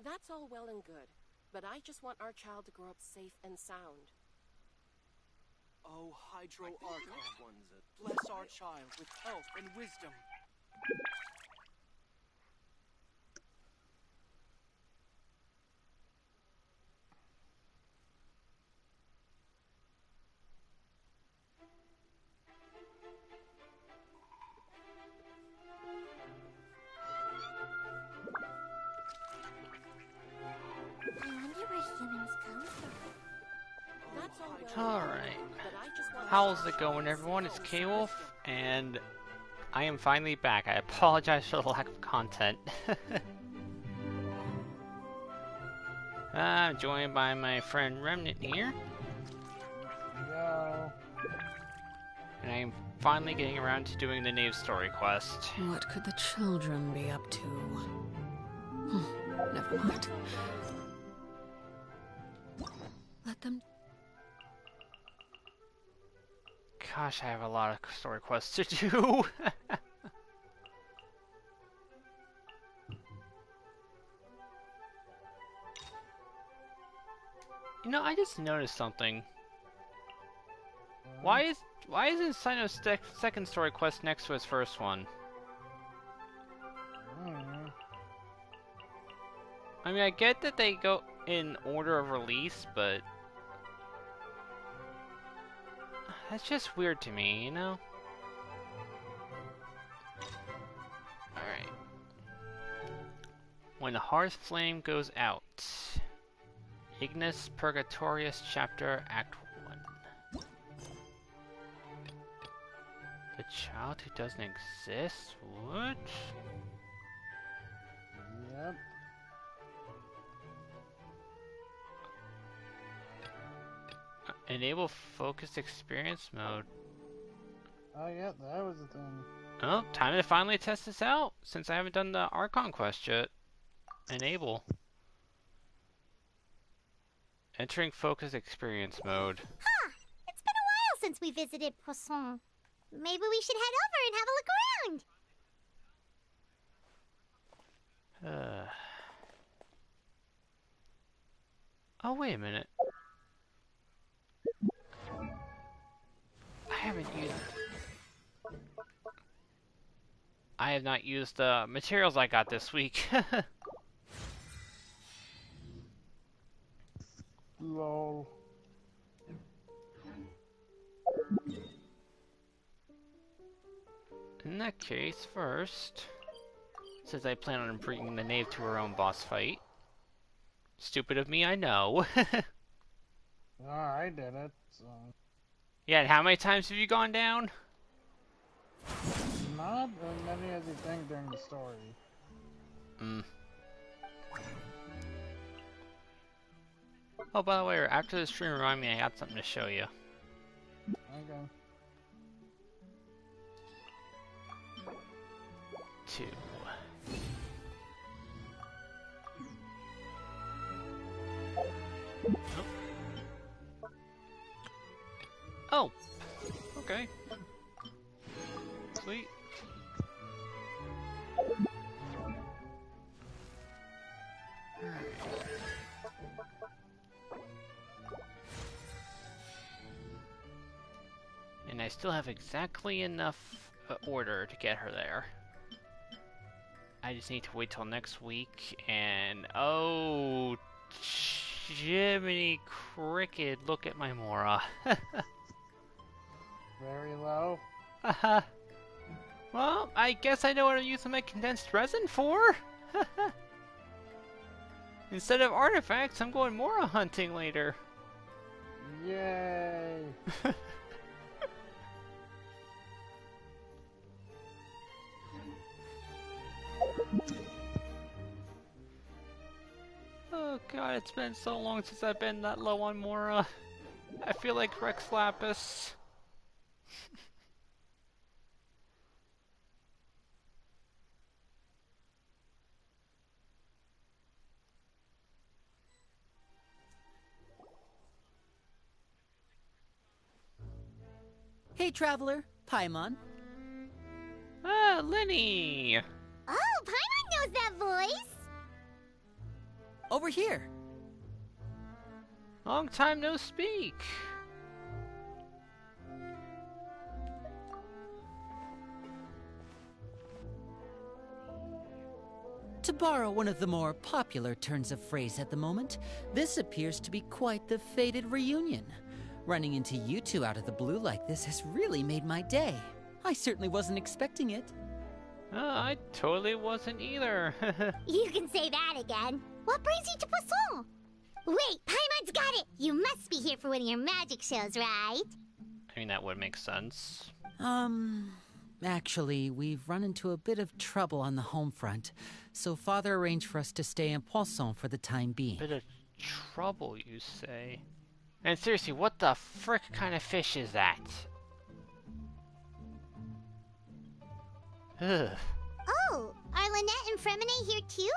That's all well and good, but I just want our child to grow up safe and sound. Oh, Hydro Archon, bless our child with health and wisdom. Alright. How's it going, everyone? It's K-Wolf, and I am finally back. I apologize for the lack of content. I'm joined by my friend Remnant here. Yo. And I am finally getting around to doing the Knave story quest. What could the children be up to? Never mind. Let them... Gosh, I have a lot of story quests to do. You know, I just noticed something. Why isn't Sino's second story quest next to his first one? I mean, I get that they go in order of release, but that's just weird to me, you know? Alright. When the hearth flame goes out. Ignis Purgatorius Chapter Act 1. The child who doesn't exist? What? Yep. Enable focused experience mode. Oh, yeah, that was the thing. Oh, time to finally test this out, since I haven't done the Archon quest yet. Enable. Entering focused experience mode. Huh! It's been a while since we visited Poisson. Maybe we should head over and have a look around. Oh, wait a minute. I have not used the materials I got this week. Lol. In that case, first, since I plan on bringing the Knave to her own boss fight. Stupid of me, I know. Oh, I did it, so... Yeah, and how many times have you gone down? Not as many as you think during the story. Oh, by the way, after the stream, remind me I got something to show you. Okay. 2. Oh! Okay. Sweet. And I still have exactly enough order to get her there. I just need to wait till next week, and oh, Jiminy Cricket, look at my Mora. Very low. Well, I guess I know what I'm using my condensed resin for. Instead of artifacts, I'm going Mora hunting later. Yay! Oh god, it's been so long since I've been that low on Mora. I feel like Rex Lapis. Hey, Traveler. Paimon. Ah, Lenny! Oh, Paimon knows that voice! over here. Long time no speak. To borrow one of the more popular turns of phrase at the moment, this appears to be quite the fated reunion. Running into you two out of the blue like this has really made my day. I certainly wasn't expecting it. I totally wasn't either. You can say that again. What brings you to Poisson? Wait, Paimon's got it! You must be here for one of your magic shows, right? I mean, that would make sense. Actually, we've run into a bit of trouble on the home front, so Father arranged for us to stay in Poisson for the time being. Bit of trouble, you say? And seriously, what the frick kind of fish is that? Ugh. Oh, are Lynette and Fremine here too?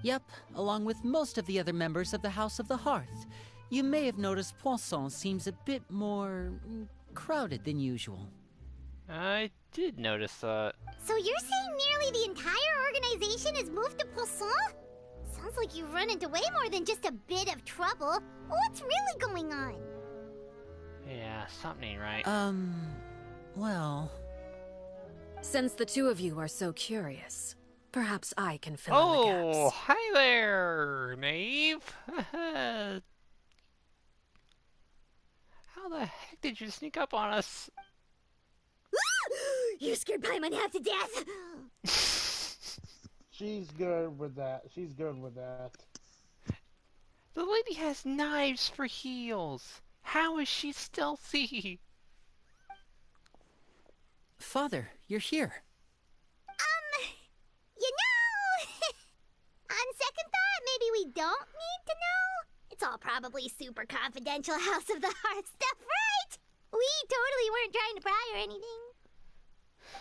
Yep, along with most of the other members of the House of the Hearth. You may have noticed Poisson seems a bit more crowded than usual. I did notice that. So you're saying nearly the entire organization has moved to Poisson? Sounds like you've run into way more than just a bit of trouble. What's really going on? Yeah, something ain't right. Well... Since the two of you are so curious, perhaps I can fill in the gaps. Oh, hi there, Knave. How the heck did you sneak up on us? You scared Paimon half to death! She's good with that. She's good with that. The lady has knives for heels. How is she stealthy? Father, you're here. You know... On second thought, maybe we don't need to know. It's all probably super confidential House of the Hearth stuff, right? We totally weren't trying to pry or anything.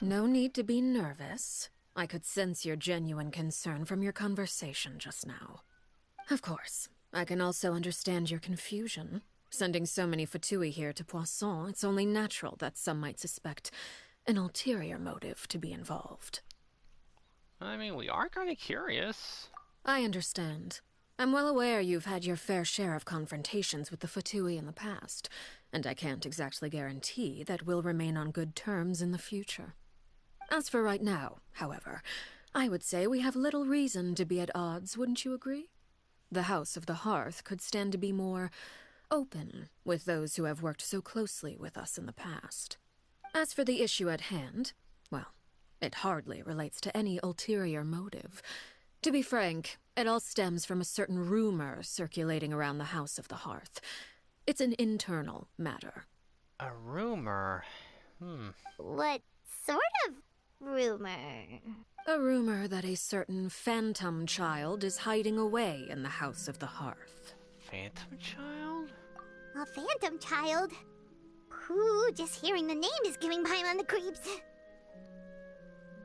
No need to be nervous. I could sense your genuine concern from your conversation just now. Of course, I can also understand your confusion. Sending so many Fatui here to Poisson, it's only natural that some might suspect an ulterior motive to be involved. I mean, we are kind of curious. I understand. I'm well aware you've had your fair share of confrontations with the Fatui in the past, and I can't exactly guarantee that we'll remain on good terms in the future. As for right now, however, I would say we have little reason to be at odds, wouldn't you agree? The House of the Hearth could stand to be more open with those who have worked so closely with us in the past. As for the issue at hand, well, it hardly relates to any ulterior motive. To be frank, it all stems from a certain rumor circulating around the House of the Hearth. It's an internal matter. A rumor? What sort of rumor? A rumor that a certain phantom child is hiding away in the House of the Hearth. Phantom child? A phantom child? Ooh, just hearing the name is giving Paimon the creeps.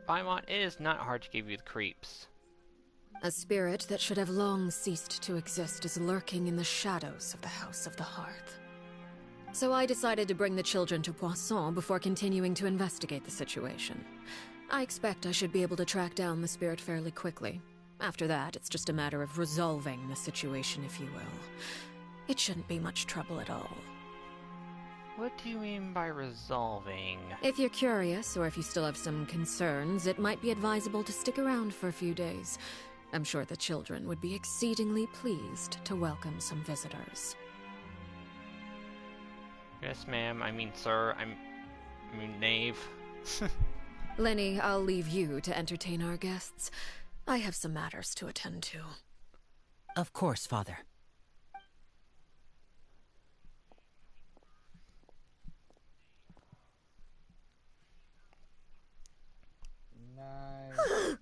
Paimon, it is not hard to give you the creeps. A spirit that should have long ceased to exist is lurking in the shadows of the House of the Hearth. So I decided to bring the children to Poisson before continuing to investigate the situation. I expect I should be able to track down the spirit fairly quickly. After that, it's just a matter of resolving the situation, if you will. It shouldn't be much trouble at all. What do you mean by resolving? If you're curious, or if you still have some concerns, it might be advisable to stick around for a few days. I'm sure the children would be exceedingly pleased to welcome some visitors. Yes, ma'am. I mean, sir. I mean, Knave. Lenny, I'll leave you to entertain our guests. I have some matters to attend to. Of course, Father. Nice.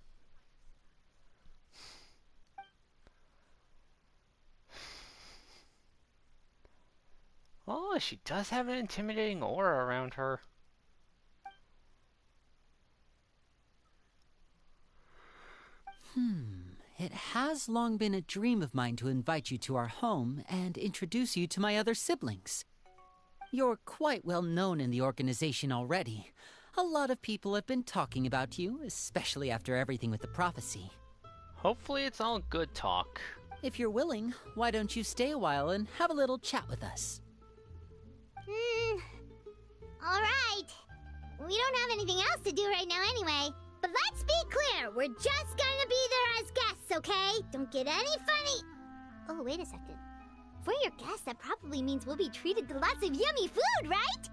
Oh, she does have an intimidating aura around her. It has long been a dream of mine to invite you to our home and introduce you to my other siblings. You're quite well known in the organization already. A lot of people have been talking about you, especially after everything with the prophecy. Hopefully it's all good talk. If you're willing, why don't you stay a while and have a little chat with us? Alright. We don't have anything else to do right now anyway. But let's be clear, we're just gonna be there as guests, okay? Don't get any funny. Oh, wait a second. If we're your guests, that probably means we'll be treated to lots of yummy food, right?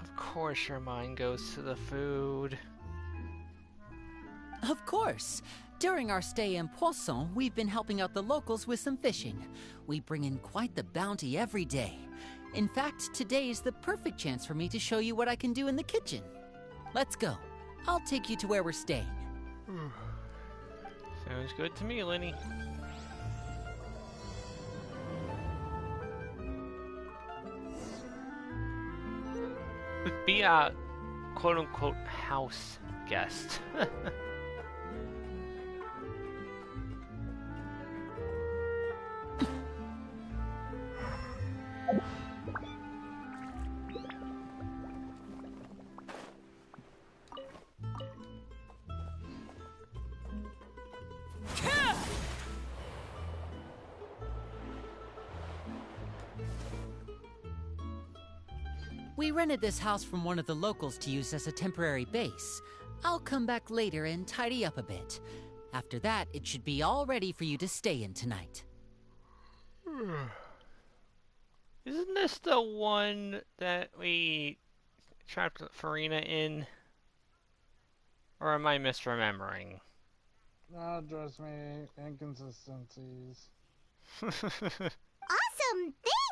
Of course your mind goes to the food. Of course. During our stay in Poisson, we've been helping out the locals with some fishing. We bring in quite the bounty every day. In fact, today's the perfect chance for me to show you what I can do in the kitchen. Let's go. I'll take you to where we're staying. Sounds good to me, Lenny. Be a quote-unquote house guest. We rented this house from one of the locals to use as a temporary base. I'll come back later and tidy up a bit. After that, it should be all ready for you to stay in tonight. Isn't this the one that we trapped Farina in? Or am I misremembering? No, trust me, inconsistencies. Awesome,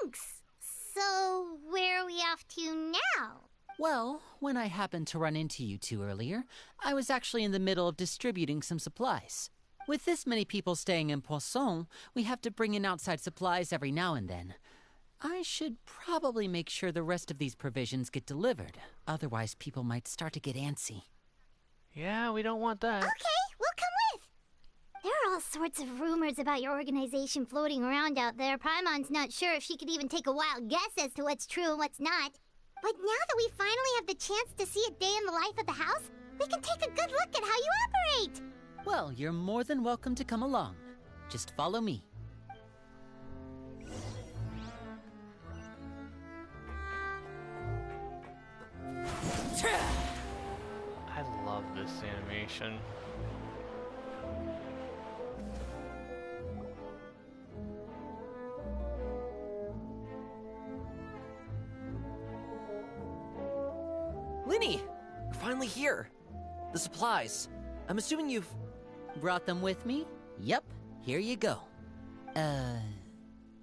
thanks! So, where are we off to now? Well, when I happened to run into you two earlier, I was actually in the middle of distributing some supplies. With this many people staying in Poisson, we have to bring in outside supplies every now and then. I should probably make sure the rest of these provisions get delivered. Otherwise, people might start to get antsy. Yeah, we don't want that. Okay, we'll come with. There are all sorts of rumors about your organization floating around out there. Paimon's not sure if she could even take a wild guess as to what's true and what's not. But now that we finally have the chance to see a day in the life of the house, we can take a good look at how you operate. Well, you're more than welcome to come along. Just follow me. I love this animation. Linny! You're finally here. The supplies. I'm assuming you've... Brought them with me? Yep, here you go.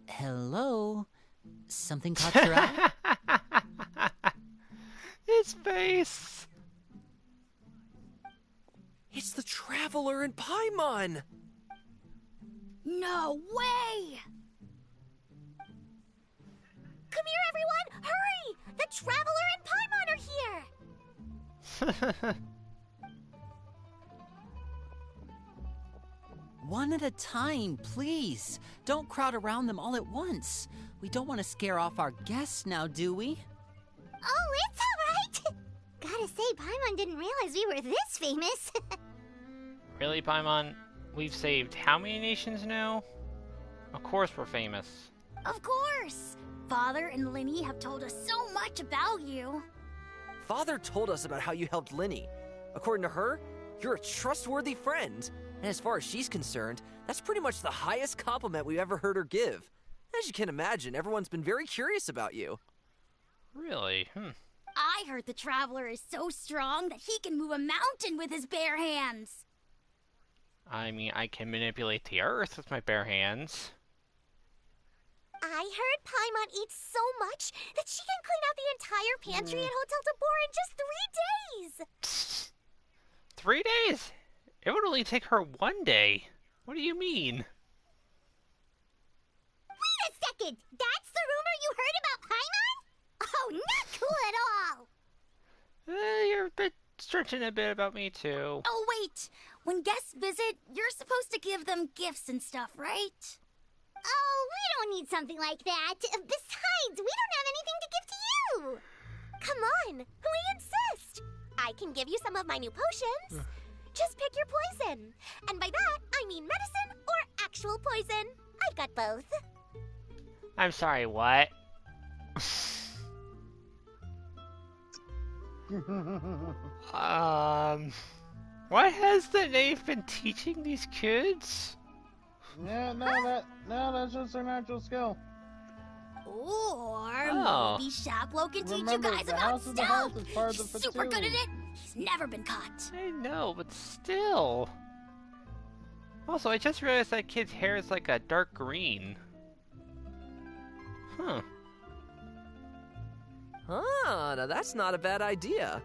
Hello? Something caught your eye? His face! It's the Traveler in Paimon! No way! Come here, everyone! Hurry! The Traveler and Paimon are here! One at a time, please. Don't crowd around them all at once. We don't want to scare off our guests now, do we? Oh, it's all right! Gotta say, Paimon didn't realize we were this famous. Really, Paimon? We've saved how many nations now? Of course we're famous. Of course! Father and Linny have told us so much about you. Father told us about how you helped Linny. According to her, you're a trustworthy friend. And as far as she's concerned, that's pretty much the highest compliment we've ever heard her give. As you can imagine, everyone's been very curious about you. Really? I heard the Traveler is so strong that he can move a mountain with his bare hands. I mean, I can manipulate the earth with my bare hands. I heard Paimon eats so much that she can clean out the entire pantry at Hotel de Boer in just 3 days. 3 days? It would only take her 1 day. What do you mean? Wait a second! That's the rumor you heard about Paimon? Oh, not cool at all! You're a bit stretching a bit about me, too. Oh, wait. When guests visit, you're supposed to give them gifts and stuff, right? Oh, we don't need something like that. Besides, we don't have anything to give to you. Come on, we insist. I can give you some of my new potions. Just pick your poison. And by that, I mean medicine or actual poison. I've got both. I'm sorry, what? What has the Knave been teaching these kids? Yeah, no, that's just their natural skill. Or Oh. maybe Shaplo can teach you Remember, guys the about House of the Hearth stealth. is part of He's the super good at Fatui. it. He's never been caught. I know, but still. Also, I just realized that kid's hair is like a dark green. Huh. Ah, now that's not a bad idea.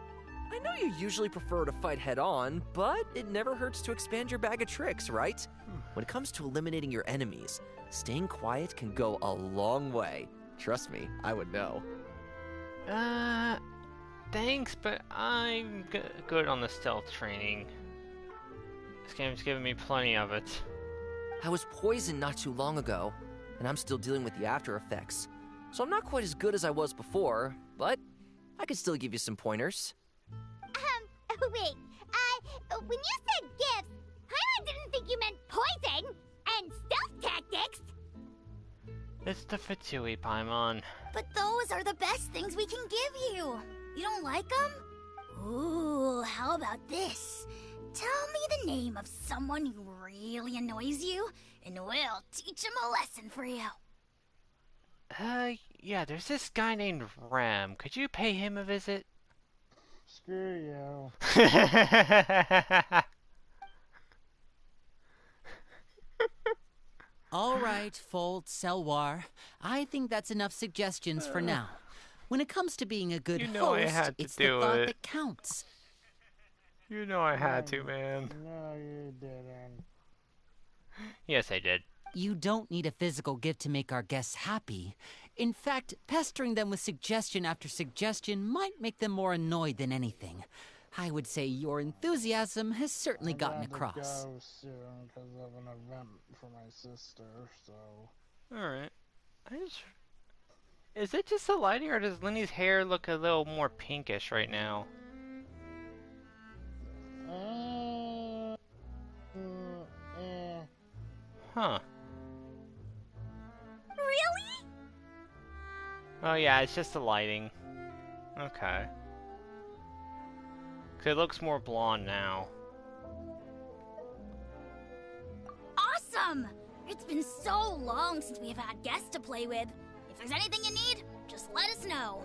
I know you usually prefer to fight head-on, but it never hurts to expand your bag of tricks, right? When it comes to eliminating your enemies, staying quiet can go a long way. Trust me, I would know. Thanks, but I'm good on the stealth training. This game's giving me plenty of it. I was poisoned not too long ago, and I'm still dealing with the after effects. So I'm not quite as good as I was before, but I could still give you some pointers. Wait, when you said gifts, Paimon didn't think you meant poison and stealth tactics. It's the Fatui, Paimon. But those are the best things we can give you. You don't like them? Ooh, how about this? Tell me the name of someone who really annoys you, and we'll teach him a lesson for you. Yeah, there's this guy named Ram. Could you pay him a visit? Screw you. All right, Folt, Selwar. I think that's enough suggestions for now. When it comes to being a good You know I host, had to it's the do thought it. that counts. You know I had to, man. No, you didn't. Yes, I did. You don't need a physical gift to make our guests happy. In fact, pestering them with suggestion after suggestion might make them more annoyed than anything. I would say your enthusiasm has certainly gotten I got across. to go soon because of an event for my sister, so... Alright. Is it just the lighting, or does Lenny's hair look a little more pinkish right now? Huh. Really? Oh yeah, it's just the lighting. Okay. 'Cause it looks more blonde now. Awesome! It's been so long since we've had guests to play with. If there's anything you need, just let us know.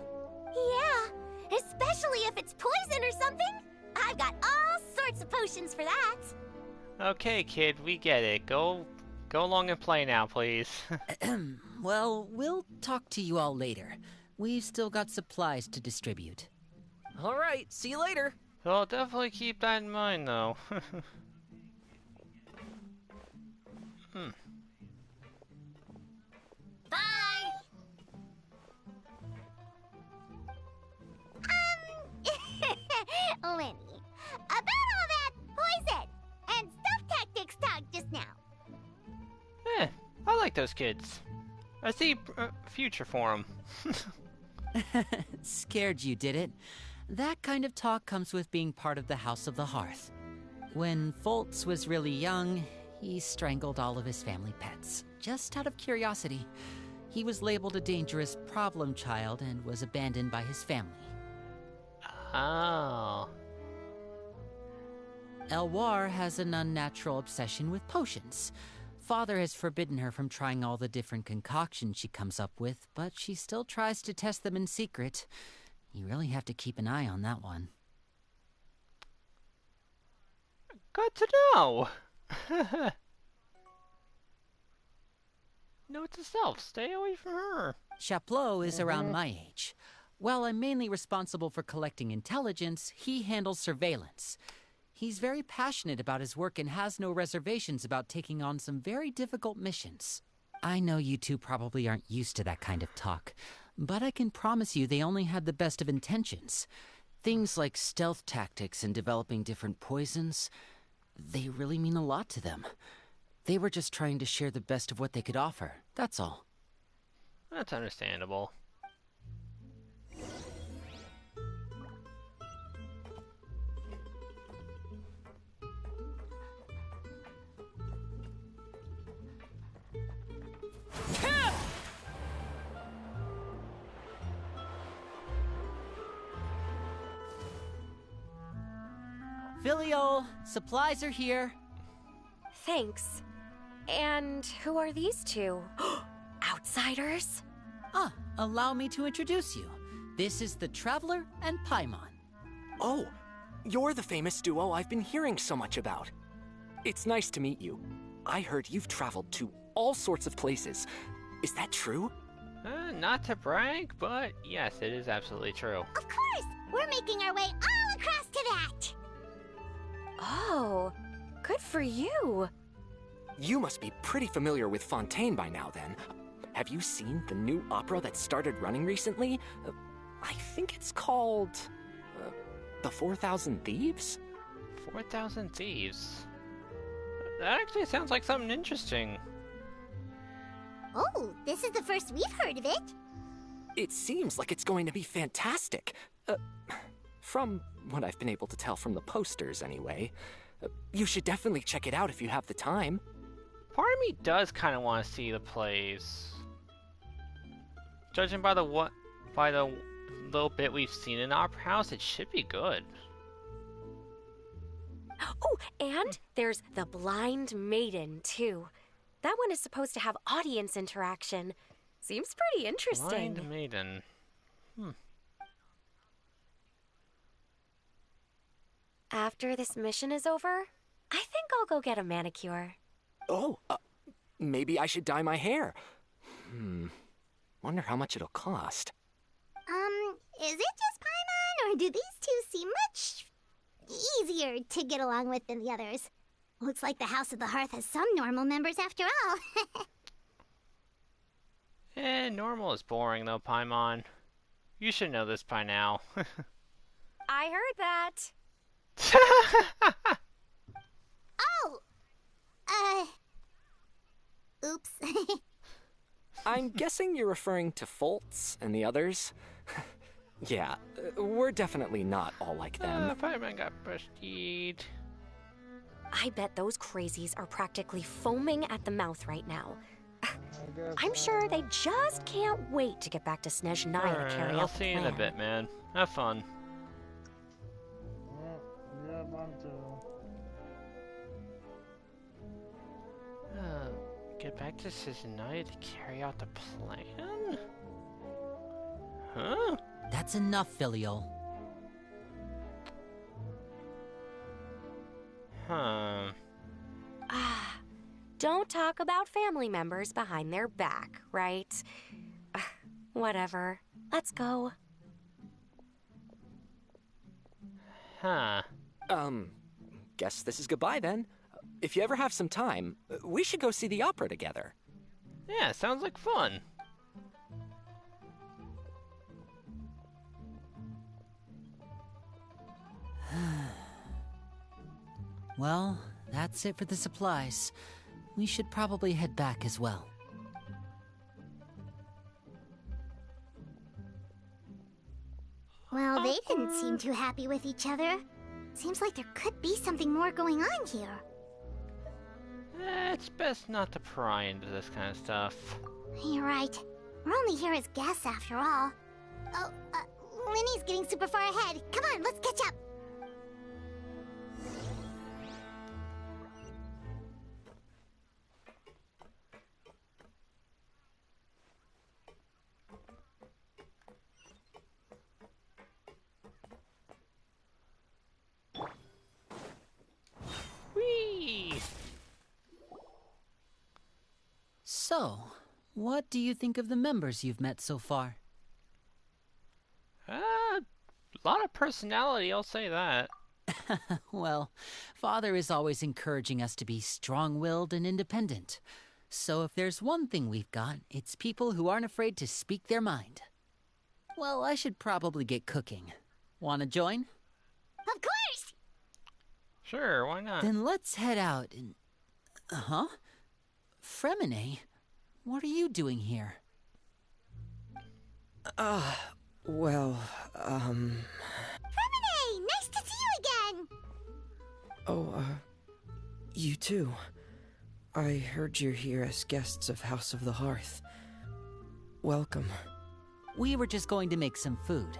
Yeah, especially if it's poison or something. I've got all sorts of potions for that. Okay, kid, we get it. Go along and play now, please. Well, we'll talk to you all later. We've still got supplies to distribute. All right, see you later. I'll definitely keep that in mind, though. Bye! Lenny, about all that poison and stealth tactics talk just now. I like those kids. I see future for them. Scared you, did it? That kind of talk comes with being part of the House of the Hearth. When Foltz was really young, he strangled all of his family pets, just out of curiosity. He was labeled a dangerous problem child and was abandoned by his family. Oh. Elwar has an unnatural obsession with potions. Father has forbidden her from trying all the different concoctions she comes up with, but she still tries to test them in secret. You really have to keep an eye on that one. Good to know. Note to self, stay away from her. Chaplot is around my age. While I'm mainly responsible for collecting intelligence, he handles surveillance. He's very passionate about his work and has no reservations about taking on some very difficult missions. I know you two probably aren't used to that kind of talk, but I can promise you they only had the best of intentions. Things like stealth tactics and developing different poisons, they really mean a lot to them. They were just trying to share the best of what they could offer, that's all. That's understandable. Filial, supplies are here. Thanks. And who are these two? Outsiders? Ah, allow me to introduce you. This is the Traveler and Paimon. Oh, you're the famous duo I've been hearing so much about. It's nice to meet you. I heard you've traveled to all sorts of places. Is that true? Not to brag, but yes, it is absolutely true. Of course! We're making our way all across to that! Oh, good for you. You must be pretty familiar with Fontaine by now, then. Have you seen the new opera that started running recently? I think it's called... The 4,000 Thieves? 4,000 Thieves? That actually sounds like something interesting. Oh, this is the first we've heard of it. It seems like it's going to be fantastic. From what I've been able to tell from the posters, anyway. You should definitely check it out if you have the time. Part of me does kind of want to see the plays. Judging by the little bit we've seen in Opera House, it should be good. Oh, and there's the Blind Maiden, too. That one is supposed to have audience interaction. Seems pretty interesting. Blind Maiden. After this mission is over, I think I'll go get a manicure. Oh, maybe I should dye my hair. Wonder how much it'll cost. Is it just Paimon, or do these two seem much easier to get along with than the others? Looks like the House of the Hearth has some normal members after all. Normal is boring though, Paimon. You should know this by now. I heard that. Oh! Oops. I'm guessing you're referring to Foltz and the others? Yeah, we're definitely not all like them. Paimon got prestige. I bet those crazies are practically foaming at the mouth right now. I'm sure they just can't wait to get back to Snezhnaya to carry I'll out the see you in a plan. bit, man. Have fun. Yeah, mine too. Get back to Snezhnaya to carry out the plan? Huh? That's enough, Filial. Huh. Don't talk about family members behind their back, right? Whatever. Let's go. Huh. Guess this is goodbye then. If you ever have some time, we should go see the opera together. Yeah, sounds like fun. Well, that's it for the supplies. We should probably head back as well. Well, they didn't seem too happy with each other. Seems like there could be something more going on here. It's best not to pry into this kind of stuff. You're right. We're only here as guests after all. Oh, Linny's getting super far ahead. Come on, let's catch up. Whee! So, what do you think of the members you've met so far? A lot of personality, I'll say that. Well, Father is always encouraging us to be strong-willed and independent. So if there's one thing we've got, it's people who aren't afraid to speak their mind. Well, I should probably get cooking. Wanna join? Of course! Sure, why not? Then let's head out and... Huh? Fremine? What are you doing here? Well, Fremine! Nice to see you again! Oh, you too. I heard you're here as guests of House of the Hearth. Welcome. We were just going to make some food.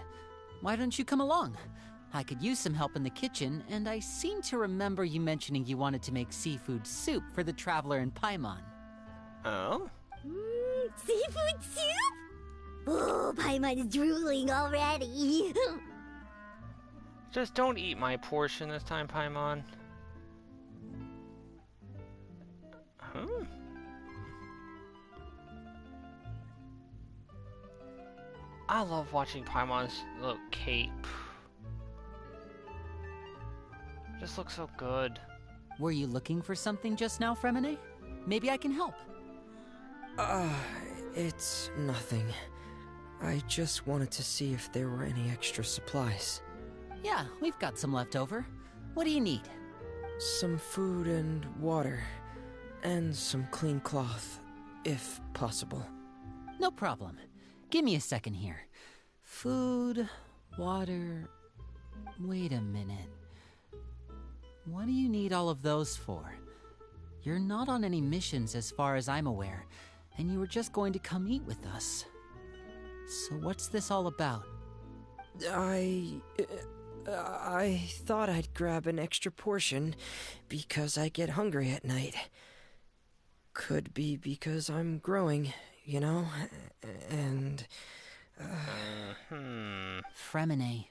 Why don't you come along? I could use some help in the kitchen, and I seem to remember you mentioning you wanted to make seafood soup for the traveler in Paimon. Oh? Seafood soup? Oh, Paimon's drooling already. Just don't eat my portion this time, Paimon. Huh? I love watching Paimon's little cape. Just looks so good. Were you looking for something just now, Fremine? Maybe I can help. It's nothing. I just wanted to see if there were any extra supplies. Yeah, we've got some left over. What do you need? Some food and water. And some clean cloth, if possible. No problem. Give me a second here. Food, water... Wait a minute. What do you need all of those for? You're not on any missions as far as I'm aware, and you were just going to come eat with us. So what's this all about? I thought I'd grab an extra portion because I get hungry at night. Could be because I'm growing, you know, and... Fremine,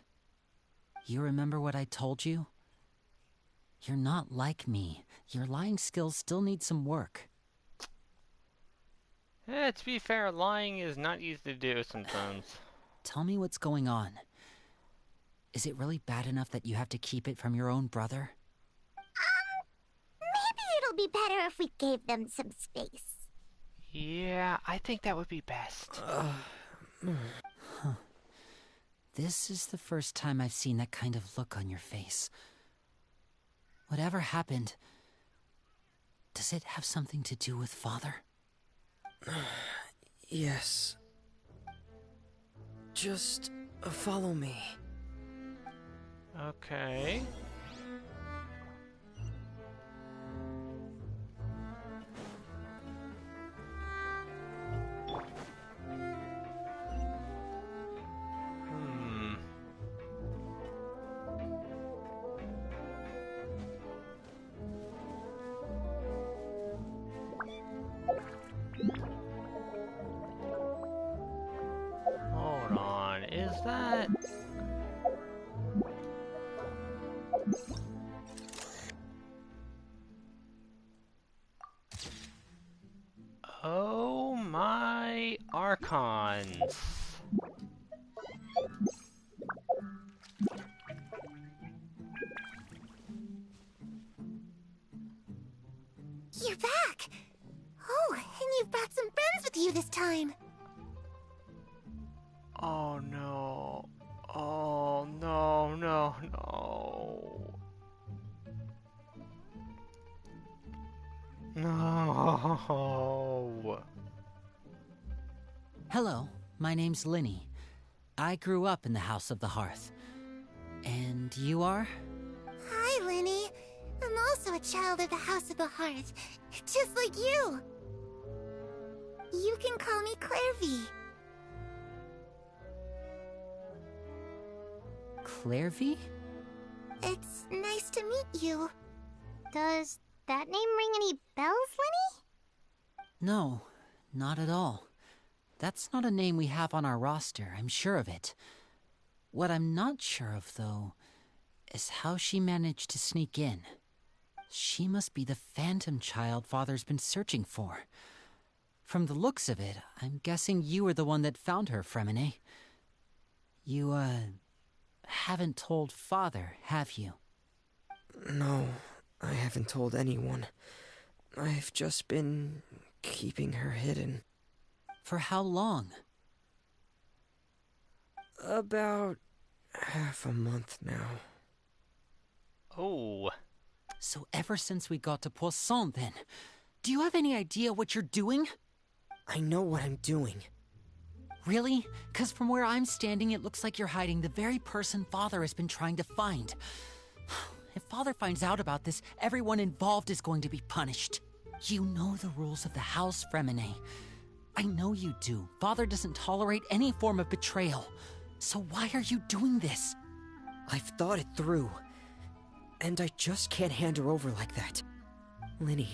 you remember what I told you? You're not like me. Your lying skills still need some work. To be fair, lying is not easy to do sometimes. Tell me what's going on. Is it really bad enough that you have to keep it from your own brother? Maybe it'll be better if we gave them some space. Yeah, I think that would be best. This is the first time I've seen that kind of look on your face. Whatever happened, does it have something to do with Father? Yes. Just follow me. Okay. Hold on, is that... Oh my Archons. You're back! Oh, and you've brought some friends with you this time. Oh no. Oh no, no, no. No. Hello, my name's Linny. I grew up in the House of the Hearth. And you are? Hi, Linny. I'm also a child of the House of the Hearth, just like you. You can call me Clairvy. Clairvy? It's nice to meet you. Does that name ring any bells, Linny? No, not at all. That's not a name we have on our roster, I'm sure of it. What I'm not sure of, though, is how she managed to sneak in. She must be the phantom child Father's been searching for. From the looks of it, I'm guessing you were the one that found her, Fremine. You, haven't told Father, have you? No, I haven't told anyone. I've just been keeping her hidden. For how long? About half a month now. Oh. So ever since we got to Poisson, then, do you have any idea what you're doing? I know what I'm doing. Really? 'Cause from where I'm standing, it looks like you're hiding the very person Father has been trying to find. If Father finds out about this, everyone involved is going to be punished. You know the rules of the house, Fremine. I know you do. Father doesn't tolerate any form of betrayal. So why are you doing this? I've thought it through. And I just can't hand her over like that. Linny,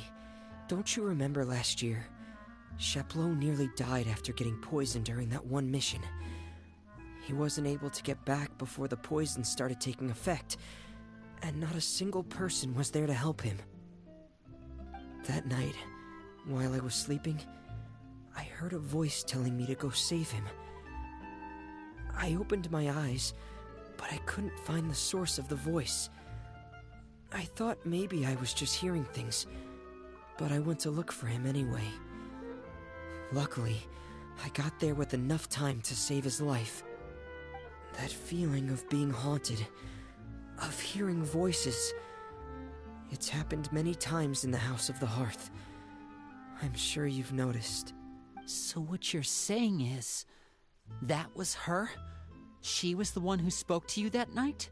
don't you remember last year? Sheplo nearly died after getting poisoned during that one mission. He wasn't able to get back before the poison started taking effect, and not a single person was there to help him. That night, while I was sleeping, I heard a voice telling me to go save him. I opened my eyes, but I couldn't find the source of the voice. I thought maybe I was just hearing things, but I went to look for him anyway. Luckily, I got there with enough time to save his life. That feeling of being haunted, of hearing voices, it's happened many times in the House of the Hearth. I'm sure you've noticed. So what you're saying is, that was her? She was the one who spoke to you that night?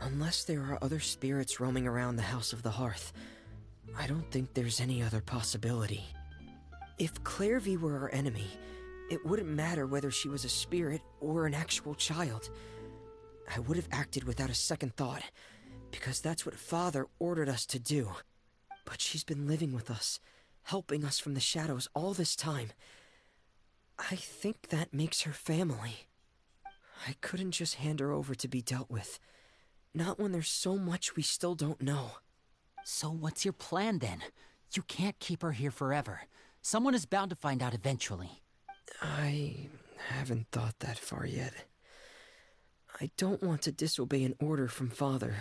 Unless there are other spirits roaming around the House of the Hearth, I don't think there's any other possibility. If Clairvy were our enemy, it wouldn't matter whether she was a spirit or an actual child. I would have acted without a second thought, because that's what Father ordered us to do. But she's been living with us, helping us from the shadows all this time. I think that makes her family. I couldn't just hand her over to be dealt with. Not when there's so much we still don't know. So what's your plan then? You can't keep her here forever. Someone is bound to find out eventually. I haven't thought that far yet. I don't want to disobey an order from Father,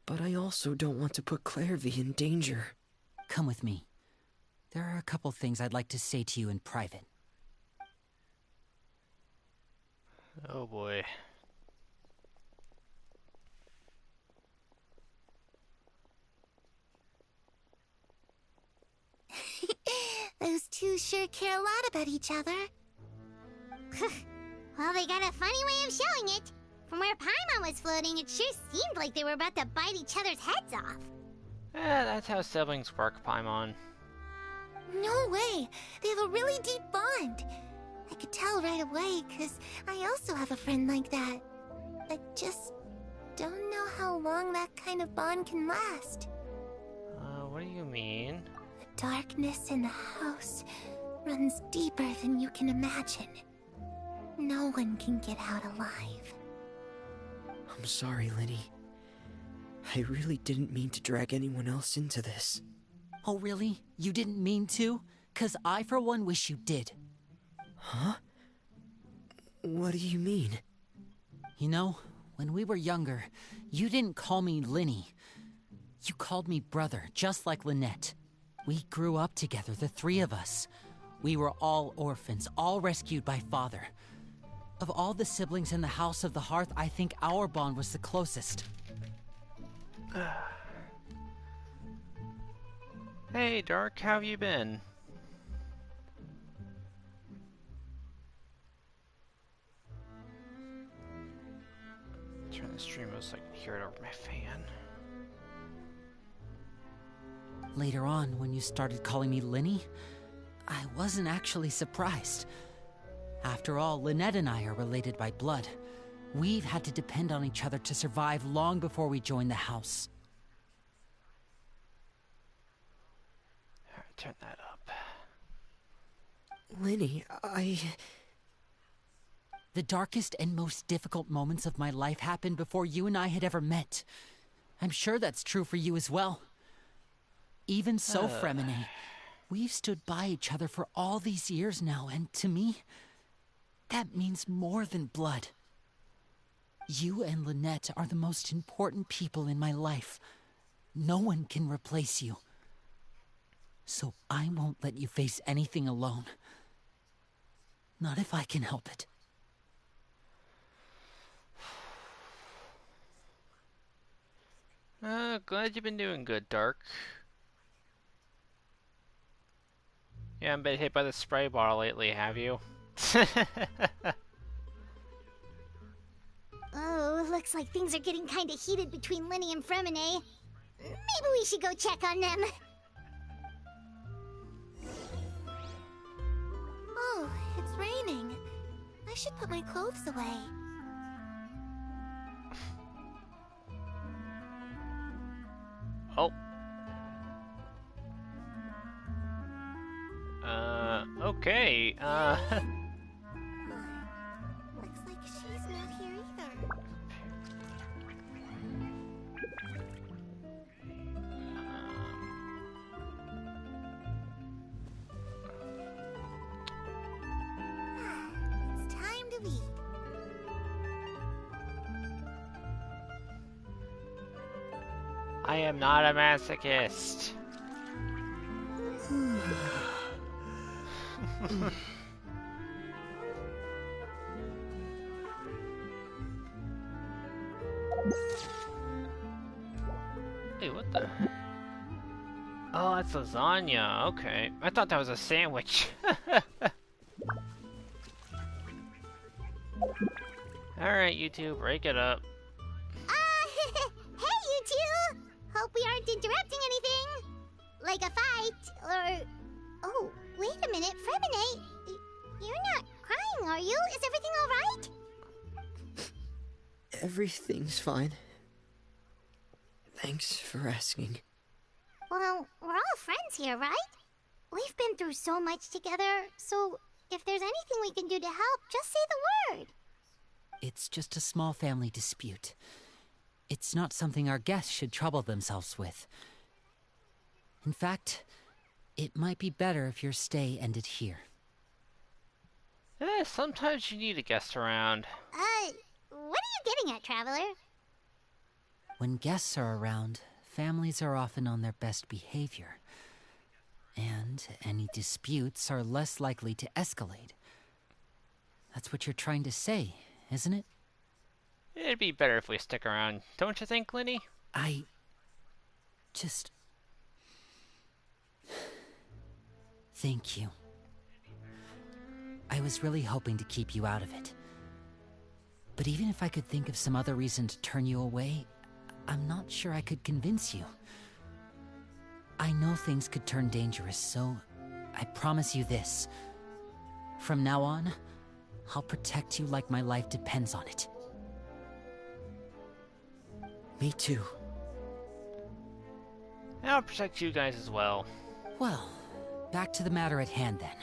but I also don't want to put Clairvy in danger. Come with me. There are a couple things I'd like to say to you in private. Oh boy. Those two sure care a lot about each other. Well, they got a funny way of showing it. From where Paimon was floating, it sure seemed like they were about to bite each other's heads off. That's how siblings work, Paimon. No way! They have a really deep bond. I could tell right away, because I also have a friend like that. I just don't know how long that kind of bond can last. What do you mean? The darkness in the house runs deeper than you can imagine. No one can get out alive. I'm sorry, Linny. I really didn't mean to drag anyone else into this. Oh, really? You didn't mean to? 'Cause I, for one, wish you did. Huh? What do you mean? You know, when we were younger, you didn't call me Linny. You called me brother, just like Lynette. We grew up together, the three of us. We were all orphans, all rescued by Father. Of all the siblings in the House of the Hearth, I think our bond was the closest. Hey, Dark, how have you been? Turn the stream so I can hear it over my fan. Later on, when you started calling me Linny, I wasn't actually surprised. After all, Lynette and I are related by blood. We've had to depend on each other to survive long before we joined the house. Turn that up. Linny, The darkest and most difficult moments of my life happened before you and I had ever met. I'm sure that's true for you as well. Even so, Fremine, we've stood by each other for all these years now, and to me, that means more than blood. You and Lynette are the most important people in my life. No one can replace you. So I won't let you face anything alone. Not if I can help it. Glad you've been doing good, Dark. You haven't been hit by the spray bottle lately, have you? Oh, looks like things are getting kinda heated between Linny and Fremine. Maybe we should go check on them. Oh, it's raining. I should put my clothes away. Oh. Okay, Looks like she's not here either. It's time to eat. I am not a masochist. Hey, what the? Oh, that's lasagna. Okay. I thought that was a sandwich. Alright, you two, break it up. Hey, you two! Hope we aren't interrupting anything. Like a fight, or... Oh, wait a minute, Fremine. You're not crying, are you? Is everything alright? Everything's fine. Thanks for asking. Well, we're all friends here, right? We've been through so much together, so if there's anything we can do to help, just say the word. It's just a small family dispute. It's not something our guests should trouble themselves with. In fact, it might be better if your stay ended here. Sometimes you need a guest around. What are you getting at, Traveler? When guests are around, families are often on their best behavior. And any disputes are less likely to escalate. That's what you're trying to say, isn't it? It'd be better if we stick around, don't you think, Linny? I... just... Thank you. I was really hoping to keep you out of it. But even if I could think of some other reason to turn you away, I'm not sure I could convince you. I know things could turn dangerous, so I promise you this. From now on, I'll protect you like my life depends on it. Me too. And I'll protect you guys as well. Well, back to the matter at hand then.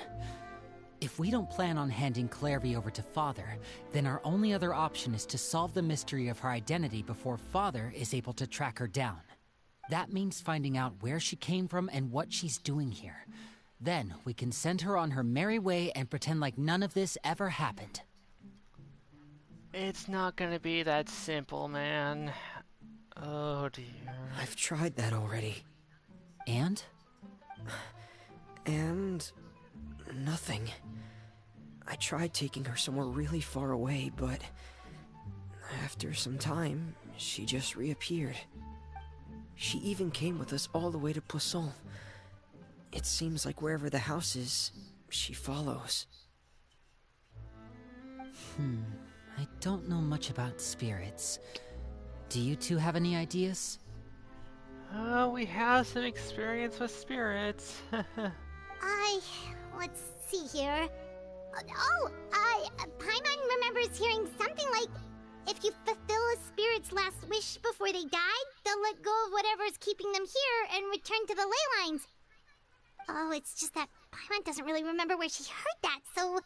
If we don't plan on handing Clairvy over to Father, then our only other option is to solve the mystery of her identity before Father is able to track her down. That means finding out where she came from and what she's doing here. Then we can send her on her merry way and pretend like none of this ever happened. It's not gonna be that simple, man. Oh dear. I've tried that already. And? And... nothing. I tried taking her somewhere really far away, but... after some time, she just reappeared. She even came with us all the way to Poisson. It seems like wherever the house is, she follows. I don't know much about spirits. Do you two have any ideas? We have some experience with spirits. Let's see here. Paimon remembers hearing something like, if you fulfill a spirit's last wish before they died, they'll let go of whatever's keeping them here and return to the ley lines. Oh, it's just that Paimon doesn't really remember where she heard that, so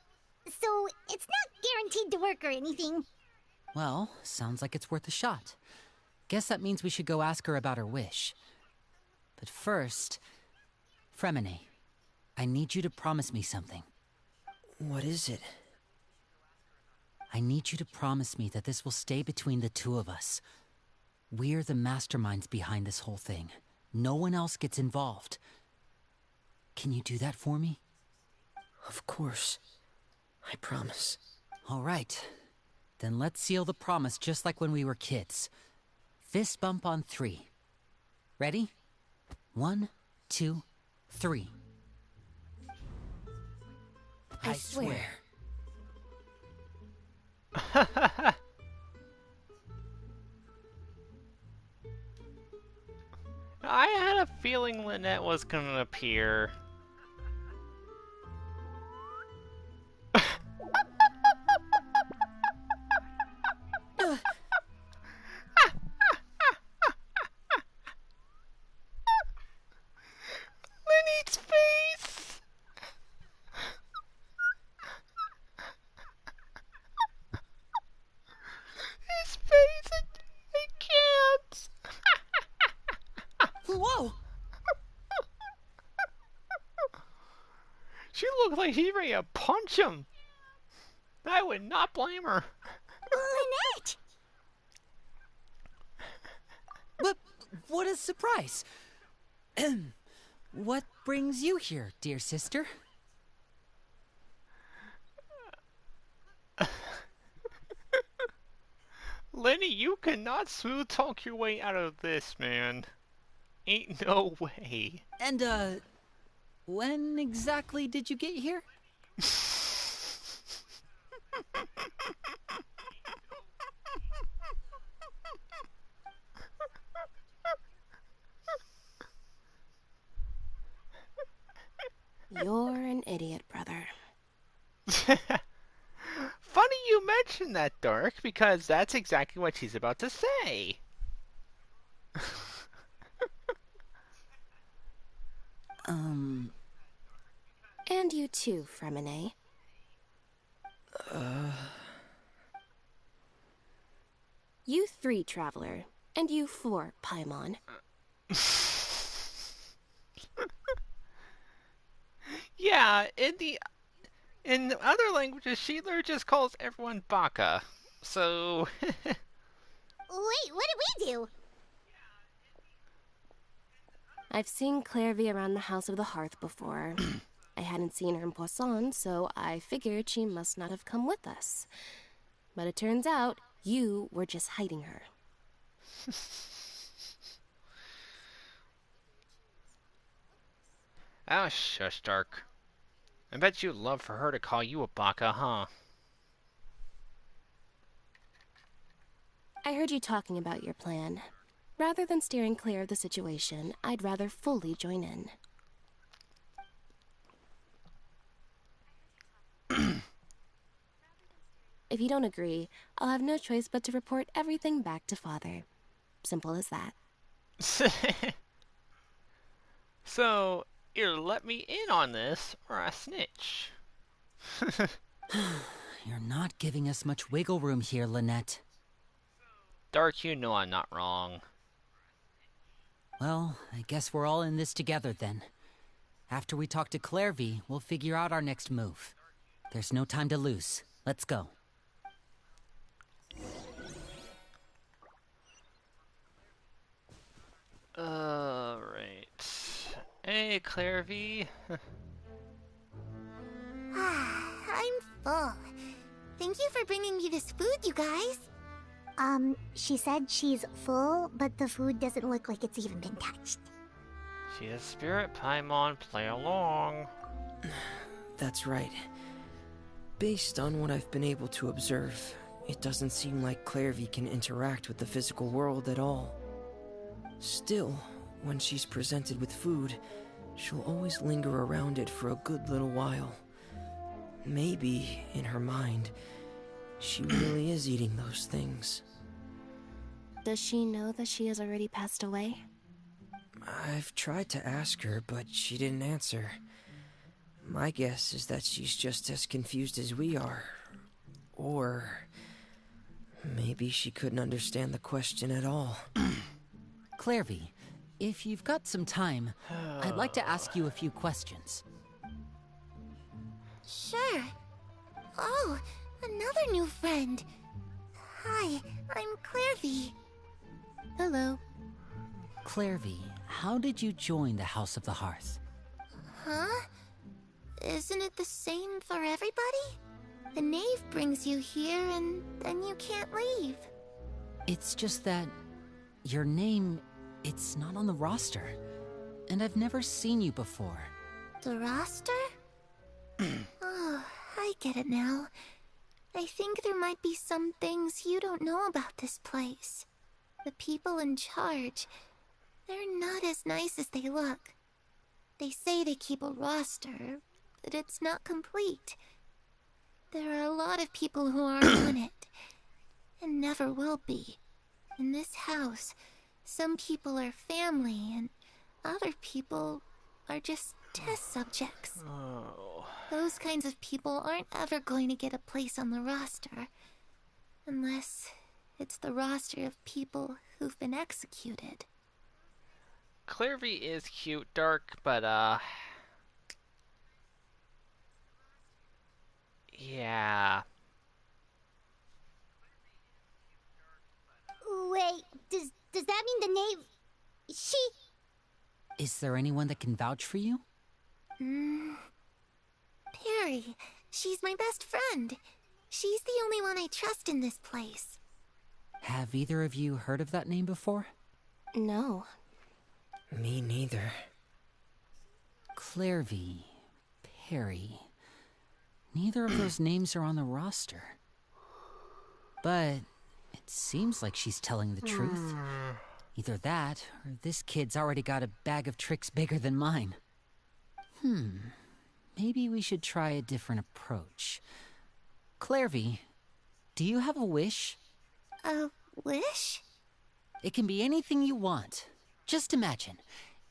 it's not guaranteed to work or anything. Well, sounds like it's worth a shot. Guess that means we should go ask her about her wish. But first, Fremine, I need you to promise me something. What is it? I need you to promise me that this will stay between the two of us. We're the masterminds behind this whole thing. No one else gets involved. Can you do that for me? Of course. I promise. All right. Then let's seal the promise just like when we were kids. Fist bump on 3. Ready? 1, 2, 3. I swear. I had a feeling Lynette was gonna appear. looks like she's ready to punch him. I would not blame her. Lynette! But what a surprise! What brings you here, dear sister? Lenny, you cannot smooth talk your way out of this, man. Ain't no way. And, when exactly did you get here? You're an idiot, brother. Funny you mention that, Dark, because that's exactly what she's about to say. And you too, Fremine. You 3, Traveler. And you 4, Paimon. Yeah, in the other languages, Sheila just calls everyone Baka. So... Wait, what did we do? I've seen Clairvy around the House of the Hearth before. I hadn't seen her in Poisson, so I figured she must not have come with us. But it turns out you were just hiding her. Oh, shush, Dark. I bet you'd love for her to call you a Baka, huh? I heard you talking about your plan. Rather than steering clear of the situation, I'd rather fully join in. If you don't agree, I'll have no choice but to report everything back to Father. Simple as that. So, either let me in on this, or I snitch. You're not giving us much wiggle room here, Lynette. Dark, you know I'm not wrong. Well, I guess we're all in this together then. After we talk to Clairvy, we'll figure out our next move. There's no time to lose. Let's go. Alright. Hey, Clairvy. I'm full. Thank you for bringing me this food, you guys. She said she's full, but the food doesn't look like it's even been touched. She's a spirit, Paimon. Play along. That's right. Based on what I've been able to observe, it doesn't seem like Clairvy can interact with the physical world at all. Still, when she's presented with food, she'll always linger around it for a good little while. Maybe, in her mind, she really is eating those things. Does she know that she has already passed away? I've tried to ask her, but she didn't answer. My guess is that she's just as confused as we are. Or maybe she couldn't understand the question at all. Clairvy, if you've got some time, I'd like to ask you a few questions. Sure. Oh, another new friend. Hi, I'm Clairvy. Hello. Clairvy, how did you join the House of the Hearth? Huh? Isn't it the same for everybody? The Knave brings you here and then you can't leave. It's just that your name, it's not on the roster. And I've never seen you before. The roster? Oh, I get it now. I think there might be some things you don't know about this place. The people in charge, they're not as nice as they look. They say they keep a roster, but it's not complete. There are a lot of people who aren't on it, and never will be. In this house, some people are family, and other people are just test subjects. Oh. Those kinds of people aren't ever going to get a place on the roster. Unless it's the roster of people who've been executed. Clairvy is cute, Dark, but, Yeah. Wait, does that mean the Knave... She... Is there anyone that can vouch for you? Perry. She's my best friend. She's the only one I trust in this place. Have either of you heard of that name before? No. Me neither. Clairvy, Perry. Neither of those names are on the roster. But it seems like she's telling the truth. Either that, or this kid's already got a bag of tricks bigger than mine. Maybe we should try a different approach. Clairvy, do you have a wish? A wish? It can be anything you want. Just imagine.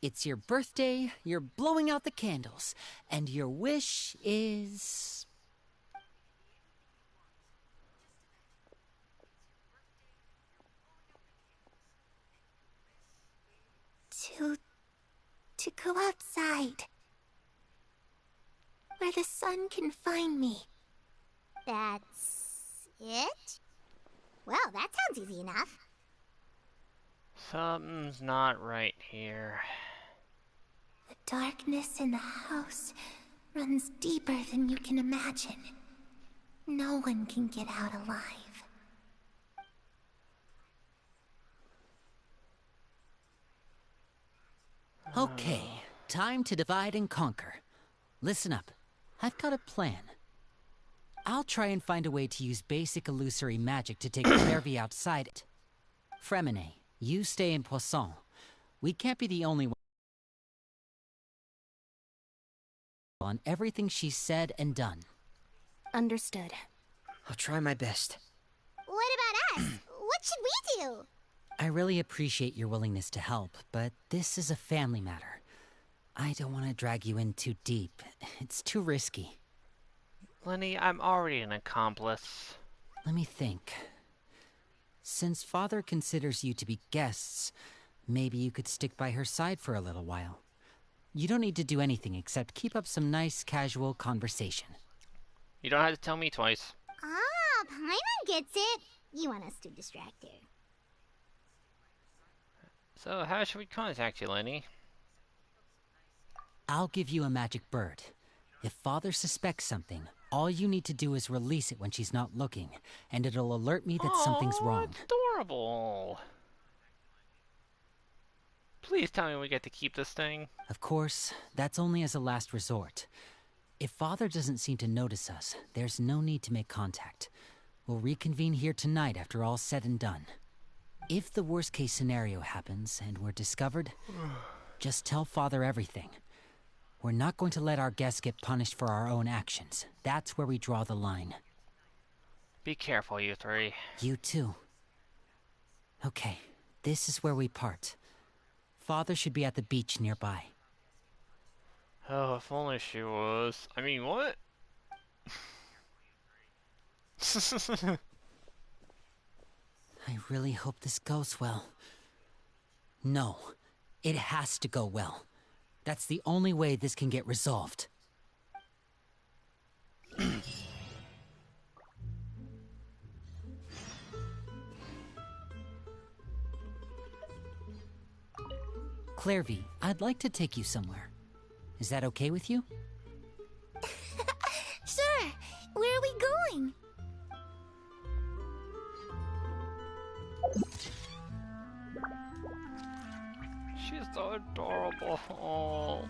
It's your birthday, you're blowing out the candles, and your wish is... To go outside. Where the sun can find me. That's... it? Well, that sounds easy enough. Something's not right here. The darkness in the house runs deeper than you can imagine. No one can get out alive. Okay, time to divide and conquer. Listen up, I've got a plan. I'll try and find a way to use basic illusory magic to take Clairvy outside it. Fremine, you stay in Poisson. We can't be the only one on everything she's said and done. Understood. I'll try my best. What about us? What should we do? I really appreciate your willingness to help, but this is a family matter. I don't want to drag you in too deep. It's too risky. Lenny, I'm already an accomplice. Let me think. Since Father considers you to be guests, maybe you could stick by her side for a little while. You don't need to do anything except keep up some nice, casual conversation. You don't have to tell me twice. Ah, Paimon gets it. You want us to distract her. So, how should we contact you, Lenny? I'll give you a magic bird. If Father suspects something, all you need to do is release it when she's not looking, and it'll alert me that something's wrong. Adorable. Please tell me we get to keep this thing. Of course, that's only as a last resort. If Father doesn't seem to notice us, there's no need to make contact. We'll reconvene here tonight after all's said and done. If the worst-case scenario happens and we're discovered, just tell Father everything. We're not going to let our guests get punished for our own actions. That's where we draw the line. Be careful, you three. You too. Okay, this is where we part. Father should be at the beach nearby. Oh, if only she was. I mean, what? I really hope this goes well. No, it has to go well. That's the only way this can get resolved. Clairvy, I'd like to take you somewhere. Is that okay with you? Sure. Where are we going? She's so adorable. Oh.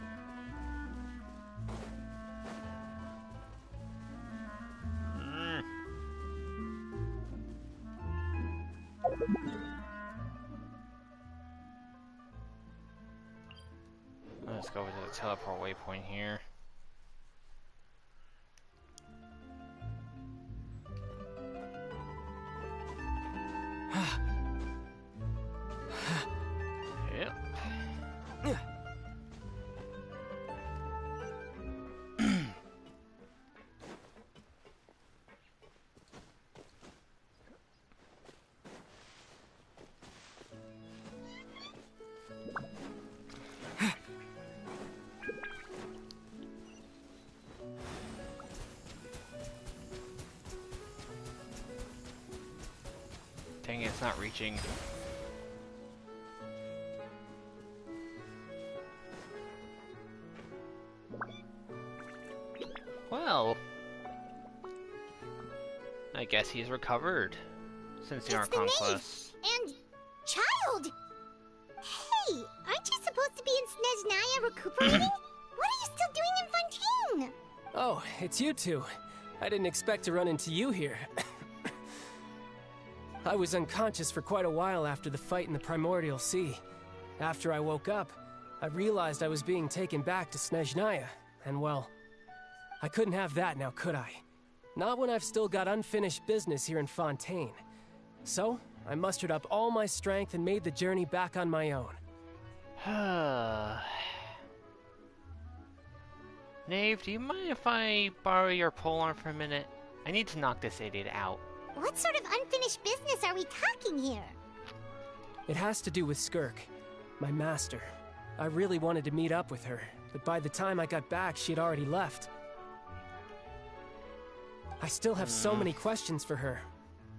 Let's go to the teleport waypoint here. Yep. not reaching. Well, I guess he's recovered since our conquest. And child! Hey, aren't you supposed to be in Snezhnaya recuperating? What are you still doing in Fontaine? Oh, it's you two. I didn't expect to run into you here. I was unconscious for quite a while after the fight in the Primordial Sea. After I woke up, I realized I was being taken back to Snezhnaya, and well, I couldn't have that now, could I? Not when I've still got unfinished business here in Fontaine. So, I mustered up all my strength and made the journey back on my own. Knave, do you mind if I borrow your polearm for a minute? I need to knock this idiot out. What sort of unfinished business are we talking here? It has to do with Skirk, my master. I really wanted to meet up with her, but by the time I got back, she had already left. I still have so many questions for her.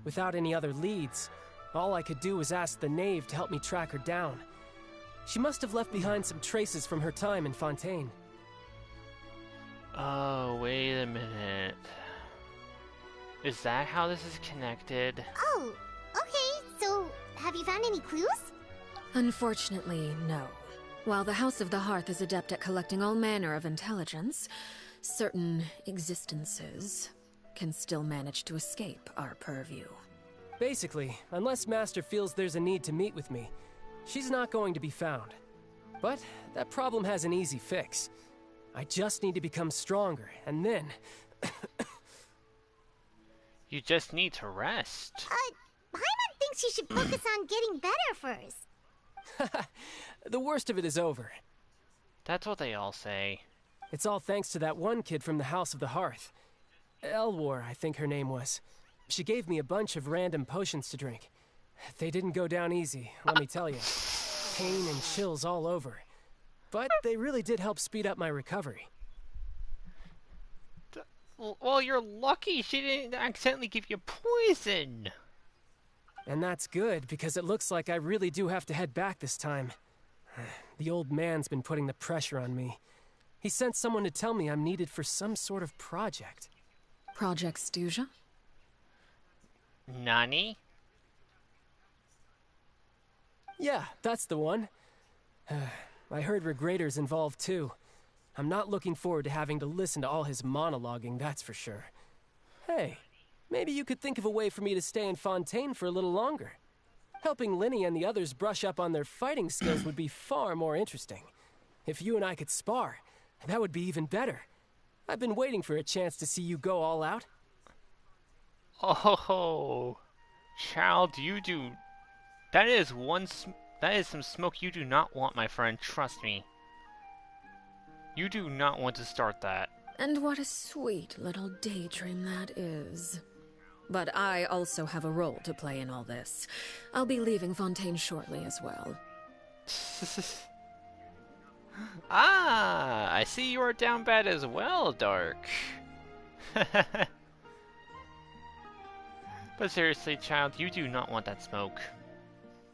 Without any other leads, all I could do was ask the Knave to help me track her down. She must have left behind some traces from her time in Fontaine. Oh, wait a minute. Is that how this is connected? Oh, okay, so have you found any clues? Unfortunately, no. While the House of the Hearth is adept at collecting all manner of intelligence, certain existences can still manage to escape our purview. Basically, unless Master feels there's a need to meet with me, she's not going to be found. But that problem has an easy fix. I just need to become stronger, and then... You just need to rest. Paimon thinks you should focus on getting better first. The worst of it is over. That's what they all say. It's all thanks to that one kid from the House of the Hearth. Elwar, I think her name was. She gave me a bunch of random potions to drink. They didn't go down easy, let me tell you. Pain and chills all over. But they really did help speed up my recovery. Well, you're lucky she didn't accidentally give you poison. And that's good, because it looks like I really do have to head back this time. The old man's been putting the pressure on me. He sent someone to tell me I'm needed for some sort of project. Project Stuja? Nani? Yeah, that's the one. I heard Regrator's involved too. I'm not looking forward to having to listen to all his monologuing, that's for sure. Hey, maybe you could think of a way for me to stay in Fontaine for a little longer. Helping Linny and the others brush up on their fighting skills would be far more interesting. If you and I could spar, that would be even better. I've been waiting for a chance to see you go all out. Oh, child, you do... That is some smoke you do not want, my friend, trust me. You do not want to start that. And what a sweet little daydream that is. But I also have a role to play in all this. I'll be leaving Fontaine shortly as well. Ah, I see you are down bad as well, Dark. But seriously, child, you do not want that smoke.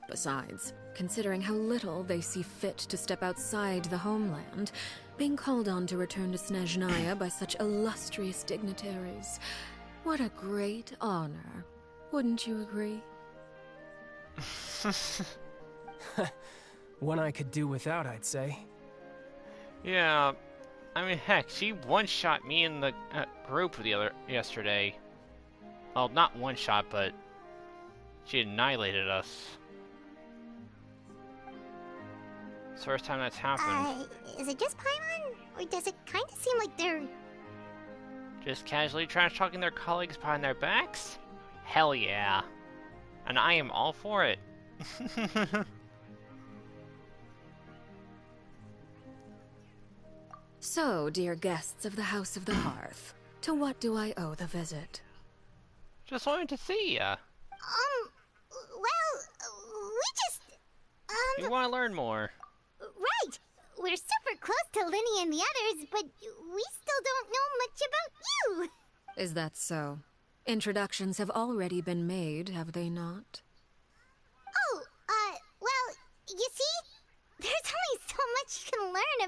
Besides, considering how little they see fit to step outside the homeland, being called on to return to Snezhnaya by such illustrious dignitaries, what a great honor. Wouldn't you agree? One I could do without, I'd say. Yeah, I mean, heck, she one-shot me in the group yesterday. Well, not one-shot, but she annihilated us. It's the first time that's happened. Is it just Paimon? Or does it kind of seem like they're... Just casually trash-talking their colleagues behind their backs? Hell yeah. And I am all for it. So, dear guests of the House of the Hearth, to what do I owe the visit? Just wanted to see ya. Well, we just... You want to learn more. Right! We're super close to Linny and the others, but we still don't know much about you! Is that so? Introductions have already been made, have they not?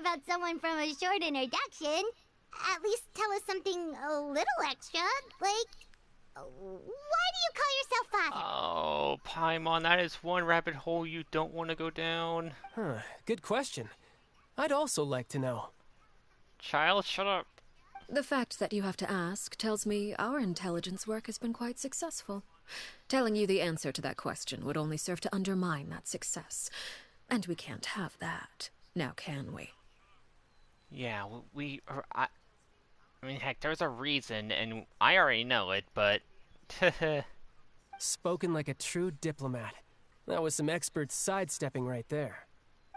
about someone from a short introduction. At least tell us something a little extra, like, why do you call yourself father? Oh, Paimon, that is one rabbit hole you don't want to go down. Huh, good question. I'd also like to know. Child, shut up. The fact that you have to ask tells me our intelligence work has been quite successful. Telling you the answer to that question would only serve to undermine that success. And we can't have that, now can we? Yeah, I mean, heck, there's a reason, and I already know it, but... Spoken like a true diplomat. That was some expert sidestepping right there.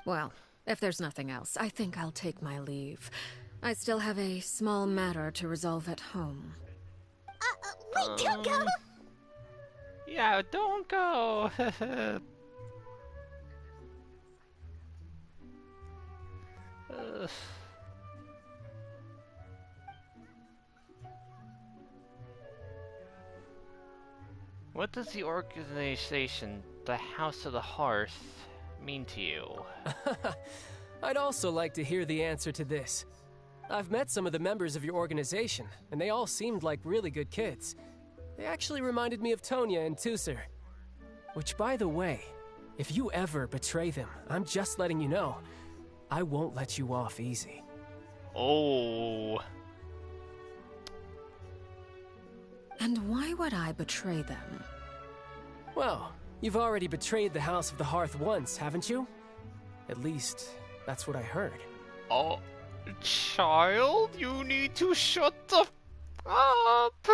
Well, if there's nothing else, I think I'll take my leave. I still have a small matter to resolve at home. Wait, don't go! Yeah, don't go! What does the organization, the House of the Hearth, mean to you? I'd also like to hear the answer to this. I've met some of the members of your organization, and they all seemed like really good kids. They actually reminded me of Tonya and Tusser. Which, by the way, if you ever betray them, I'm just letting you know, I won't let you off easy. Oh. And why would I betray them? Well, you've already betrayed the House of the Hearth once, haven't you? At least, that's what I heard. Oh, child, you need to shut the f up.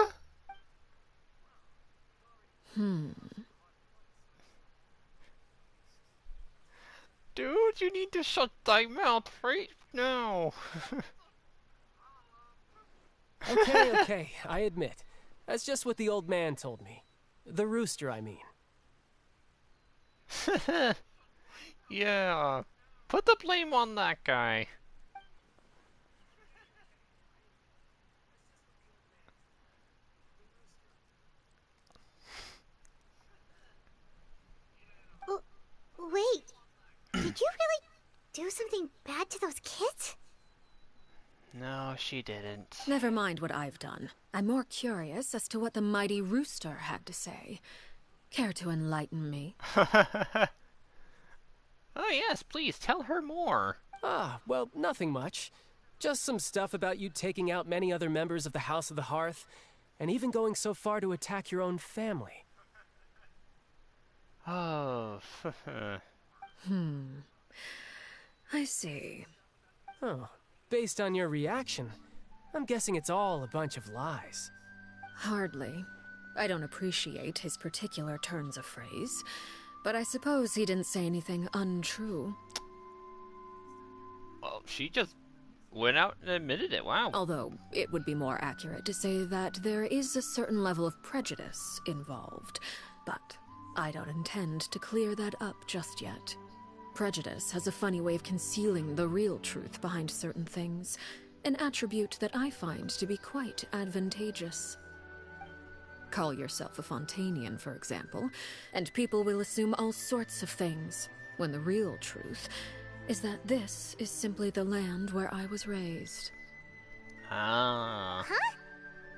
Dude, you need to shut thy mouth right now. Okay, I admit. That's just what the old man told me. The rooster, I mean. Yeah, put the blame on that guy. Wait, did you really do something bad to those kids? No, she didn't. Never mind what I've done. I'm more curious as to what the mighty rooster had to say. Care to enlighten me? Oh yes, please, tell her more. Well, nothing much. Just some stuff about you taking out many other members of the House of the Hearth, and even going so far to attack your own family. Oh. I see. Oh, based on your reaction, I'm guessing it's all a bunch of lies. Hardly. I don't appreciate his particular turns of phrase, but I suppose he didn't say anything untrue. Well, she just went out and admitted it, wow. Although, it would be more accurate to say that there is a certain level of prejudice involved, but I don't intend to clear that up just yet. Prejudice has a funny way of concealing the real truth behind certain things, an attribute that I find to be quite advantageous. Call yourself a Fontanian, for example, and people will assume all sorts of things, when the real truth is that this is simply the land where I was raised. Ah. Huh?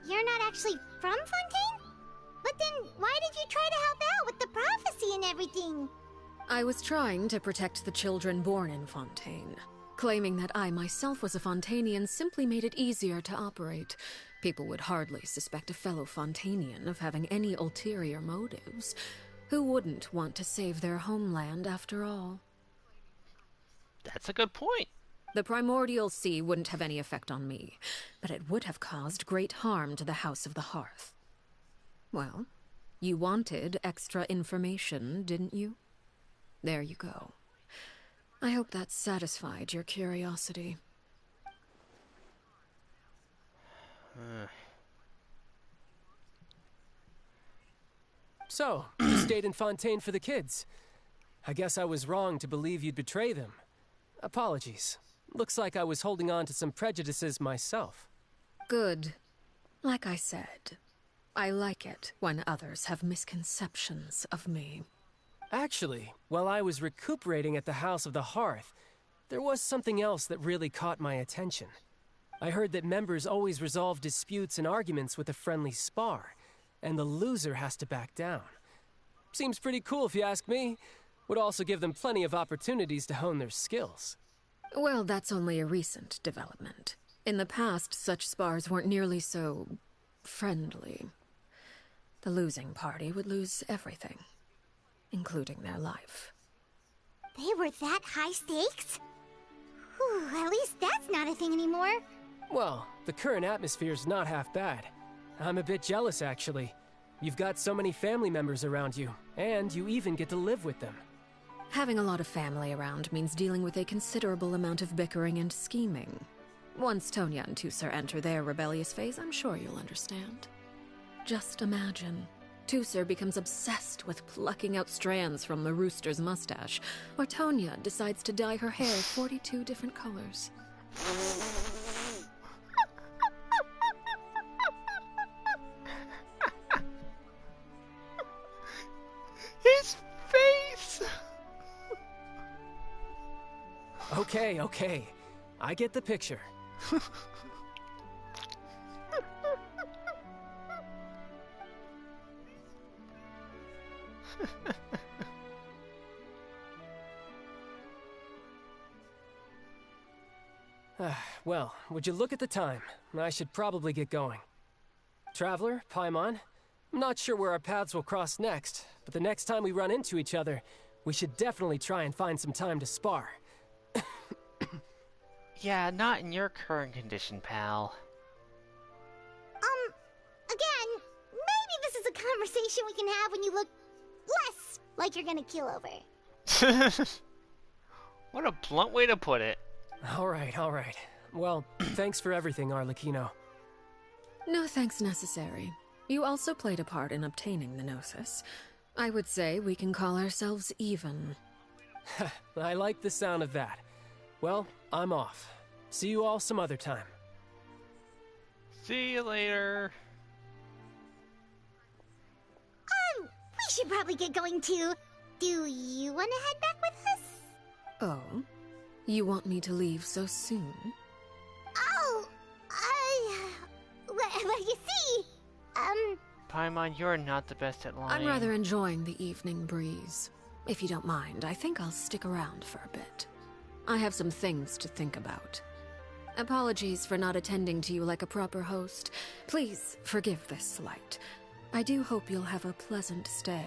You're not actually from Fontaine? But then, why did you try to help out with the prophecy and everything? I was trying to protect the children born in Fontaine. Claiming that I myself was a Fontanian simply made it easier to operate. People would hardly suspect a fellow Fontanian of having any ulterior motives. Who wouldn't want to save their homeland after all? That's a good point. The primordial sea wouldn't have any effect on me, but it would have caused great harm to the House of the Hearth. Well, you wanted extra information, didn't you? There you go. I hope that satisfied your curiosity. So, you stayed in Fontaine for the kids. I guess I was wrong to believe you'd betray them. Apologies. Looks like I was holding on to some prejudices myself. Good. Like I said, I like it when others have misconceptions of me. Actually, while I was recuperating at the House of the Hearth, there was something else that really caught my attention. I heard that members always resolve disputes and arguments with a friendly spar, and the loser has to back down. Seems pretty cool if you ask me. Would also give them plenty of opportunities to hone their skills. Well, that's only a recent development. In the past, such spars weren't nearly so friendly. The losing party would lose everything, including their life. They were that high stakes? Whew, at least that's not a thing anymore. Well, the current atmosphere's not half bad. I'm a bit jealous, actually. You've got so many family members around you, and you even get to live with them. Having a lot of family around means dealing with a considerable amount of bickering and scheming. Once Tonya and Tusser enter their rebellious phase, I'm sure you'll understand. Just imagine. Tusser becomes obsessed with plucking out strands from the rooster's mustache, or Tonya decides to dye her hair 42 different colors. His face! Okay. I get the picture. Well, would you look at the time? I should probably get going. Traveler, Paimon, I'm not sure where our paths will cross next, but the next time we run into each other, we should definitely try and find some time to spar. Yeah, not in your current condition, pal. Again, maybe this is a conversation we can have when you look less like you're gonna keel over. What a blunt way to put it. All right. Well, thanks for everything, Arlecchino. No thanks necessary. You also played a part in obtaining the Gnosis. I would say we can call ourselves even. I like the sound of that. Well, I'm off. See you all some other time. See you later. We should probably get going too. Do you want to head back with us? Oh? You want me to leave so soon? Oh, well, you see, Paimon, you're not the best at lying. I'm rather enjoying the evening breeze. If you don't mind, I think I'll stick around for a bit. I have some things to think about. Apologies for not attending to you like a proper host. Please forgive this slight. I do hope you'll have a pleasant stay.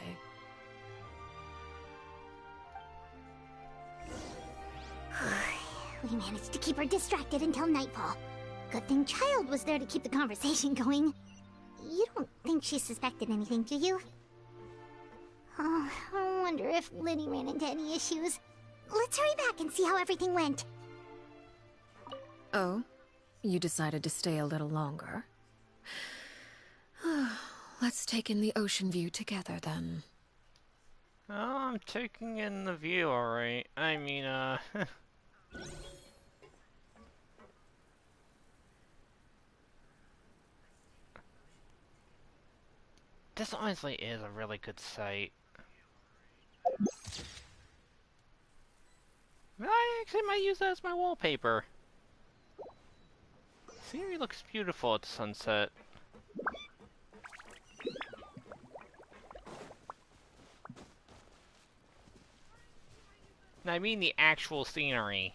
We managed to keep her distracted until nightfall. Good thing Child was there to keep the conversation going. You don't think she suspected anything, do you? Oh, I wonder if Liddy ran into any issues. Let's hurry back and see how everything went. Oh? You decided to stay a little longer? Let's take in the ocean view together, then. Oh, I'm taking in the view, alright. I mean, This honestly is a really good site. I actually might use that as my wallpaper. Scenery looks beautiful at sunset. I mean the actual scenery.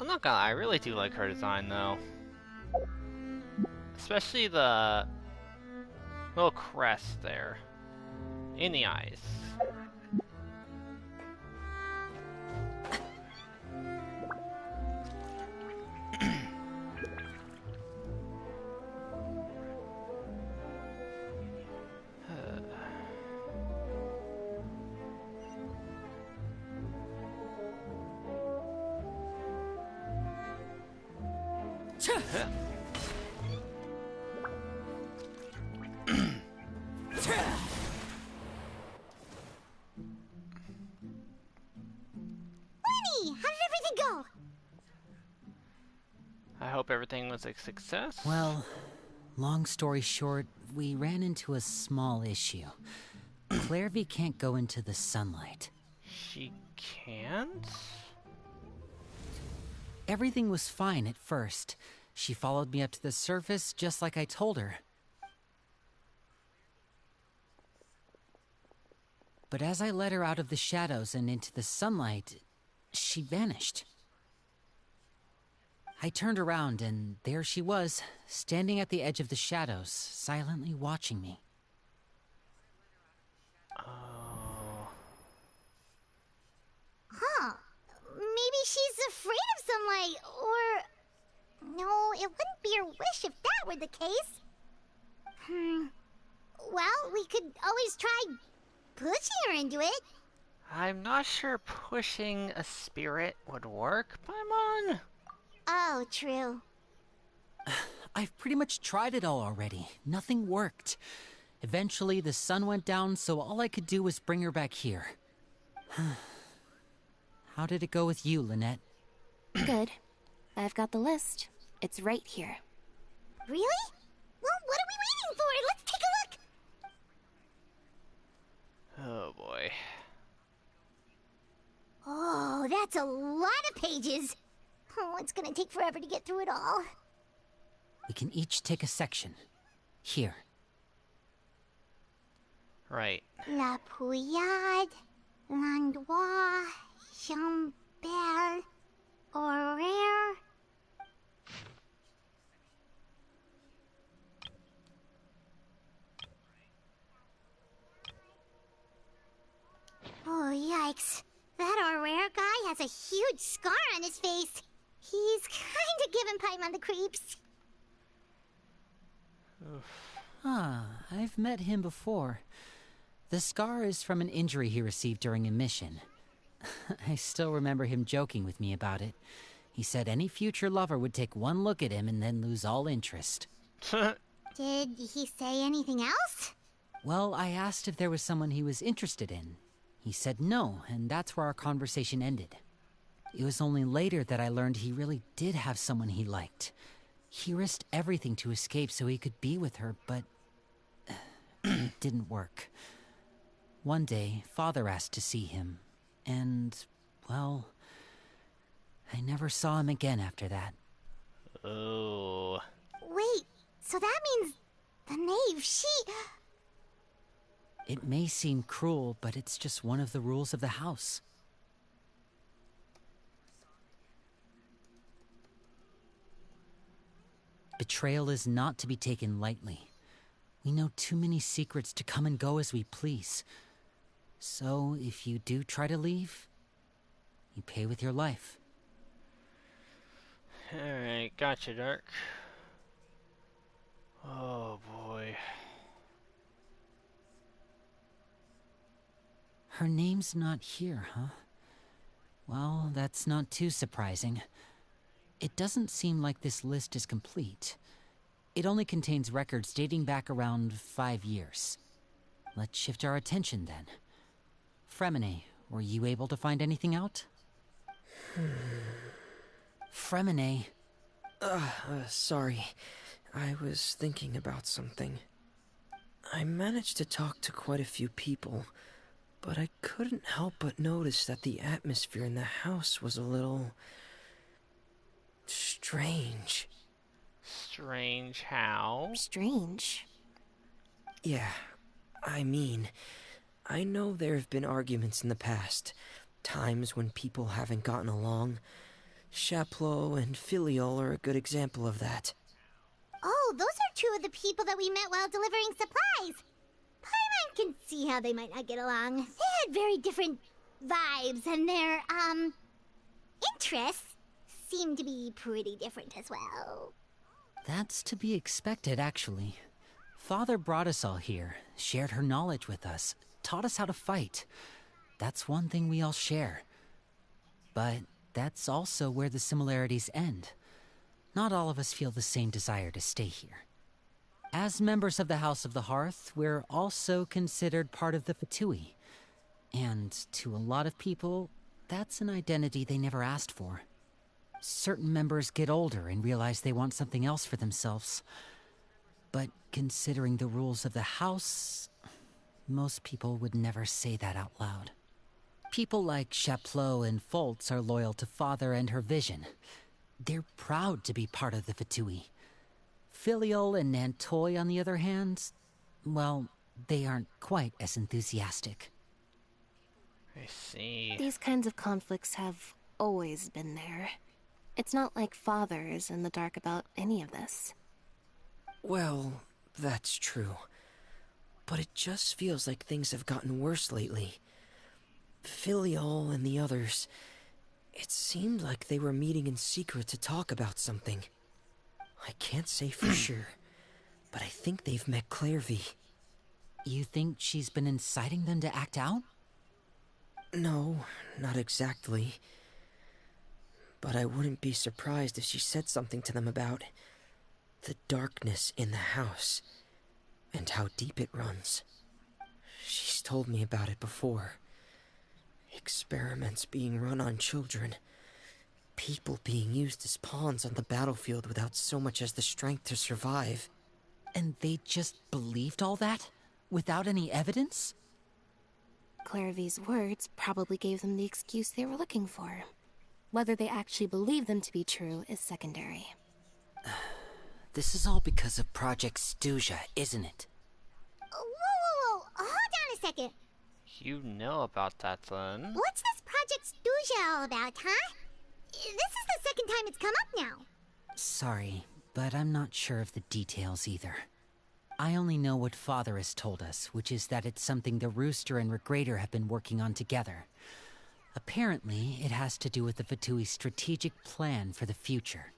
I'm not gonna lie, I really do like her design though. Especially the little crest there. In the eyes. hope everything was a success. Well, long story short, we ran into a small issue. Clairvy can't go into the sunlight. She can't? Everything was fine at first. She followed me up to the surface just like I told her. But as I led her out of the shadows and into the sunlight, she vanished. I turned around and there she was, standing at the edge of the shadows, silently watching me. Oh. Huh. Maybe she's afraid of sunlight, or... No, it wouldn't be her wish if that were the case. Well, we could always try pushing her into it. I'm not sure pushing a spirit would work, Paimon. Oh, true. I've pretty much tried it all already. Nothing worked. Eventually, the sun went down, so all I could do was bring her back here. How did it go with you, Lynette? Good. I've got the list. It's right here. Really? Well, what are we waiting for? Let's take a look. Oh boy. Oh, that's a lot of pages. Oh, it's gonna take forever to get through it all. We can each take a section. Here. Right. La Pouillade, L'Endroit, Chambel, Horaire. Oh, yikes. That Horaire guy has a huge scar on his face. He's kinda giving Paimon the creeps. I've met him before. The scar is from an injury he received during a mission. I still remember him joking with me about it. He said any future lover would take one look at him and then lose all interest. Did he say anything else? Well, I asked if there was someone he was interested in. He said no, and that's where our conversation ended. It was only later that I learned he really did have someone he liked. He risked everything to escape so he could be with her, but it didn't work. One day, Father asked to see him, and, well, I never saw him again after that. Oh. Wait, so that means the Knave, she... It may seem cruel, but it's just one of the rules of the house. Betrayal is not to be taken lightly. We know too many secrets to come and go as we please. So, if you do try to leave, you pay with your life. Alright, gotcha, Dark. Oh boy. Her name's not here, huh? Well, that's not too surprising. It doesn't seem like this list is complete. It only contains records dating back around 5 years. Let's shift our attention then. Fremine, were you able to find anything out? Fremine. Sorry. I was thinking about something. I managed to talk to quite a few people, but I couldn't help but notice that the atmosphere in the house was a little... strange. Strange how? Strange. Yeah, I mean, I know there have been arguments in the past, times when people haven't gotten along. Chaplot and Filiol are a good example of that. Oh, those are two of the people that we met while delivering supplies. Paimon can see how they might not get along. They had very different vibes, and their, interests seem to be pretty different as well. That's to be expected, actually. Father brought us all here, shared her knowledge with us, taught us how to fight. That's one thing we all share. But that's also where the similarities end. Not all of us feel the same desire to stay here. As members of the House of the Hearth, we're also considered part of the Fatui. And to a lot of people, that's an identity they never asked for. Certain members get older and realize they want something else for themselves. But considering the rules of the house, most people would never say that out loud. People like Chaplot and Foltz are loyal to Father and her vision. They're proud to be part of the Fatui. Filial and Nantoy, on the other hand, well, they aren't quite as enthusiastic. I see. These kinds of conflicts have always been there. It's not like Father is in the dark about any of this. Well, that's true. But it just feels like things have gotten worse lately. Filial and the others, it seemed like they were meeting in secret to talk about something. I can't say for sure, but I think they've met Clairvy. You think she's been inciting them to act out? No, not exactly. But I wouldn't be surprised if she said something to them about the darkness in the house and how deep it runs. She's told me about it before. Experiments being run on children. People being used as pawns on the battlefield without so much as the strength to survive. And they just believed all that? Without any evidence? Clairvy's words probably gave them the excuse they were looking for. Whether they actually believe them to be true is secondary. This is all because of Project Stuja, isn't it? Whoa. Hold on a second. You know about that, then. What's this Project Stuja all about, huh? This is the second time it's come up now. Sorry, but I'm not sure of the details either. I only know what Father has told us, which is that it's something the Rooster and Regrader have been working on together. Apparently, it has to do with the Fatui's strategic plan for the future.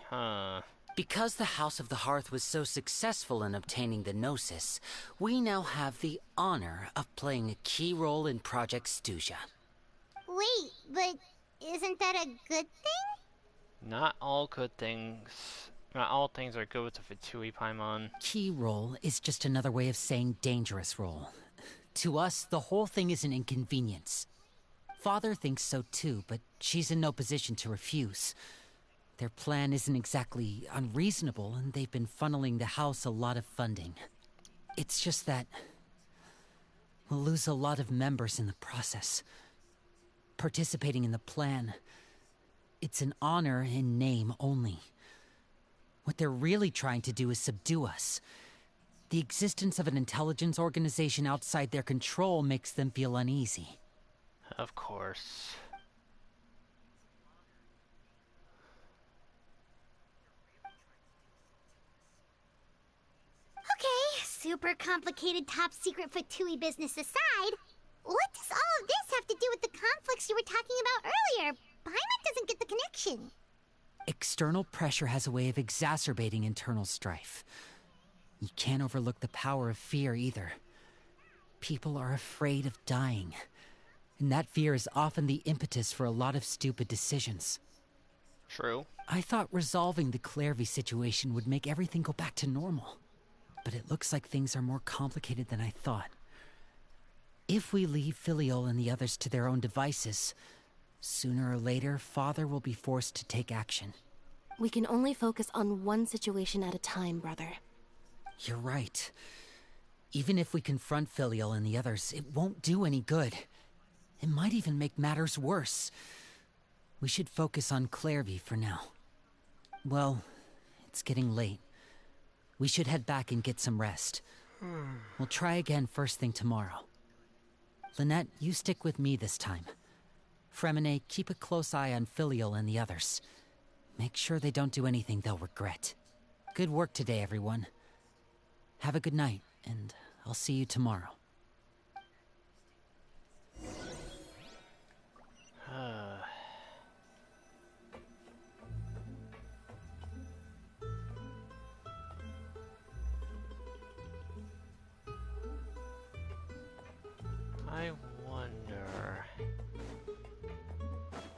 Huh. Because the House of the Hearth was so successful in obtaining the Gnosis, we now have the honor of playing a key role in Project Stuja. Wait, but isn't that a good thing? Not all things are good with the Fatui, Paimon. Key role is just another way of saying dangerous role. To us, the whole thing is an inconvenience. Father thinks so too, but she's in no position to refuse. Their plan isn't exactly unreasonable, and they've been funneling the house a lot of funding. It's just that we'll lose a lot of members in the process. Participating in the plan, it's an honor in name only. What they're really trying to do is subdue us. The existence of an intelligence organization outside their control makes them feel uneasy. Of course. Okay, super complicated top secret Fatui business aside, what does all of this have to do with the conflicts you were talking about earlier? Paimon doesn't get the connection. External pressure has a way of exacerbating internal strife. You can't overlook the power of fear either. People are afraid of dying, and that fear is often the impetus for a lot of stupid decisions. True. I thought resolving the Clairvy situation would make everything go back to normal, but it looks like things are more complicated than I thought. If we leave Filial and the others to their own devices, sooner or later, Father will be forced to take action. We can only focus on one situation at a time, brother. You're right. Even if we confront Filial and the others, it won't do any good. It might even make matters worse. We should focus on Clairvy for now. Well, it's getting late. We should head back and get some rest. We'll try again first thing tomorrow. Lynette, you stick with me this time. Fremine, keep a close eye on Filial and the others. Make sure they don't do anything they'll regret. Good work today, everyone. Have a good night, and I'll see you tomorrow. I wonder...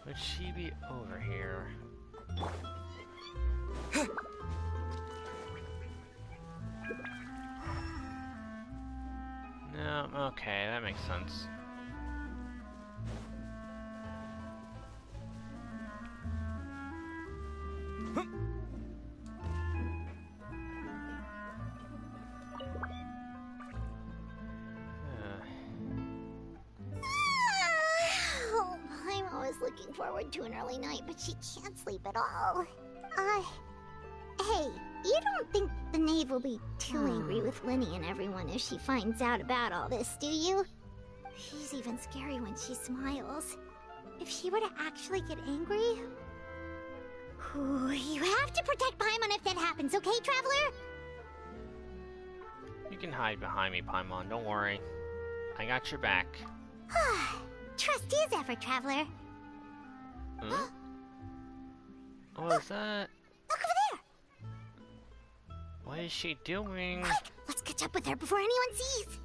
would she be over here? No, okay, that makes sense. forward to an early night, but she can't sleep at all. Hey, you don't think the Knave will be too angry with Linny and everyone if she finds out about all this, do you? She's even scary when she smiles. If she were to actually get angry... Ooh, you have to protect Paimon if that happens, okay, Traveler? You can hide behind me, Paimon. Don't worry. I got your back. Trust as ever, Traveler. Huh? What was that? Look over there! What is she doing? Quick, let's catch up with her before anyone sees.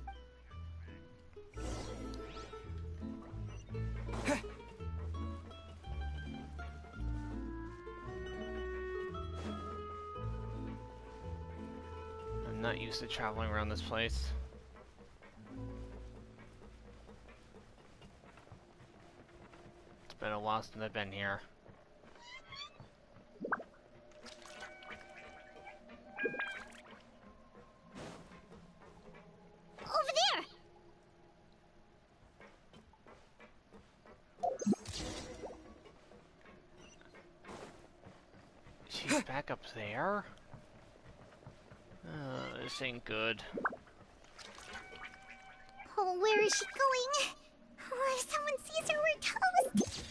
I'm not used to traveling around this place. It's been a while since I've been here. Over there! She's back up there? This ain't good. Oh, where is she going? Oh, if someone sees her, we're toast!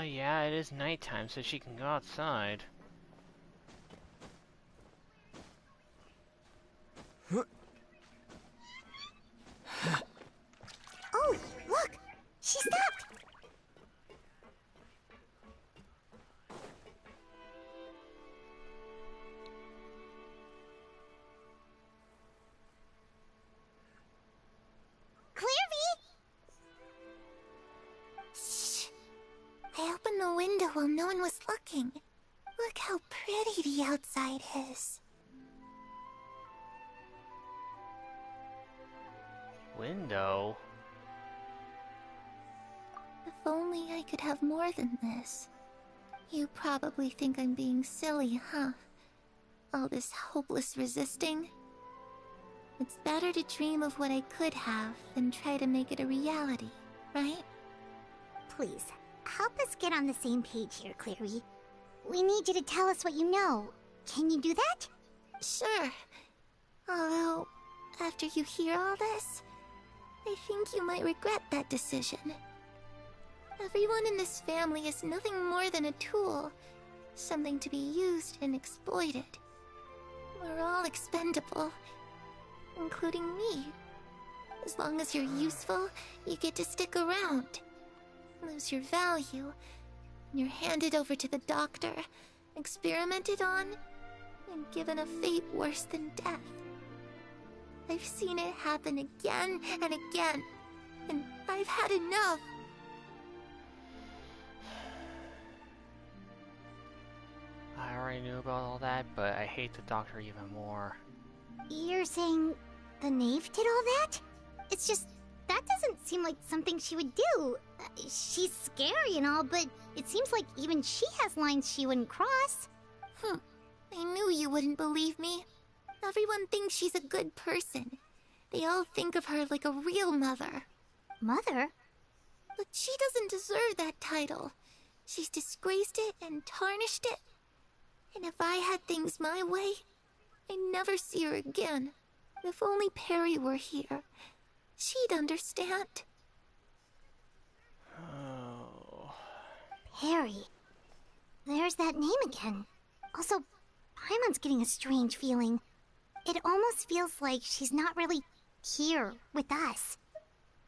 Yeah, it is nighttime, so she can go outside. Oh, look! She stopped! I opened the window while no one was looking. Look how pretty the outside is. Window? If only I could have more than this. You probably think I'm being silly, huh? All this hopeless resisting? It's better to dream of what I could have than try to make it a reality, right? Please, help us get on the same page here, Clary. We need you to tell us what you know. Can you do that? Sure. Although, after you hear all this, I think you might regret that decision. Everyone in this family is nothing more than a tool, something to be used and exploited. We're all expendable, including me. As long as you're useful, you get to stick around. Lose your value, and you're handed over to the doctor, experimented on, and given a fate worse than death. I've seen it happen again and again, and I've had enough. I already knew about all that, but I hate the doctor even more. You're saying the Knave did all that? It's just, that doesn't seem like something she would do. She's scary and all, but it seems like even she has lines she wouldn't cross. I knew you wouldn't believe me. Everyone thinks she's a good person. They all think of her like a real mother. Mother? But she doesn't deserve that title. She's disgraced it and tarnished it. And if I had things my way, I'd never see her again. If only Perry were here, she'd understand. Oh. Perry. There's that name again. Also, Paimon's getting a strange feeling. It almost feels like she's not really here with us.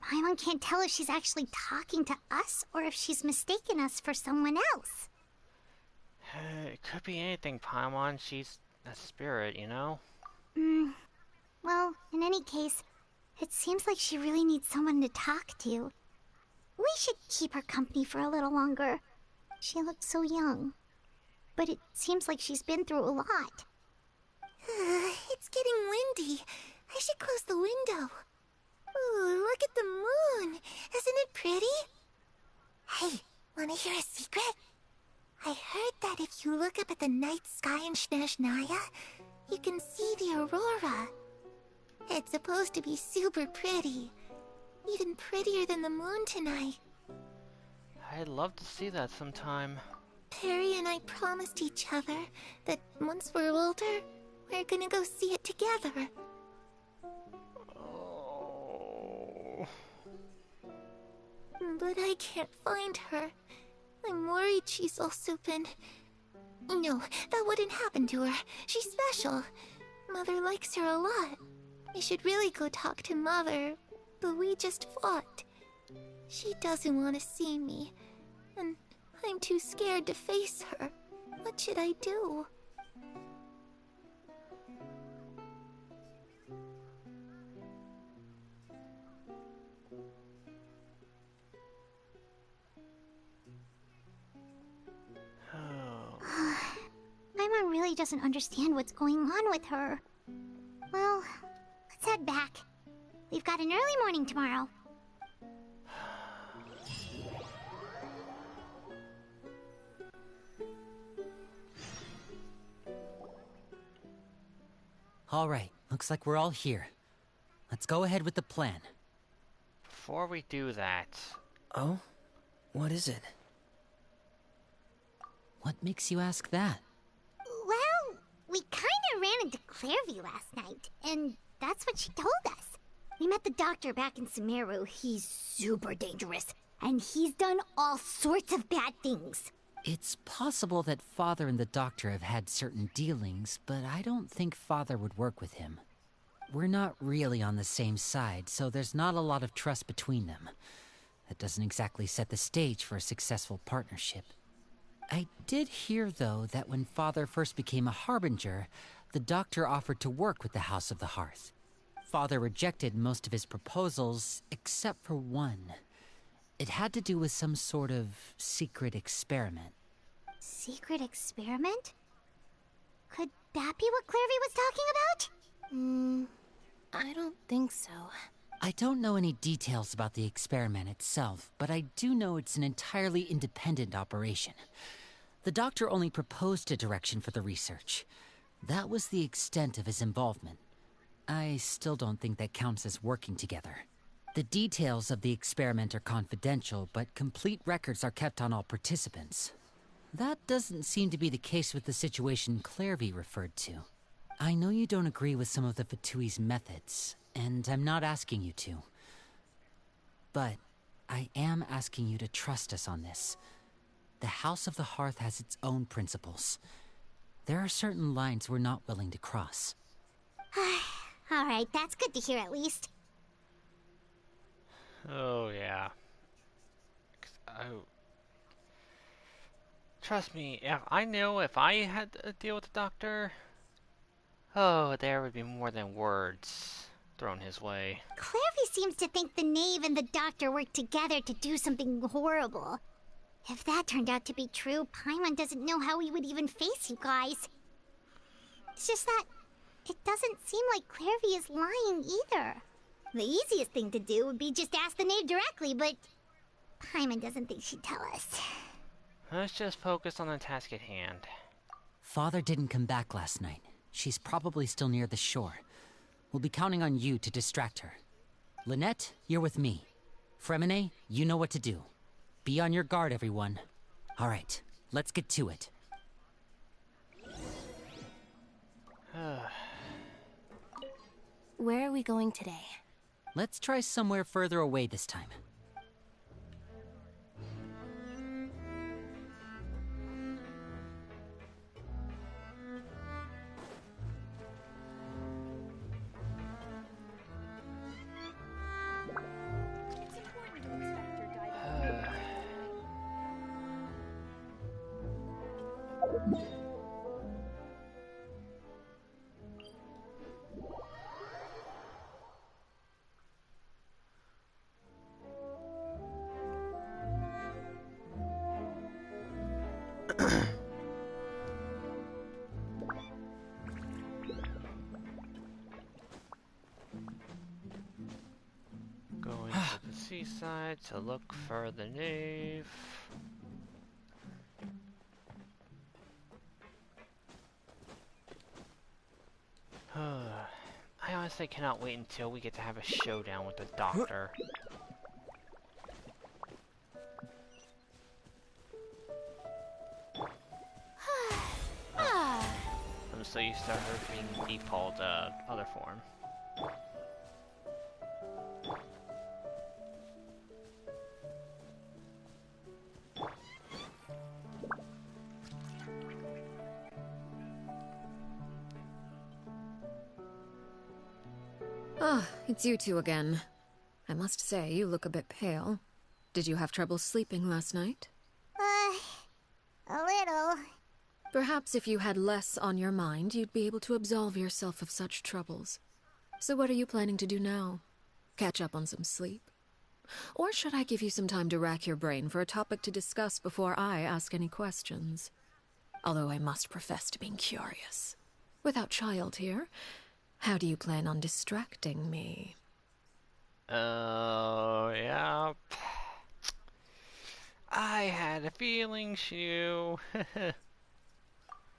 Paimon can't tell if she's actually talking to us or if she's mistaken us for someone else. It could be anything, Paimon. She's a spirit, you know? Well, in any case, it seems like she really needs someone to talk to. We should keep her company for a little longer. She looks so young. But it seems like she's been through a lot. It's getting windy. I should close the window. Ooh, look at the moon. Isn't it pretty? Hey, wanna hear a secret? I heard that if you look up at the night sky in Snezhnaya, you can see the aurora. It's supposed to be super pretty. Even prettier than the moon tonight. I'd love to see that sometime. Perry and I promised each other that once we're older, we're gonna go see it together. Oh. But I can't find her. I'm worried she's also been... No, that wouldn't happen to her. She's special. Mother likes her a lot. I should really go talk to Mother, but we just fought. She doesn't want to see me, and I'm too scared to face her. What should I do? My mom really doesn't understand what's going on with her. Well, let's head back. We've got an early morning tomorrow. All right, looks like we're all here. Let's go ahead with the plan. Before we do that... Oh? What is it? What makes you ask that? Well, we kinda ran into Clairvy last night, and that's what she told us. We met the doctor back in Sumeru. He's super dangerous, and he's done all sorts of bad things. It's possible that Father and the Doctor have had certain dealings, but I don't think Father would work with him. We're not really on the same side, so there's not a lot of trust between them. That doesn't exactly set the stage for a successful partnership. I did hear, though, that when Father first became a Harbinger, the Doctor offered to work with the House of the Hearth. Father rejected most of his proposals, except for one. It had to do with some sort of secret experiment. Secret experiment? Could that be what Clairvy was talking about? I don't think so. I don't know any details about the experiment itself, but I do know it's an entirely independent operation. The Doctor only proposed a direction for the research. That was the extent of his involvement. I still don't think that counts as working together. The details of the experiment are confidential, but complete records are kept on all participants. That doesn't seem to be the case with the situation Clairvy referred to. I know you don't agree with some of the Fatui's methods, and I'm not asking you to. But I am asking you to trust us on this. The House of the Hearth has its own principles. There are certain lines we're not willing to cross. Alright, that's good to hear at least. Oh, yeah. Trust me, I know if I had to deal with the Doctor, oh, there would be more than words thrown his way. Clairvy seems to think the Knave and the Doctor work together to do something horrible. If that turned out to be true, Paimon doesn't know how he would even face you guys. It's just that it doesn't seem like Clairvy is lying either. The easiest thing to do would be just ask the Knave directly, but Paimon doesn't think she'd tell us. Let's just focus on the task at hand. Father didn't come back last night. She's probably still near the shore. We'll be counting on you to distract her. Lynette, you're with me. Fremine, you know what to do. Be on your guard, everyone. All right, let's get to it. Where are we going today? Let's try somewhere further away this time. Going to the seaside to look for the Knave. I honestly cannot wait until we get to have a showdown with the Doctor. I'm so used to her being default other form. Ah, it's you two again. I must say, you look a bit pale. Did you have trouble sleeping last night? A little. Perhaps if you had less on your mind, you'd be able to absolve yourself of such troubles. So what are you planning to do now? Catch up on some sleep? Or should I give you some time to rack your brain for a topic to discuss before I ask any questions? Although I must profess to being curious. Without Child here, how do you plan on distracting me? Yeah. I had a feeling, Shu.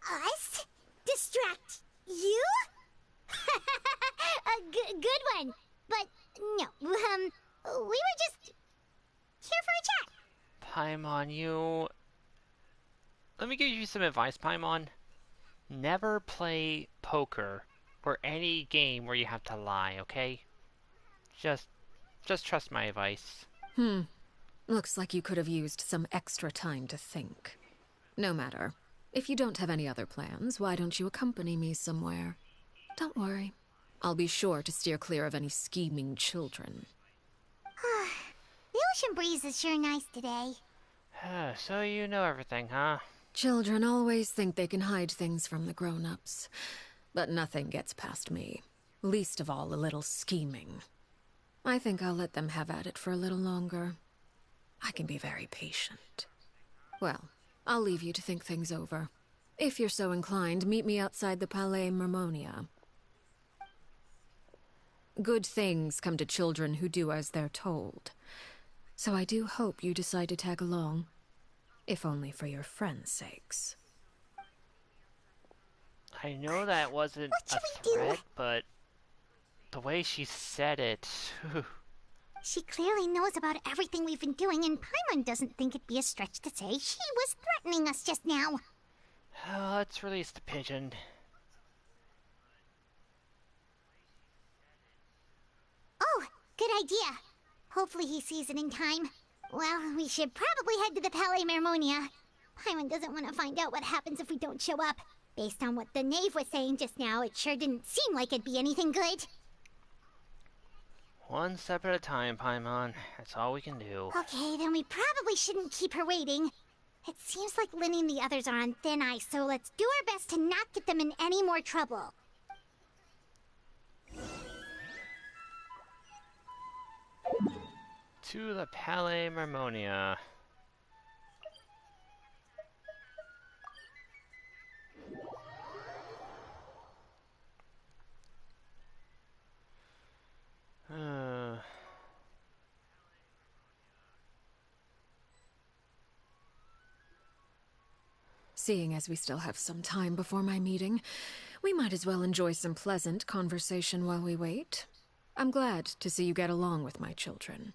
Us? Distract you? Good one. But no, we were just here for a chat. Paimon, you... Let me give you some advice, Paimon. Never play poker or any game where you have to lie, okay? Just trust my advice. Looks like you could have used some extra time to think. No matter. If you don't have any other plans, why don't you accompany me somewhere? Don't worry. I'll be sure to steer clear of any scheming children. The ocean breeze is sure nice today. So you know everything, huh? Children always think they can hide things from the grown-ups. But nothing gets past me. Least of all a little scheming. I think I'll let them have at it for a little longer. I can be very patient. Well, I'll leave you to think things over. If you're so inclined, meet me outside the Palais Mermonia. Good things come to children who do as they're told. So I do hope you decide to tag along. If only for your friends' sakes. I know that wasn't a threat, but the way she said it... She clearly knows about everything we've been doing, and Paimon doesn't think it'd be a stretch to say she was threatening us just now. Let's release the pigeon. Oh, good idea. Hopefully he sees it in time. Well, we should probably head to the Palais Mermonia. Paimon doesn't want to find out what happens if we don't show up. Based on what the Knave was saying just now, it sure didn't seem like it'd be anything good. One step at a time, Paimon. That's all we can do. Okay, then we probably shouldn't keep her waiting. It seems like Linny and the others are on thin ice, so let's do our best to not get them in any more trouble. To the Palais Mermonia. Seeing as we still have some time before my meeting, we might as well enjoy some pleasant conversation while we wait. I'm glad to see you get along with my children.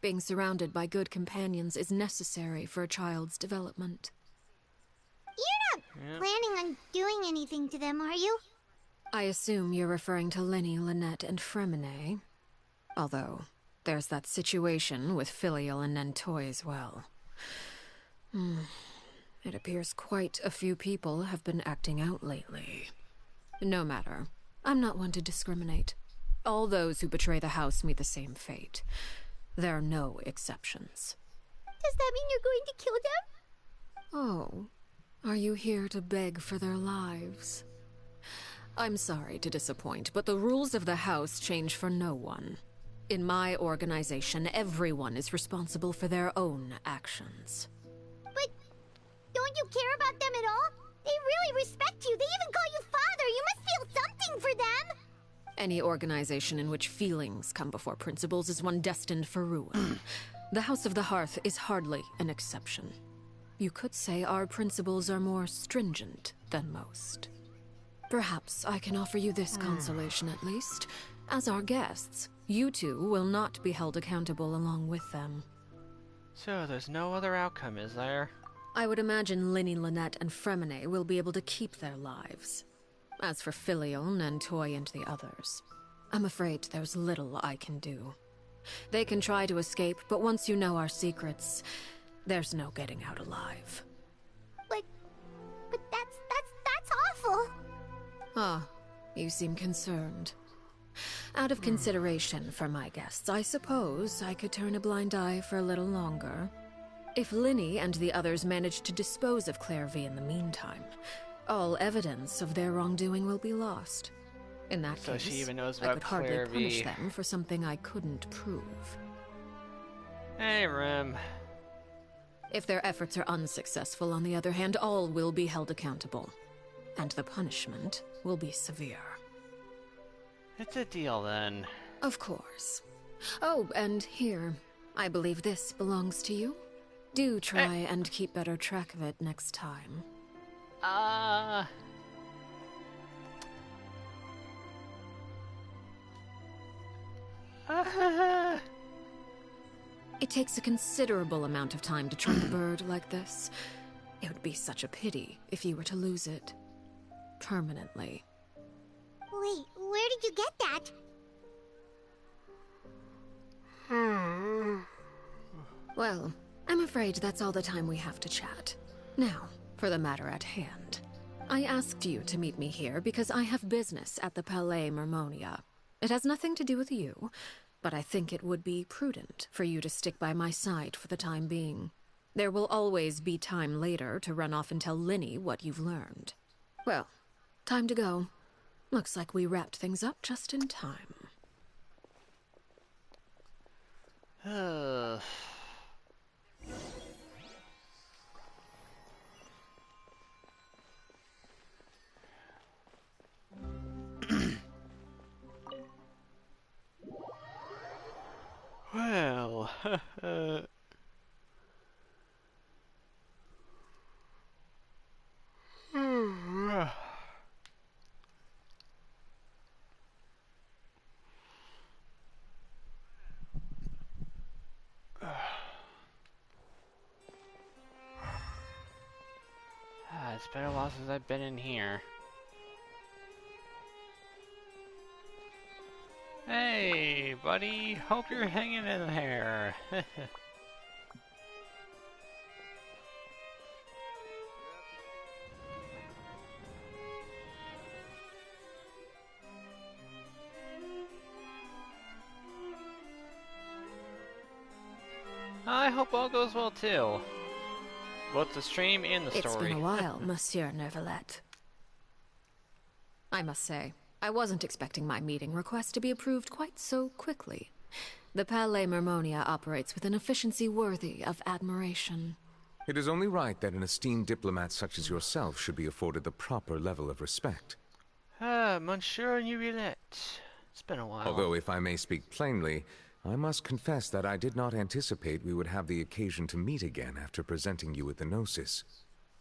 Being surrounded by good companions is necessary for a child's development. You're not planning on doing anything to them, are you? I assume you're referring to Lenny, Lynette, and Fremine. Although, there's that situation with Filial and Nentoy as well. It appears quite a few people have been acting out lately. No matter. I'm not one to discriminate. All those who betray the house meet the same fate. There are no exceptions. Does that mean you're going to kill them? Oh, are you here to beg for their lives? I'm sorry to disappoint, but the rules of the house change for no one. In my organization, everyone is responsible for their own actions. But don't you care about them at all? They really respect you. They even call you father. You must feel something for them. Any organization in which feelings come before principles is one destined for ruin. The House of the Hearth is hardly an exception. You could say our principles are more stringent than most. Perhaps I can offer you this consolation at least. As our guests, you two will not be held accountable along with them. So there's no other outcome, is there? I would imagine Linny, Lynette, and Fremine will be able to keep their lives. As for Filion and Toy and the others, I'm afraid there's little I can do. They can try to escape, but once you know our secrets, there's no getting out alive. But that's awful. Ah, you seem concerned. Out of consideration for my guests, I suppose I could turn a blind eye for a little longer. If Linny and the others manage to dispose of Clairvy in the meantime, all evidence of their wrongdoing will be lost. In that So case, she even knows I about could hardly Clairvy. punish them for something I couldn't prove. Hey, Rem. If their efforts are unsuccessful, on the other hand, all will be held accountable. And the punishment will be severe. It's a deal, then. Of course. Oh, and here. I believe this belongs to you. Do try and keep better track of it next time. It takes a considerable amount of time to train a bird like this. It would be such a pity if you were to lose it. Permanently. Wait, where did you get that? Well, I'm afraid that's all the time we have to chat. Now, for the matter at hand. I asked you to meet me here because I have business at the Palais Mermonia. It has nothing to do with you, but I think it would be prudent for you to stick by my side for the time being. There will always be time later to run off and tell Linny what you've learned. Well, time to go. Looks like we wrapped things up just in time. Well, it's been a while since I've been in here. Hey, buddy. Hope you're hanging in there. I hope all goes well too. Both the stream and the story. It's been a while, Monsieur Neuvillette. I must say, I wasn't expecting my meeting request to be approved quite so quickly. The Palais Mermonia operates with an efficiency worthy of admiration. It is only right that an esteemed diplomat such as yourself should be afforded the proper level of respect. Monsieur Neuvillette. It's been a while. Although, if I may speak plainly, I must confess that I did not anticipate we would have the occasion to meet again after presenting you with the Gnosis.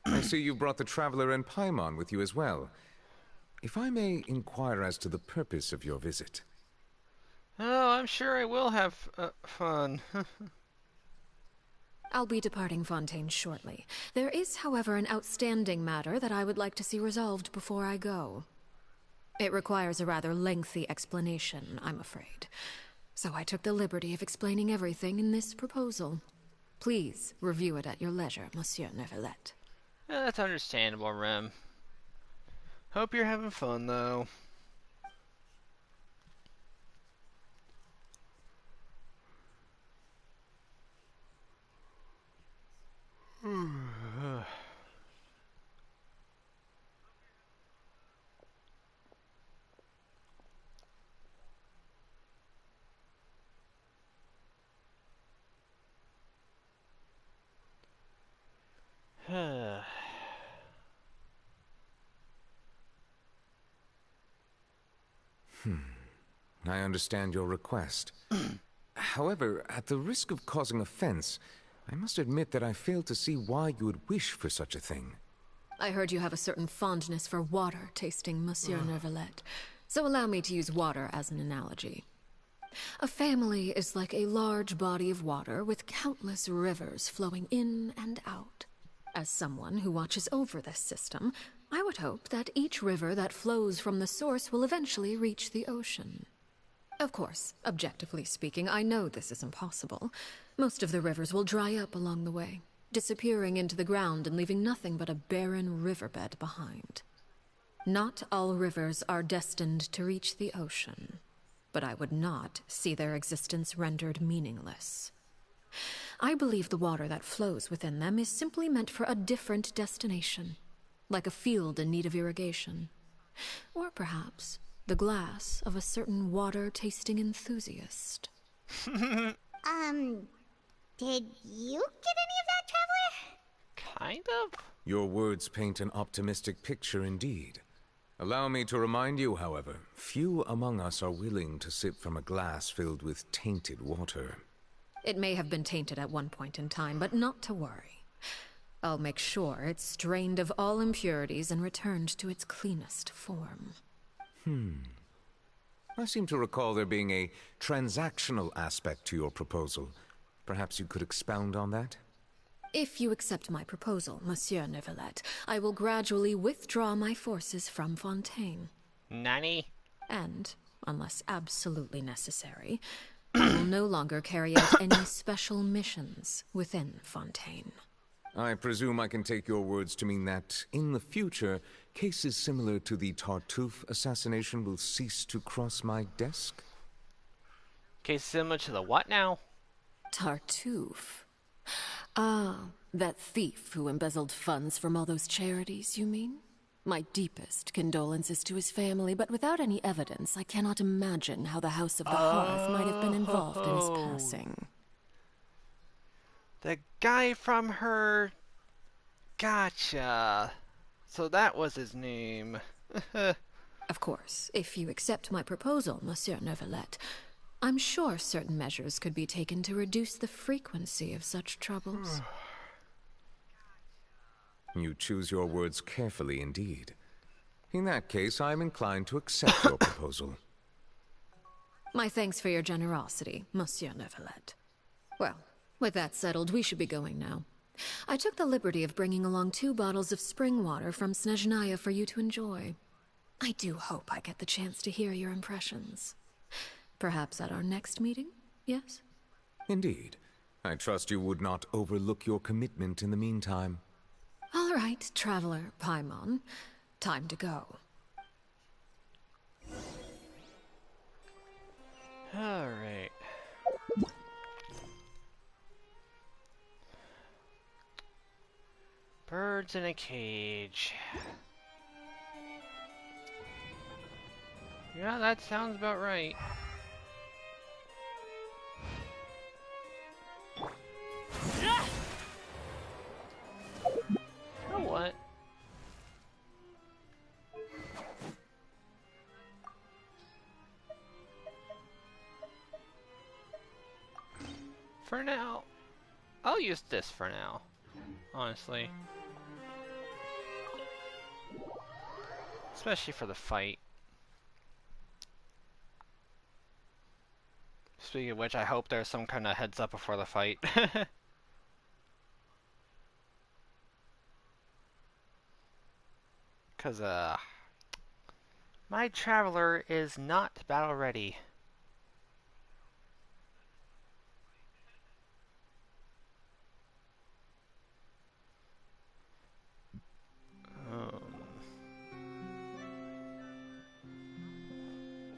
I see you brought the Traveler and Paimon with you as well. If I may inquire as to the purpose of your visit. Oh, I'm sure I will have fun. I'll be departing Fontaine shortly. There is, however, an outstanding matter that I would like to see resolved before I go. It requires a rather lengthy explanation, I'm afraid. So I took the liberty of explaining everything in this proposal. Please review it at your leisure, Monsieur Neuvillette. That's understandable, Rem. Hope you're having fun, though. I understand your request. However, at the risk of causing offense, I must admit that I fail to see why you would wish for such a thing. I heard you have a certain fondness for water tasting, Monsieur Neuvillette, so allow me to use water as an analogy. A family is like a large body of water with countless rivers flowing in and out. As someone who watches over this system, I would hope that each river that flows from the source will eventually reach the ocean. Of course, objectively speaking, I know this is impossible. Most of the rivers will dry up along the way, disappearing into the ground and leaving nothing but a barren riverbed behind. Not all rivers are destined to reach the ocean, but I would not see their existence rendered meaningless. I believe the water that flows within them is simply meant for a different destination, like a field in need of irrigation. Or perhaps the glass of a certain water-tasting enthusiast. Did you get any of that, Traveler? Kind of? Your words paint an optimistic picture indeed. Allow me to remind you, however, few among us are willing to sip from a glass filled with tainted water. It may have been tainted at one point in time, but not to worry. I'll make sure it's strained of all impurities and returned to its cleanest form. I seem to recall there being a transactional aspect to your proposal. Perhaps you could expound on that? If you accept my proposal, Monsieur Neuvillette, I will gradually withdraw my forces from Fontaine. Nanny? And, unless absolutely necessary, I will no longer carry out any special missions within Fontaine. I presume I can take your words to mean that, in the future, cases similar to the Tartuffe assassination will cease to cross my desk? Case similar to the what now? Tartuffe. Ah, that thief who embezzled funds from all those charities, you mean? My deepest condolences to his family, but without any evidence, I cannot imagine how the House of the Hearth might have been involved in his passing. The guy from her... Gotcha. So that was his name. Of course, if you accept my proposal, Monsieur Neuvillette, I'm sure certain measures could be taken to reduce the frequency of such troubles. You choose your words carefully indeed. In that case, I am inclined to accept your proposal. My thanks for your generosity, Monsieur Neuvillette. Well, with that settled, we should be going now. I took the liberty of bringing along 2 bottles of spring water from Snezhnaya for you to enjoy. I do hope I get the chance to hear your impressions. Perhaps at our next meeting, yes? Indeed. I trust you would not overlook your commitment in the meantime. All right, Traveler Paimon. Time to go. All right. Birds in a cage. Yeah, that sounds about right. You know what? For now, I'll use this for now, honestly. Especially for the fight. Speaking of which, I hope there's some kind of heads up before the fight. Cause, my traveler is not battle ready.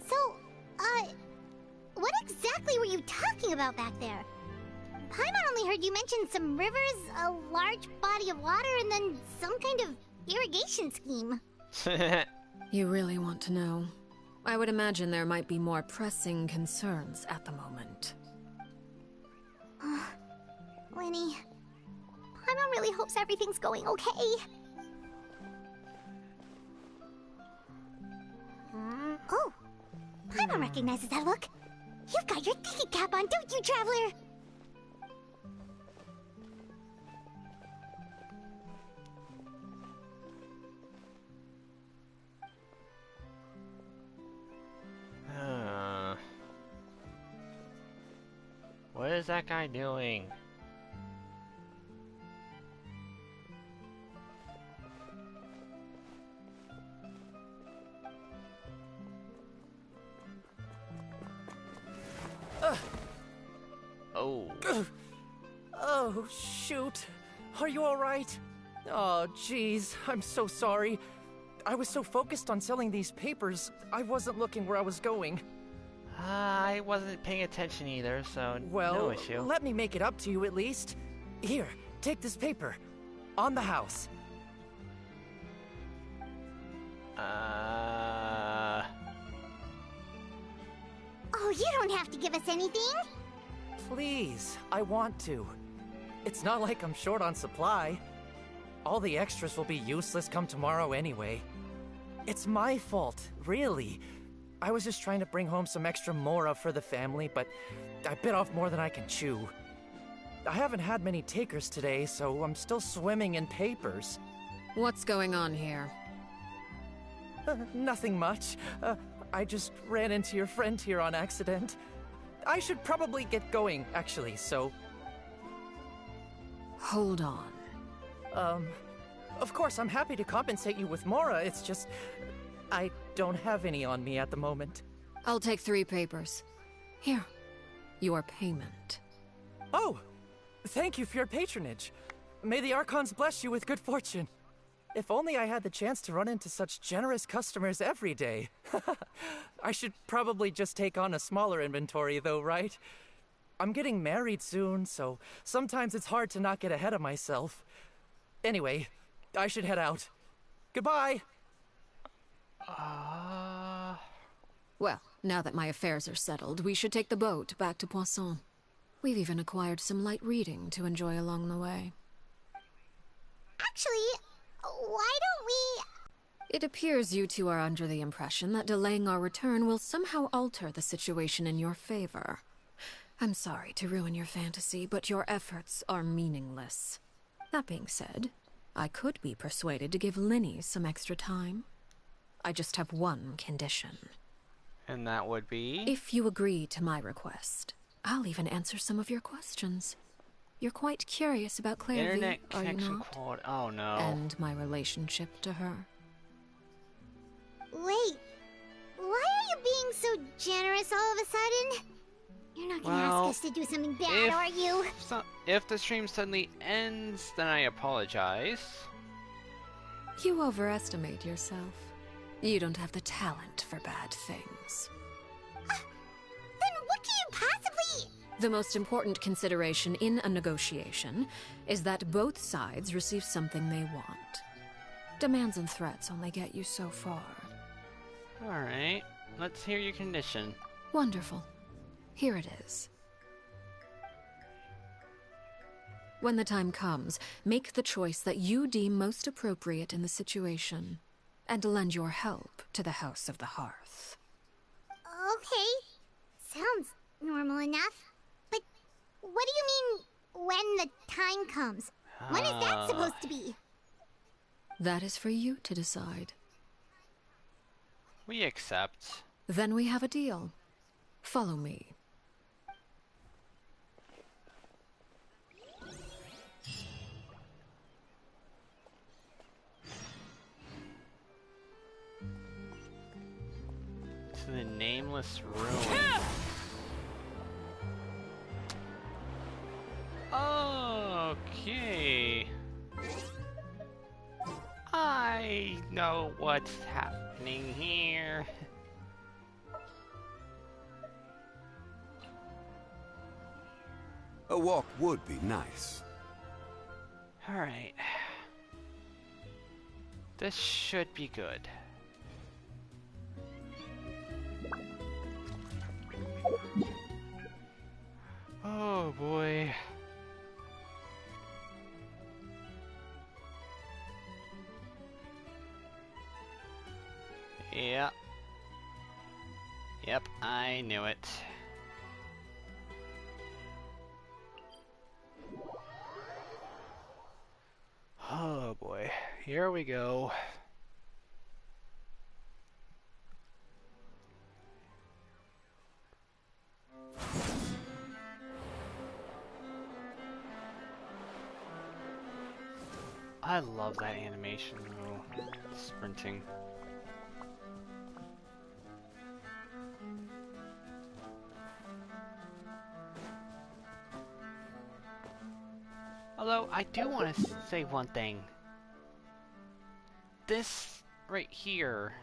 So, what exactly were you talking about back there? Paimon only heard you mention some rivers, a large body of water, and then some kind of irrigation scheme. You really want to know? I would imagine there might be more pressing concerns at the moment. Winnie, Paimon really hopes everything's going okay. Oh, Paimon recognizes that look. You've got your ticket cap on, don't you, Traveler? What is that guy doing? Oh, shoot. Are you alright? Oh, jeez. I'm so sorry. I was so focused on selling these papers, I wasn't looking where I was going. I wasn't paying attention either, so Well, no issue. let me make it up to you at least. Here, take this paper. On the house. Oh, you don't have to give us anything. Please, I want to. It's not like I'm short on supply. All the extras will be useless come tomorrow anyway. It's my fault, really. I was just trying to bring home some extra mora for the family, but I bit off more than I can chew. I haven't had many takers today, so I'm still swimming in papers. What's going on here? Nothing much. I just ran into your friend here on accident. I should probably get going, actually, so... Hold on. Of course, I'm happy to compensate you with mora, it's just... I don't have any on me at the moment. I'll take 3 papers. Here, your payment. Oh! Thank you for your patronage. May the Archons bless you with good fortune. If only I had the chance to run into such generous customers every day. I should probably just take on a smaller inventory though, right? I'm getting married soon, so sometimes it's hard to not get ahead of myself. Anyway, I should head out. Goodbye! Well, now that my affairs are settled, we should take the boat back to Poisson. We've even acquired some light reading to enjoy along the way. Actually, why don't we... It appears you two are under the impression that delaying our return will somehow alter the situation in your favor. I'm sorry to ruin your fantasy, but your efforts are meaningless. That being said, I could be persuaded to give Linny some extra time. I just have one condition. And that would be? If you agree to my request, I'll even answer some of your questions. You're quite curious about Clairvy, Internet are you connection not? quality. Oh no. And my relationship to her. Wait, why are you being so generous all of a sudden? You're not gonna ask us to do something bad, are you? If the stream suddenly ends, then I apologize. You overestimate yourself. You don't have the talent for bad things. Then what can you possibly... The most important consideration in a negotiation is that both sides receive something they want. Demands and threats only get you so far. Alright, let's hear your condition. Wonderful. Here it is. When the time comes, make the choice that you deem most appropriate in the situation, and lend your help to the House of the Hearth. Okay, sounds normal enough. But what do you mean, when the time comes? When is that supposed to be? That is for you to decide. We accept. Then we have a deal. Follow me. To the nameless ruin. Okay. I know what's happening here. A walk would be nice. Alright. This should be good. Oh boy. Yep. Yep, I knew it. Oh boy, here we go. I love that animation though, sprinting. Although, I do want to say one thing. This right here...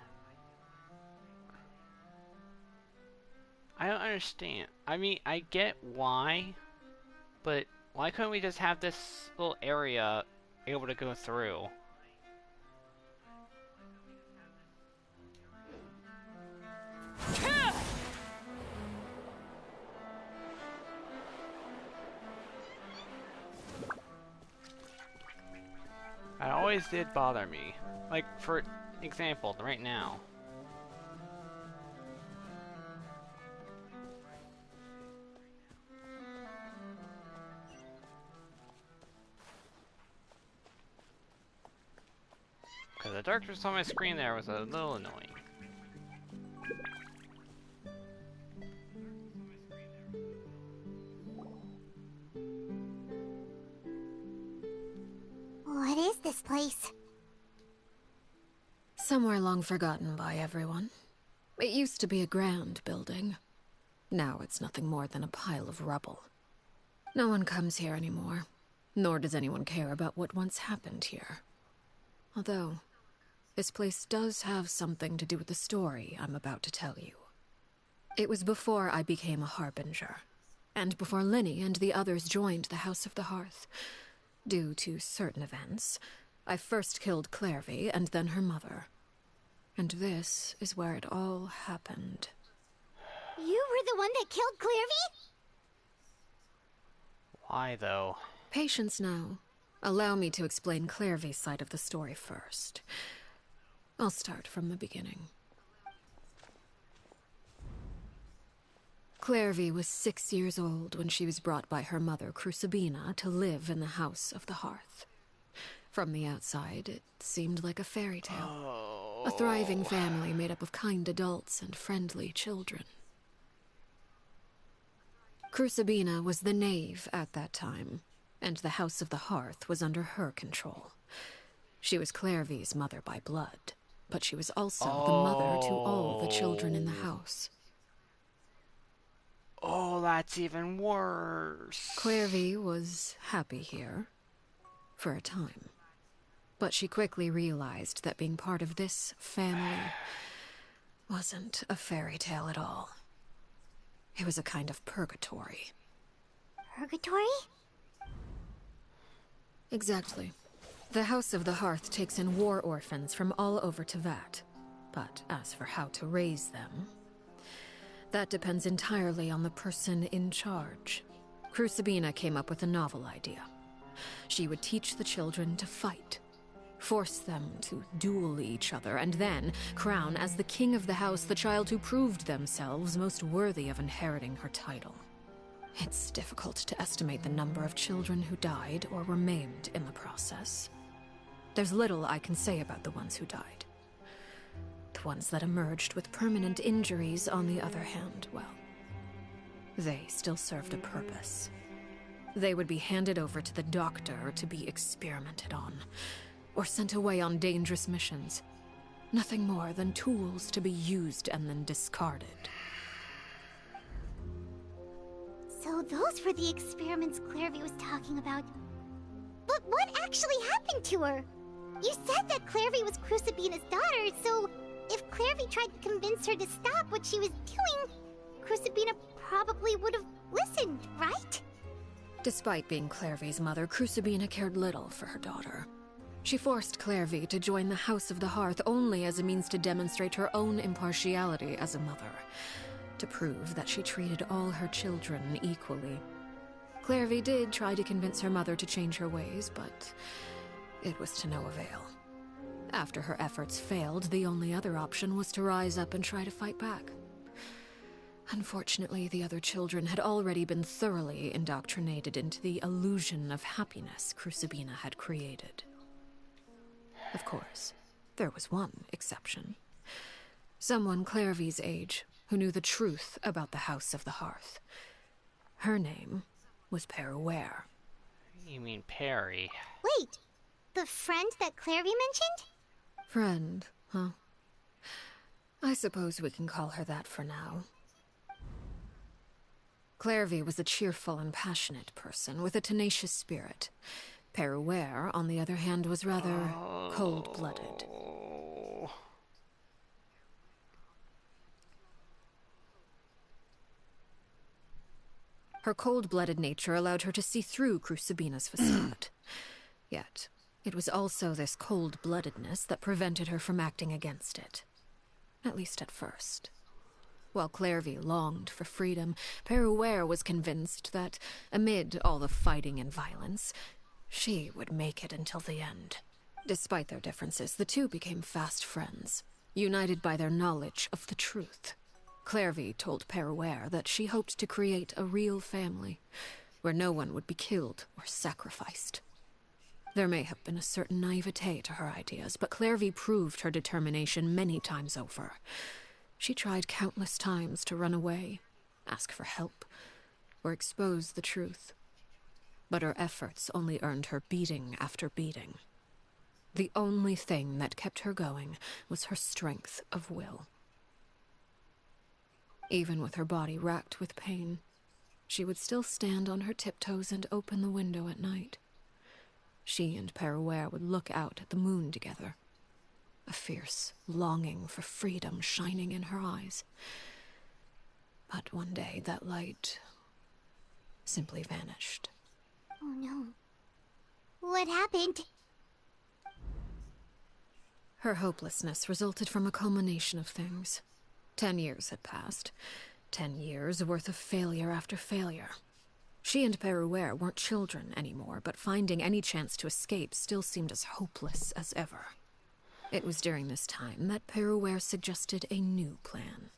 I don't understand. I mean, I get why, but why couldn't we just have this little area able to go through? That always did bother me. Like, for example, right now. Because the darkness on my screen there was a little annoying. What is this place? Somewhere long forgotten by everyone. It used to be a grand building. Now it's nothing more than a pile of rubble. No one comes here anymore, nor does anyone care about what once happened here. Although, this place does have something to do with the story I'm about to tell you. It was before I became a Harbinger, and before Linny and the others joined the House of the Hearth. Due to certain events, I first killed Clairvy and then her mother. And this is where it all happened. You were the one that killed Clairvy? Why, though? Patience now. Allow me to explain Clairvy's side of the story first. I'll start from the beginning. Clairvy was 6 years old when she was brought by her mother, Crucibina, to live in the House of the Hearth. From the outside, it seemed like a fairy tale. A thriving family made up of kind adults and friendly children. Crucibina was the Knave at that time, and the House of the Hearth was under her control. She was Clairvy's mother by blood, but she was also the mother to all the children in the house. Oh, that's even worse. Clairvy was happy here, for a time. But she quickly realized that being part of this family wasn't a fairy tale at all. It was a kind of purgatory. Purgatory? Exactly. The House of the Hearth takes in war orphans from all over Teyvat. But as for how to raise them, that depends entirely on the person in charge. Crucibina came up with a novel idea. She would teach the children to fight, force them to duel each other, and then crown as the king of the house the child who proved themselves most worthy of inheriting her title. It's difficult to estimate the number of children who died or were maimed in the process. There's little I can say about the ones who died. The ones that emerged with permanent injuries, on the other hand, well, they still served a purpose. They would be handed over to the doctor to be experimented on, or sent away on dangerous missions. Nothing more than tools to be used and then discarded. So those were the experiments Clairvy was talking about. But what actually happened to her? You said that Clairvy was Crucibina's daughter, so if Clairvy tried to convince her to stop what she was doing, Crucibina probably would have listened, right? Despite being Clairvy's mother, Crucibina cared little for her daughter. She forced Clairvy to join the House of the Hearth only as a means to demonstrate her own impartiality as a mother, to prove that she treated all her children equally. Clairvy did try to convince her mother to change her ways, but it was to no avail. After her efforts failed, the only other option was to rise up and try to fight back. Unfortunately, the other children had already been thoroughly indoctrinated into the illusion of happiness Crucibina had created. Of course, there was one exception. Someone Clairvy's age who knew the truth about the House of the Hearth. Her name was Peruere. You mean Perry? Wait, the friend that Clairvy mentioned? Friend, huh? I suppose we can call her that for now. Clairvy was a cheerful and passionate person with a tenacious spirit. Peruware, on the other hand, was rather cold-blooded. Her cold-blooded nature allowed her to see through Crucibina's facade. Yet, it was also this cold-bloodedness that prevented her from acting against it. At least at first. While Clairvy longed for freedom, Peruware was convinced that, amid all the fighting and violence, she would make it until the end. Despite their differences, the two became fast friends, united by their knowledge of the truth. Clairvy told Peruware that she hoped to create a real family, where no one would be killed or sacrificed. There may have been a certain naivete to her ideas, but Clairvy proved her determination many times over. She tried countless times to run away, ask for help, or expose the truth. But her efforts only earned her beating after beating. The only thing that kept her going was her strength of will. Even with her body racked with pain, she would still stand on her tiptoes and open the window at night. She and Peruware would look out at the moon together, a fierce longing for freedom shining in her eyes. But one day that light simply vanished. Oh no. What happened? Her hopelessness resulted from a culmination of things. 10 years had passed. 10 years worth of failure after failure. She and Peruware weren't children anymore, but finding any chance to escape still seemed as hopeless as ever. It was during this time that Peruware suggested a new plan.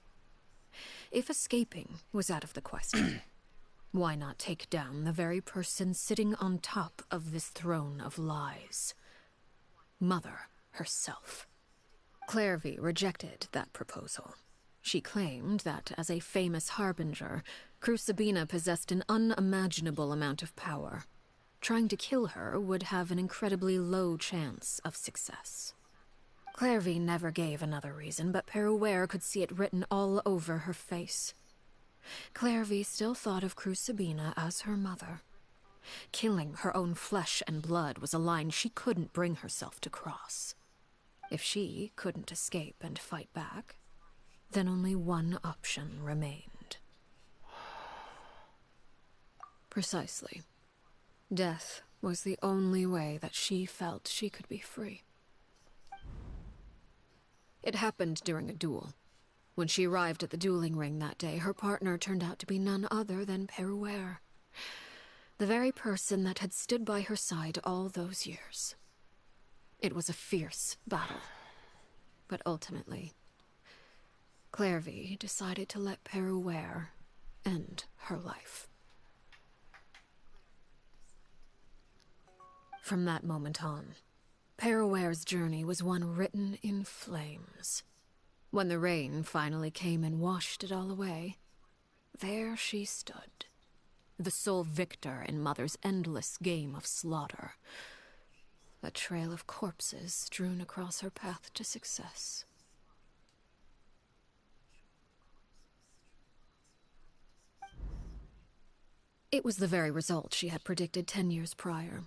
If escaping was out of the question, why not take down the very person sitting on top of this throne of lies? Mother herself. Clairvy rejected that proposal. She claimed that, as a famous harbinger, Crucibina possessed an unimaginable amount of power. Trying to kill her would have an incredibly low chance of success. Clairvy never gave another reason, but Peruware could see it written all over her face. Clairvy still thought of Crucibina as her mother. Killing her own flesh and blood was a line she couldn't bring herself to cross. If she couldn't escape and fight back, then only one option remained. Precisely. Death was the only way that she felt she could be free. It happened during a duel. When she arrived at the dueling ring that day, her partner turned out to be none other than Peruware, the very person that had stood by her side all those years. It was a fierce battle, but ultimately, Clairvy decided to let Peruware end her life. From that moment on, Peruware's journey was one written in flames. When the rain finally came and washed it all away, there she stood, the sole victor in Mother's endless game of slaughter, a trail of corpses strewn across her path to success. It was the very result she had predicted 10 years prior.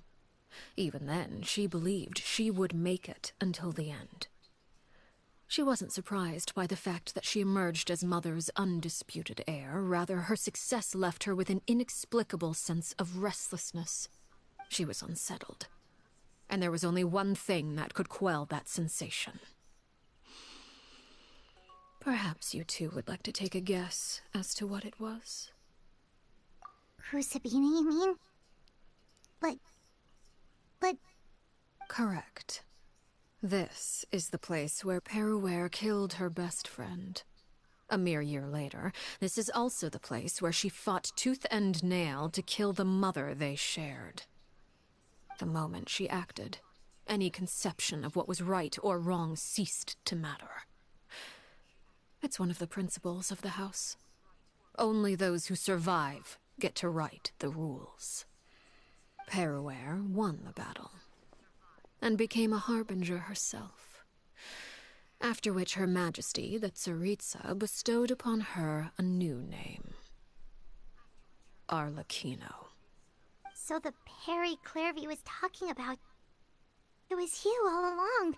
Even then, she believed she would make it until the end. She wasn't surprised by the fact that she emerged as Mother's undisputed heir. Rather, her success left her with an inexplicable sense of restlessness. She was unsettled. And there was only one thing that could quell that sensation. Perhaps you two would like to take a guess as to what it was? Crucibina, you mean? But... Correct. This is the place where Peruware killed her best friend. A mere year later, this is also the place where she fought tooth and nail to kill the mother they shared. The moment she acted, any conception of what was right or wrong ceased to matter. It's one of the principles of the house. Only those who survive get to write the rules. Peruware won the battle, and became a harbinger herself. After which Her Majesty, the Tsaritsa, bestowed upon her a new name. Arlecchino. So the Perry Clairvy was talking about, it was you all along.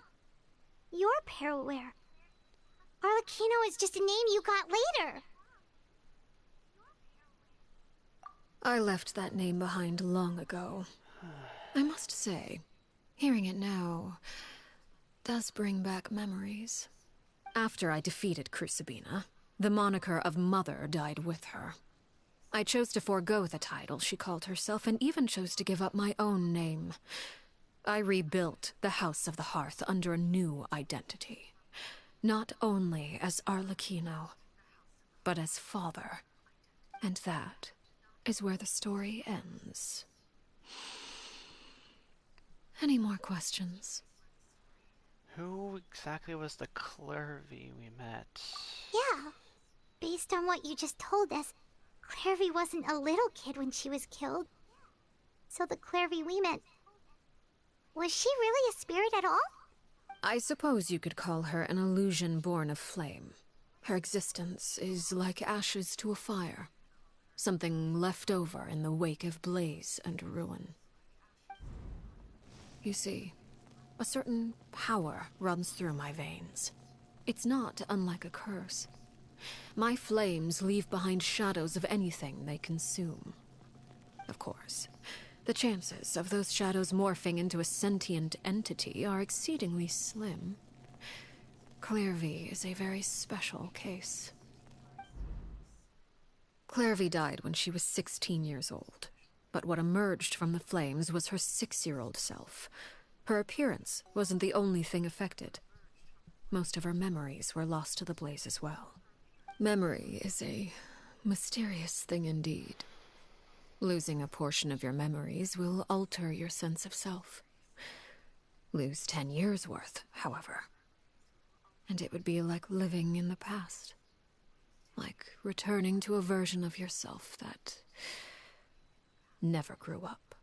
Your Perroware. Arlecchino is just a name you got later. I left that name behind long ago. I must say, hearing it now does bring back memories. After I defeated Crucibina, the moniker of Mother died with her. I chose to forego the title she called herself and even chose to give up my own name. I rebuilt the House of the Hearth under a new identity. Not only as Arlecchino, but as father. And that is where the story ends. Any more questions? Who exactly was the Clairvy we met? Yeah. Based on what you just told us, Clairvy wasn't a little kid when she was killed. So the Clairvy we met, was she really a spirit at all? I suppose you could call her an illusion born of flame. Her existence is like ashes to a fire. Something left over in the wake of blaze and ruin. You see, a certain power runs through my veins. It's not unlike a curse. My flames leave behind shadows of anything they consume. Of course, the chances of those shadows morphing into a sentient entity are exceedingly slim. Clairvy is a very special case. Clairvy died when she was 16 years old, but what emerged from the flames was her 6-year-old self. Her appearance wasn't the only thing affected. Most of her memories were lost to the blaze as well. Memory is a mysterious thing indeed. Losing a portion of your memories will alter your sense of self. Lose 10 years' worth, however, and it would be like living in the past. Like returning to a version of yourself that never grew up.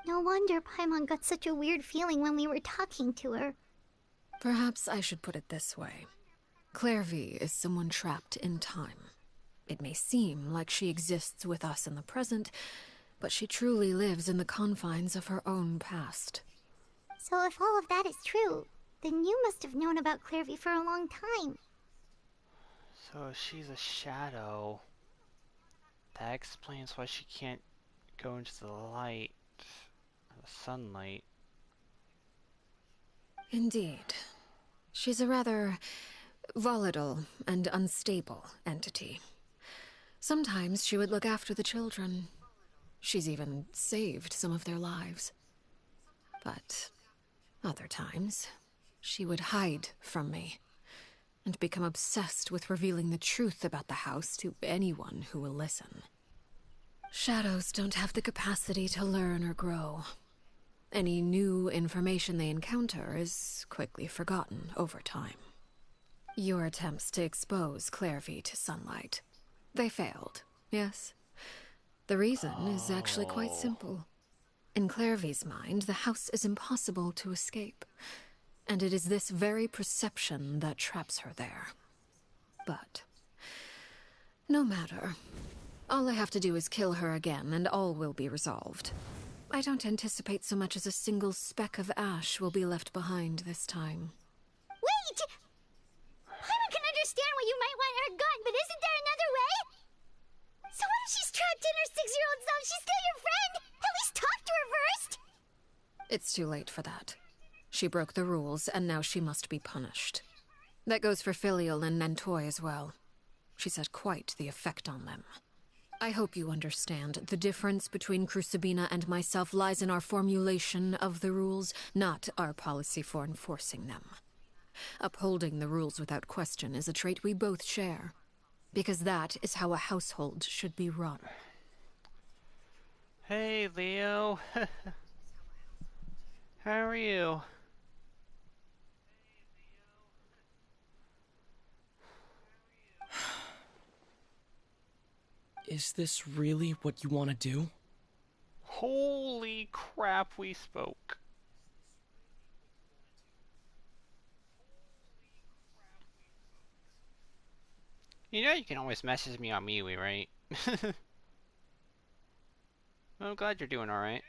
No wonder Paimon got such a weird feeling when we were talking to her. Perhaps I should put it this way. Clairvy is someone trapped in time. It may seem like she exists with us in the present, but she truly lives in the confines of her own past. So if all of that is true, then you must have known about Clairvy for a long time. So if she's a shadow, that explains why she can't go into the light, the sunlight. Indeed. She's a rather volatile and unstable entity. Sometimes she would look after the children. She's even saved some of their lives. But other times, she would hide from me and become obsessed with revealing the truth about the house to anyone who will listen. Shadows don't have the capacity to learn or grow. Any new information they encounter is quickly forgotten over time. Your attempts to expose Clairvy to sunlight, they failed, yes? The reason is actually quite simple. In Clairvy's mind, the house is impossible to escape, and it is this very perception that traps her there. But no matter. All I have to do is kill her again, and all will be resolved. I don't anticipate so much as a single speck of ash will be left behind this time. Wait! Paimon can understand why you might want her gone, but isn't there another way? So what if she's trapped in her 6-year-old self? She's still your friend! At least talk to her first! It's too late for that. She broke the rules, and now she must be punished. That goes for Filial and Nantoy as well. She's had quite the effect on them. I hope you understand. The difference between Crucibina and myself lies in our formulation of the rules, not our policy for enforcing them. Upholding the rules without question is a trait we both share, because that is how a household should be run. Hey, Leo. How are you? Is this really what you want to do? Holy crap, we spoke. You know you can always message me on MeWe, right? I'm glad you're doing alright.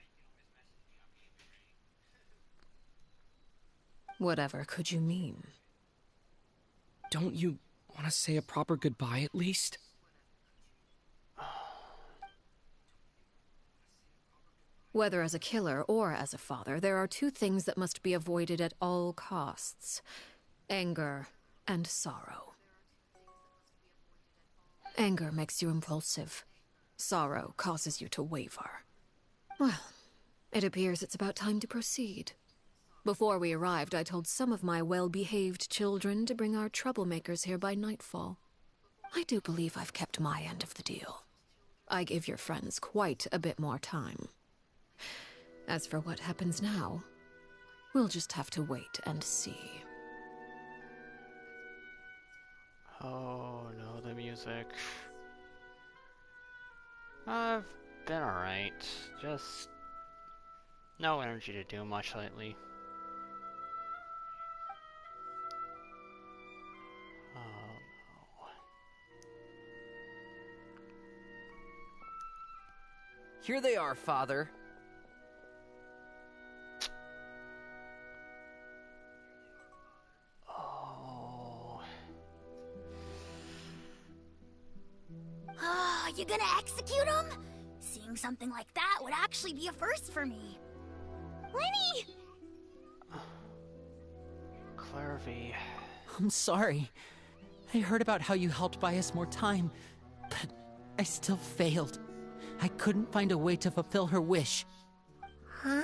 Whatever could you mean? Don't you want to say a proper goodbye at least? Whether as a killer or as a father, there are two things that must be avoided at all costs: anger and sorrow. Anger makes you impulsive. Sorrow causes you to waver. Well, it appears it's about time to proceed. Before we arrived, I told some of my well-behaved children to bring our troublemakers here by nightfall. I do believe I've kept my end of the deal. I gave your friends quite a bit more time. As for what happens now, we'll just have to wait and see. Oh no, the music. I've been alright. Just no energy to do much lately. Oh no. Here they are, Father. You gonna execute him? Seeing something like that would actually be a first for me. Lenny! Clarvey. I'm sorry. I heard about how you helped buy us more time, but I still failed. I couldn't find a way to fulfill her wish. Huh?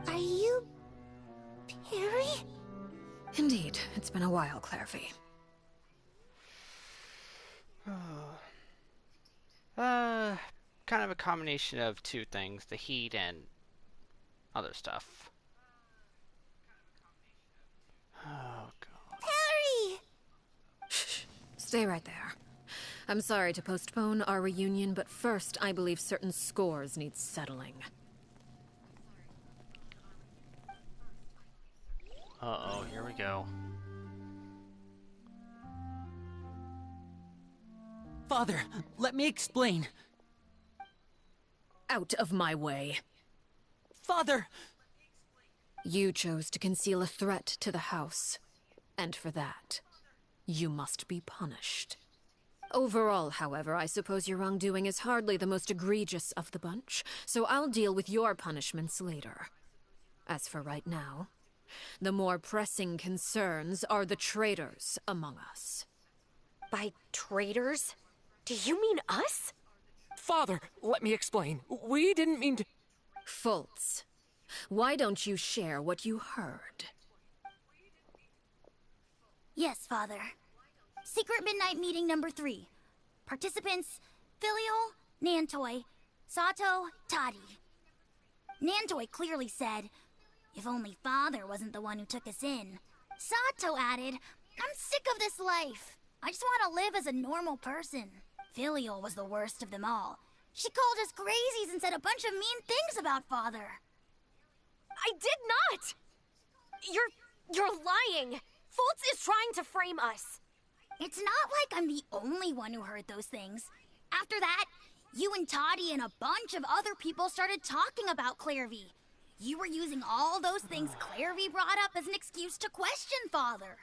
Are you... Perry? Indeed, it's been a while, Clarvey. Kind of a combination of two things, the heat and other stuff. Oh, God. Perry! Shh. Stay right there. I'm sorry to postpone our reunion, but first, I believe certain scores need settling. Uh-oh, here we go. Father, let me explain. Out of my way. Father! You chose to conceal a threat to the house, and for that, you must be punished. Overall, however, I suppose your wrongdoing is hardly the most egregious of the bunch, so I'll deal with your punishments later. As for right now, the more pressing concerns are the traitors among us. By traitors? Do you mean us? Father, let me explain. We didn't mean to... Fultz, why don't you share what you heard? Yes, Father. Secret Midnight Meeting number 3. Participants, Filial, Nantoy, Sato, Toddy. Nantoy clearly said, if only Father wasn't the one who took us in. Sato added, I'm sick of this life. I just want to live as a normal person. Filial was the worst of them all. She called us crazies and said a bunch of mean things about Father. I did not! You're lying! Fultz is trying to frame us. It's not like I'm the only one who heard those things. After that, you and Toddy and a bunch of other people started talking about Clarvey. You were using all those things Clarvey brought up as an excuse to question Father.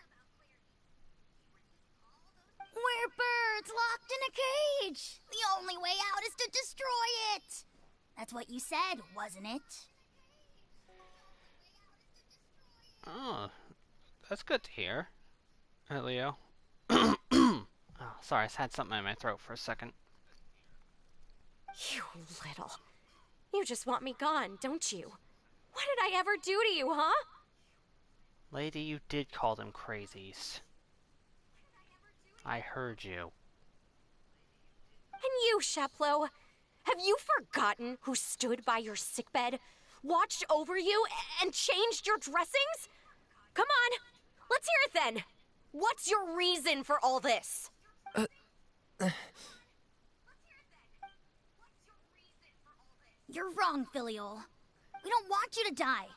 We're birds locked in a cage. The only way out is to destroy it. That's what you said, wasn't it? Oh, that's good to hear. Leo. Oh, sorry, I had something in my throat for a second. You little... You just want me gone, don't you? What did I ever do to you, huh? Lady, you did call them crazies. I heard you. And you, Sheplo, have you forgotten who stood by your sickbed, watched over you, and changed your dressings? Come on, let's hear it then. What's your reason for all this? You're wrong, Filial. We don't want you to die.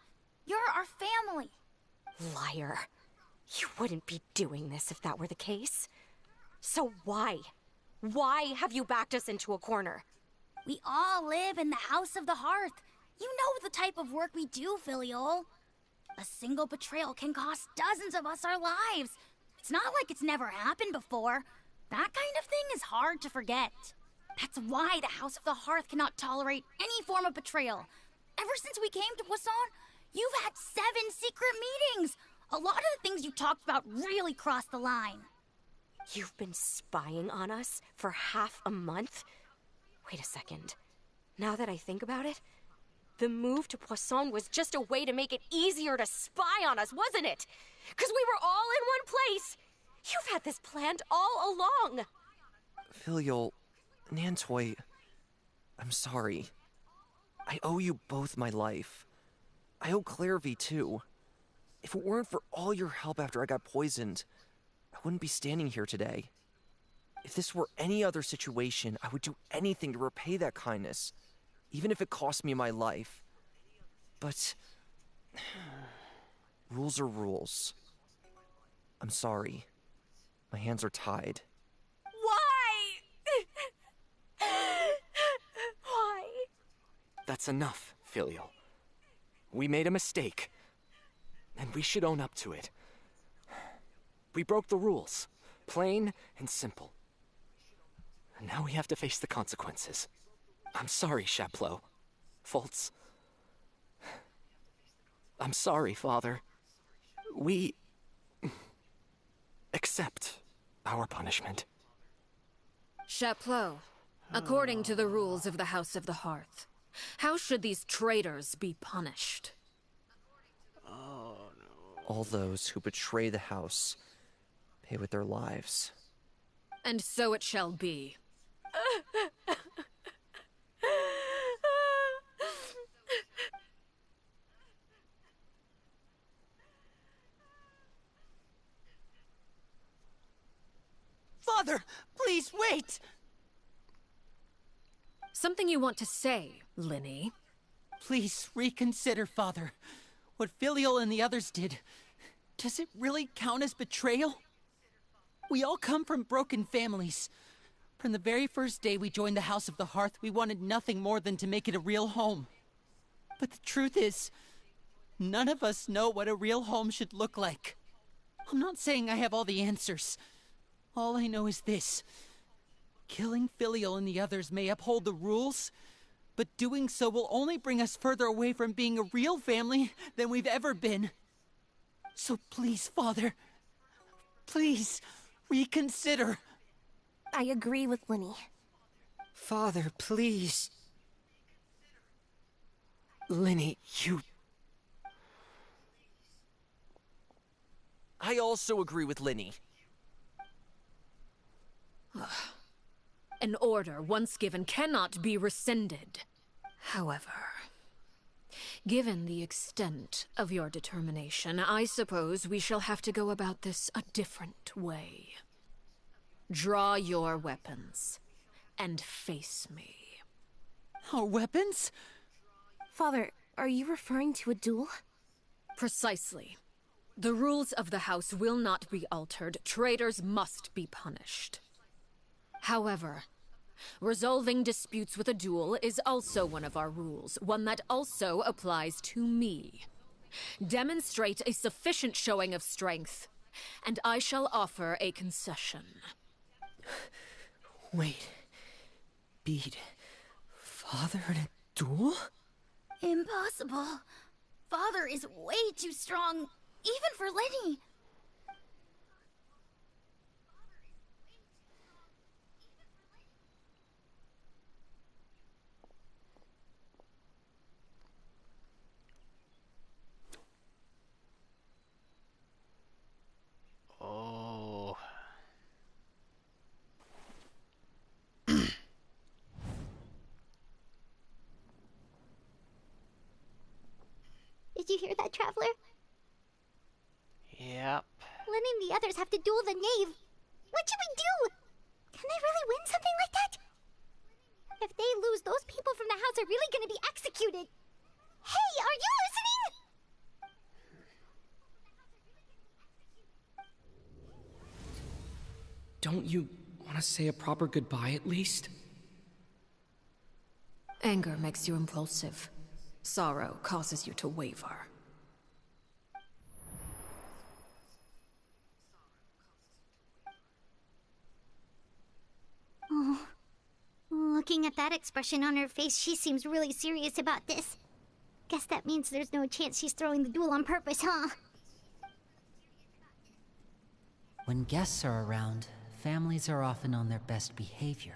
You're our family. Liar. You wouldn't be doing this if that were the case. So why? Why have you backed us into a corner? We all live in the House of the Hearth. You know the type of work we do, Filial. A single betrayal can cost dozens of us our lives. It's not like it's never happened before. That kind of thing is hard to forget. That's why the House of the Hearth cannot tolerate any form of betrayal. Ever since we came to Poisson, you've had 7 secret meetings. A lot of the things you talked about really crossed the line. You've been spying on us for half a month? Wait a second. Now that I think about it, the move to Poisson was just a way to make it easier to spy on us, wasn't it? Because we were all in one place. You've had this planned all along. Filial, Nantoy, I'm sorry. I owe you both my life. I owe Clarevy too. If it weren't for all your help after I got poisoned, I wouldn't be standing here today. If this were any other situation, I would do anything to repay that kindness, even if it cost me my life. But rules are rules. I'm sorry. My hands are tied. Why? Why? That's enough, Filial. We made a mistake, and we should own up to it. We broke the rules, plain and simple. And now we have to face the consequences. I'm sorry, Chaplot. Fultz. I'm sorry, Father. We accept our punishment. Chaplot, according to the rules of the House of the Hearth, how should these traitors be punished? All those who betray the house pay with their lives. And so it shall be. Father, please wait! Something you want to say, Linny? Please reconsider, Father. What Filial and the others did, does it really count as betrayal? We all come from broken families. From the very first day we joined the House of the Hearth, we wanted nothing more than to make it a real home. But the truth is, none of us know what a real home should look like. I'm not saying I have all the answers. All I know is this. Killing Filial and the others may uphold the rules, but doing so will only bring us further away from being a real family than we've ever been. So please, Father, please, reconsider. I agree with Linny. Father, please. Linny, you... I also agree with Linny. An order once given cannot be rescinded. However, given the extent of your determination, I suppose we shall have to go about this a different way. Draw your weapons and face me. Our weapons? Father, are you referring to a duel? Precisely. The rules of the house will not be altered. Traitors must be punished. However, resolving disputes with a duel is also one of our rules, one that also applies to me. Demonstrate a sufficient showing of strength, and I shall offer a concession. Wait. Beat Father in a duel? Impossible. Father is way too strong, even for Lenny. Oh. Did you hear that, Traveler? Yep. Lenny and the others have to duel the Knave. What should we do? Can they really win something like that? If they lose, those people from the house are really gonna be executed. Hey, are you listening? Don't you want to say a proper goodbye at least? Anger makes you impulsive. Sorrow causes you to waver. Oh. Looking at that expression on her face, she seems really serious about this. Guess that means there's no chance she's throwing the duel on purpose, huh? When guests are around, families are often on their best behavior.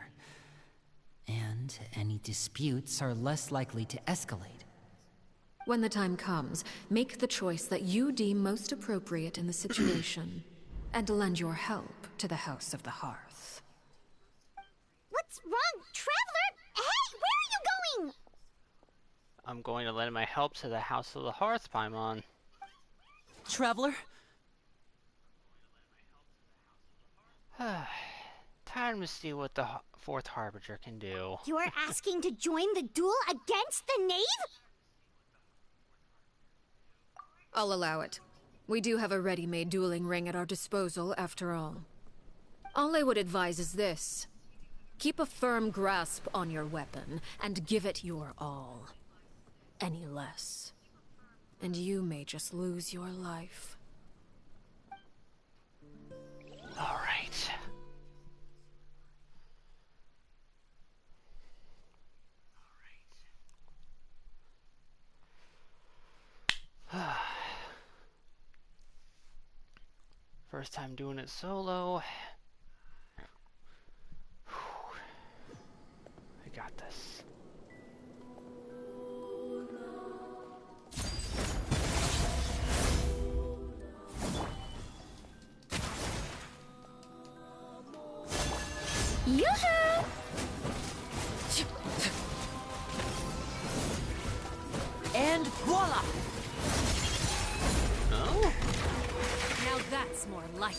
And any disputes are less likely to escalate. When the time comes, make the choice that you deem most appropriate in the situation, and lend your help to the House of the Hearth. What's wrong, Traveler? Hey, where are you going? I'm going to lend my help to the House of the Hearth, Paimon. Traveler? Time to see what the Fourth Harbinger can do. You're asking to join the duel against the Knave? I'll allow it. We do have a ready-made dueling ring at our disposal, after all. All I would advise is this. Keep a firm grasp on your weapon, and give it your all. Any less, and you may just lose your life. All right. First time doing it solo. I got this. Yoo-hoo! And voila! Oh? Now that's more like it.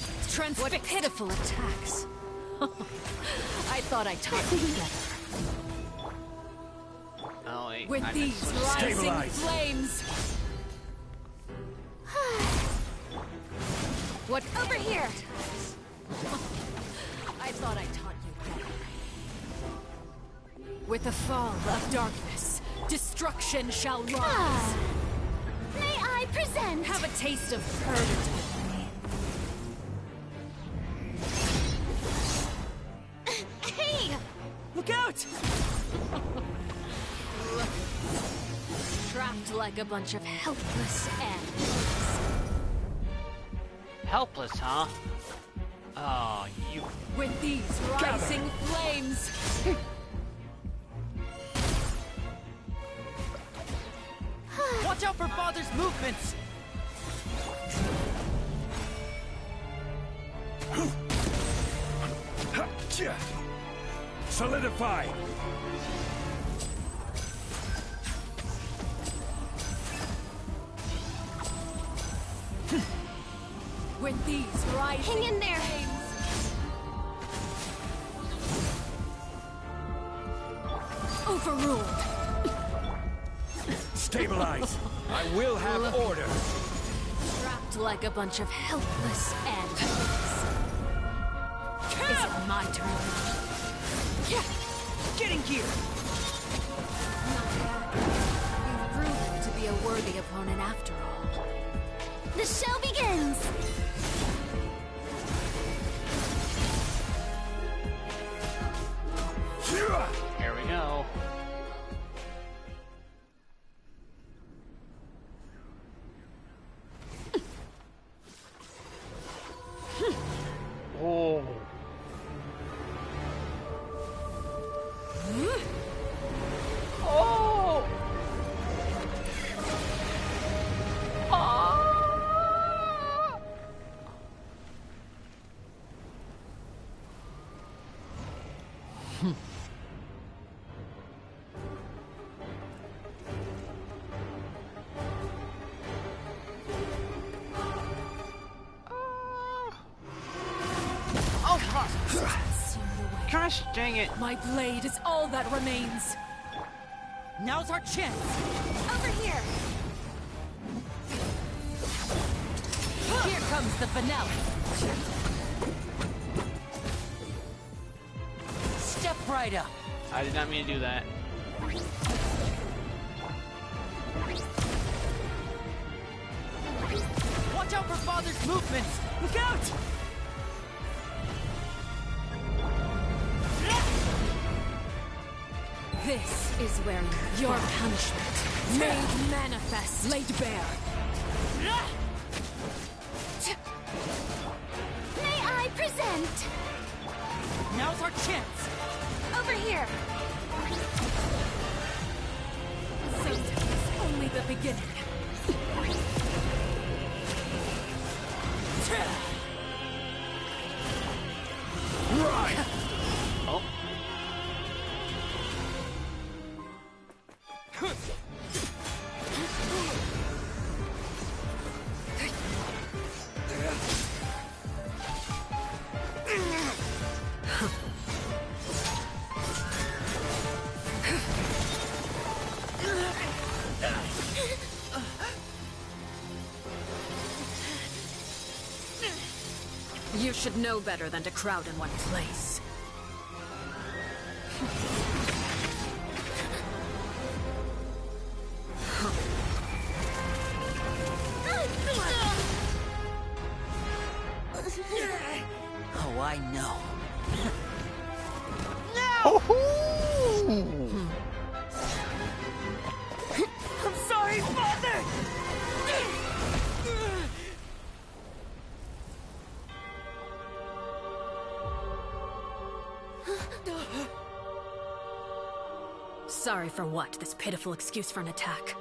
What pitiful attacks. I thought I taught you better. Oh, wait. With these rising flames. What over here? I thought I taught you better. With the fall of darkness, destruction shall rise. May I present? Have a taste of purgatory. Hey! Look out! Trapped like a bunch of helpless animals. Helpless, huh? Oh, you... With these rising flames. Watch out for Father's movements! Solidify! With these rising Hang in there. flames. Overruled. Stabilize! I will have order! Trapped like a bunch of helpless animals. Is it my turn? Getting gear! Not bad. You've proven to be a worthy opponent after all. The show begins! Here we go. Oh. Oh. Gosh dang it. My blade is all that remains. Now's our chance! Over here. Here comes the finale. Step right up! I did not mean to do that. Watch out for Father's movements! Look out! This is where your punishment, made manifest, laid bare. May I present? Now's our chance! Over here. So this is only the beginning. Right! Oh. You should know better than to crowd in one place. Oh, I know. I'm sorry, Father! Sorry for what? This pitiful excuse for an attack.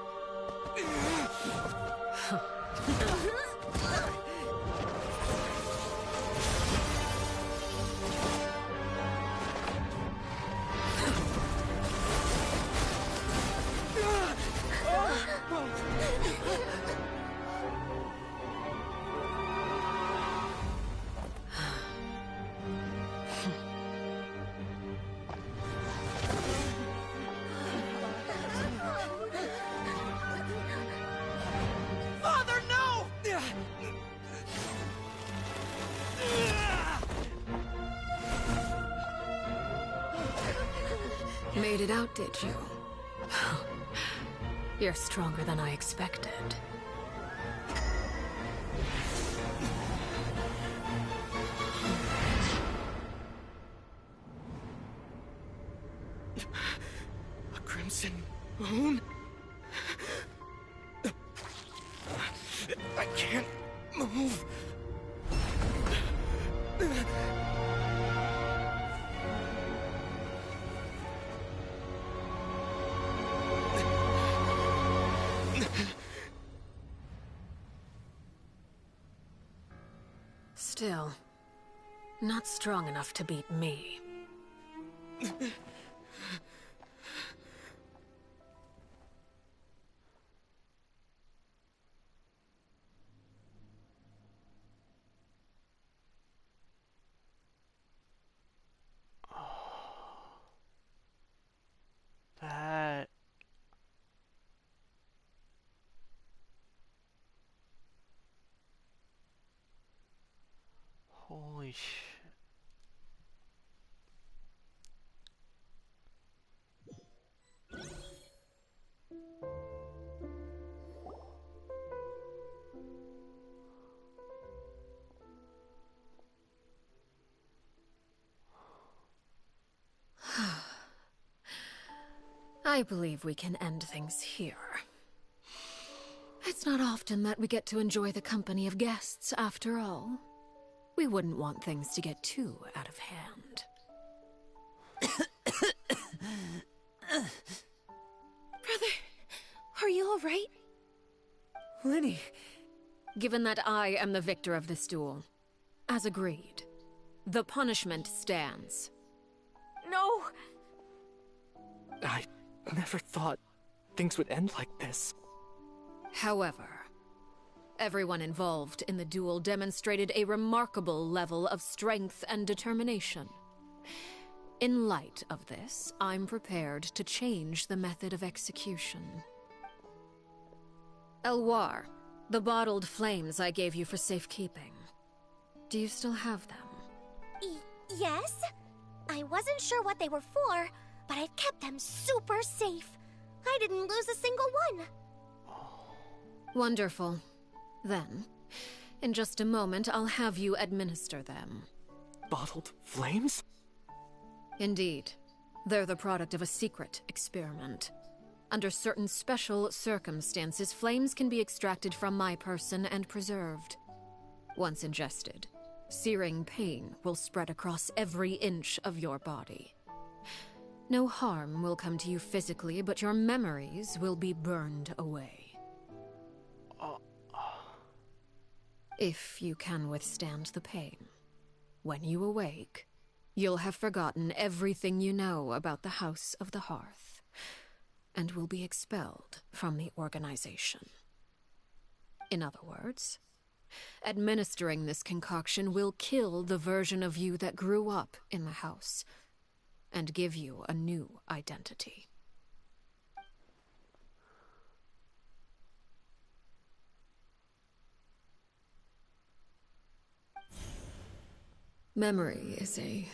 Father, no! Made it out, did you? You're stronger than I expected. A crimson moon? I can't move. Still, not strong enough to beat me. That... Holy shit. I believe we can end things here. It's not often that we get to enjoy the company of guests, after all. We wouldn't want things to get too out of hand. Brother, are you all right? Linny. Given that I am the victor of this duel, as agreed, the punishment stands. No! I never thought things would end like this. However, everyone involved in the duel demonstrated a remarkable level of strength and determination. In light of this, I'm prepared to change the method of execution. Elwar, the bottled flames I gave you for safekeeping. Do you still have them? Yes? I wasn't sure what they were for, but I've kept them super safe. I didn't lose a single one. Wonderful. Then, in just a moment, I'll have you administer them. Bottled flames? Indeed. They're the product of a secret experiment. Under certain special circumstances, flames can be extracted from my person and preserved. Once ingested, searing pain will spread across every inch of your body. No harm will come to you physically, but your memories will be burned away. If you can withstand the pain, when you awake, you'll have forgotten everything you know about the House of the Hearth, and will be expelled from the organization. In other words, administering this concoction will kill the version of you that grew up in the house, and give you a new identity. Memory is a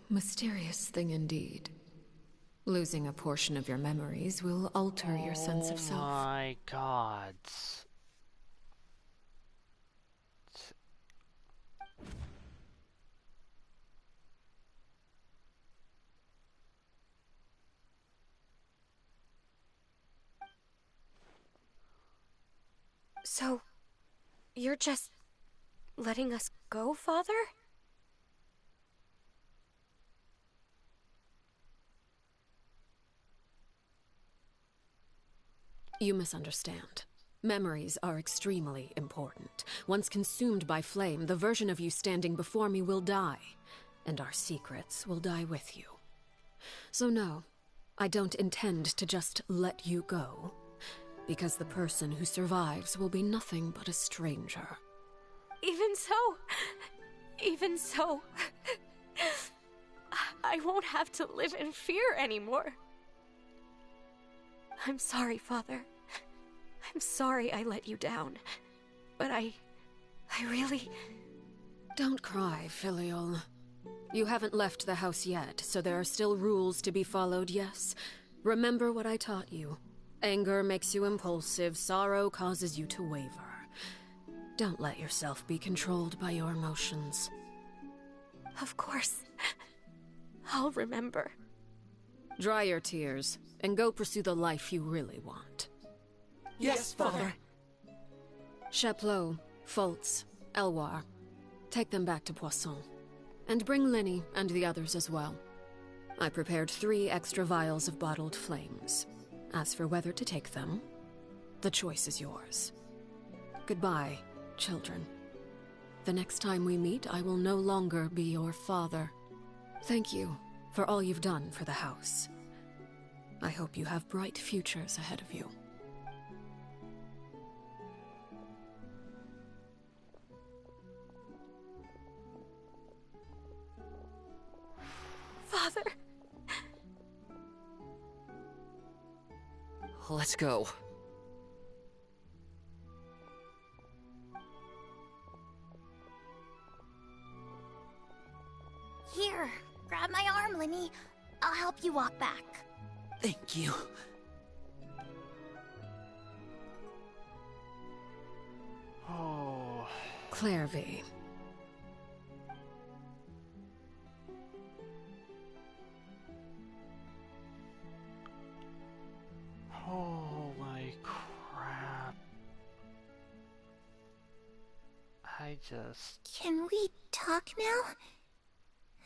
mysterious thing indeed. Losing a portion of your memories will alter your sense of self. Oh my god. So, you're just letting us go, Father? You misunderstand. Memories are extremely important. Once consumed by flame, the version of you standing before me will die, and our secrets will die with you. So no, I don't intend to just let you go, because the person who survives will be nothing but a stranger. Even so, I won't have to live in fear anymore. I'm sorry, Father. I'm sorry I let you down. But I really... Don't cry, Filial. You haven't left the house yet, so there are still rules to be followed, yes? Remember what I taught you. Anger makes you impulsive, sorrow causes you to waver. Don't let yourself be controlled by your emotions. Of course. I'll remember. Dry your tears, and go pursue the life you really want. Yes, Father. Chaplot, Foltz, Elwar, take them back to Poisson. And bring Linny and the others as well. I prepared 3 extra vials of bottled flames. As for whether to take them, the choice is yours. Goodbye, children. The next time we meet, I will no longer be your father. Thank you for all you've done for the house. I hope you have bright futures ahead of you. Father. Let's go. Here, grab my arm, Linny. I'll help you walk back. Thank you. Oh. Clairvy. Holy crap. Can we talk now?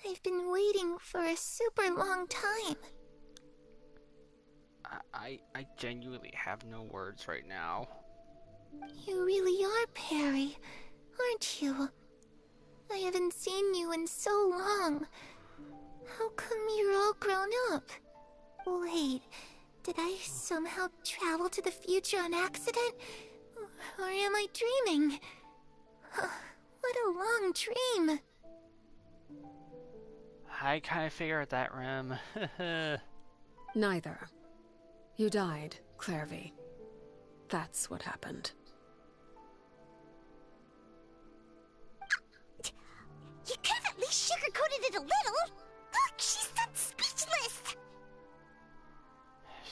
I've been waiting for a super long time. I genuinely have no words right now. You really are Perry, aren't you? I haven't seen you in so long. How come you're all grown up? Wait, did I somehow travel to the future on accident? Or am I dreaming? What a long dream. I kind of figured that, Rem. Neither. You died, Clairvy. That's what happened. You could have at least sugarcoated it a little. Look, she's that speechless.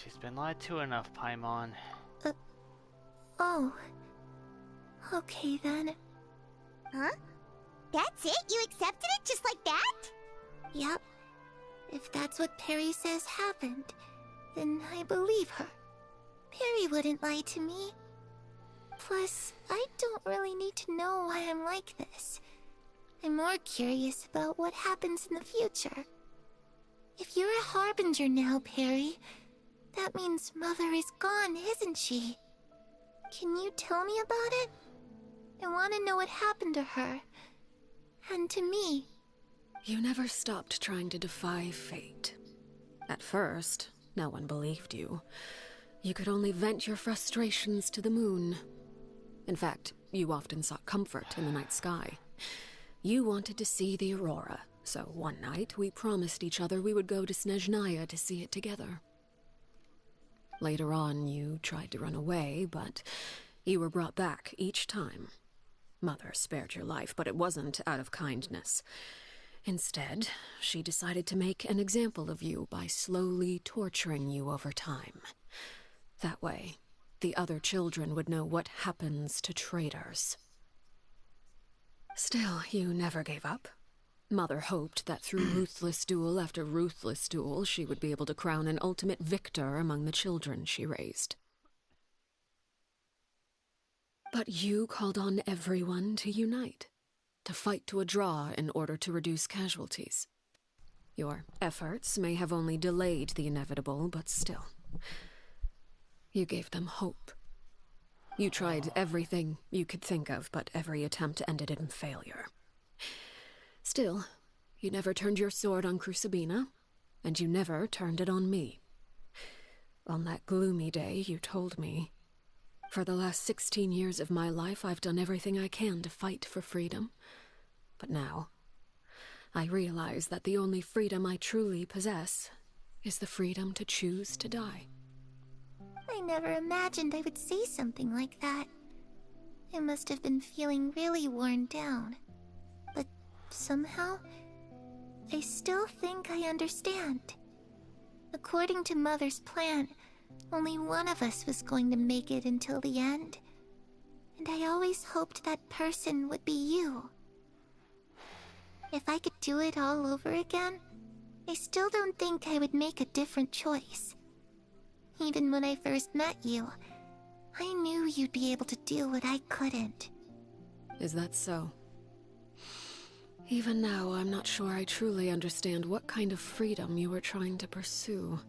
She's been lied to enough, Paimon. Oh. Okay then. Huh? That's it? You accepted it just like that? Yep. If that's what Perry says happened, then I believe her. Perry wouldn't lie to me. Plus, I don't really need to know why I'm like this. I'm more curious about what happens in the future. If you're a harbinger now, Perry, that means Mother is gone, isn't she? Can you tell me about it? I want to know what happened to her. And to me. You never stopped trying to defy fate. At first, no one believed you. You could only vent your frustrations to the moon. In fact, you often sought comfort in the night sky. You wanted to see the aurora, so one night we promised each other we would go to Snezhnaya to see it together. Later on, you tried to run away, but you were brought back each time. Mother spared your life, but it wasn't out of kindness. Instead, she decided to make an example of you by slowly torturing you over time. That way, the other children would know what happens to traitors. Still, you never gave up. Mother hoped that through ruthless duel after ruthless duel, she would be able to crown an ultimate victor among the children she raised. But you called on everyone to unite, to fight to a draw in order to reduce casualties. Your efforts may have only delayed the inevitable, but still. You gave them hope. You tried everything you could think of, but every attempt ended in failure. Still, you never turned your sword on Crucibina, and you never turned it on me. On that gloomy day, you told me, "For the last 16 years of my life, I've done everything I can to fight for freedom. But now, I realize that the only freedom I truly possess is the freedom to choose to die." I never imagined I would say something like that. I must have been feeling really worn down. But somehow, I still think I understand. According to Mother's plan, only one of us was going to make it until the end. And I always hoped that person would be you. If I could do it all over again, I still don't think I would make a different choice. Even when I first met you, I knew you'd be able to do what I couldn't. Is that so? Even now, I'm not sure I truly understand what kind of freedom you were trying to pursue.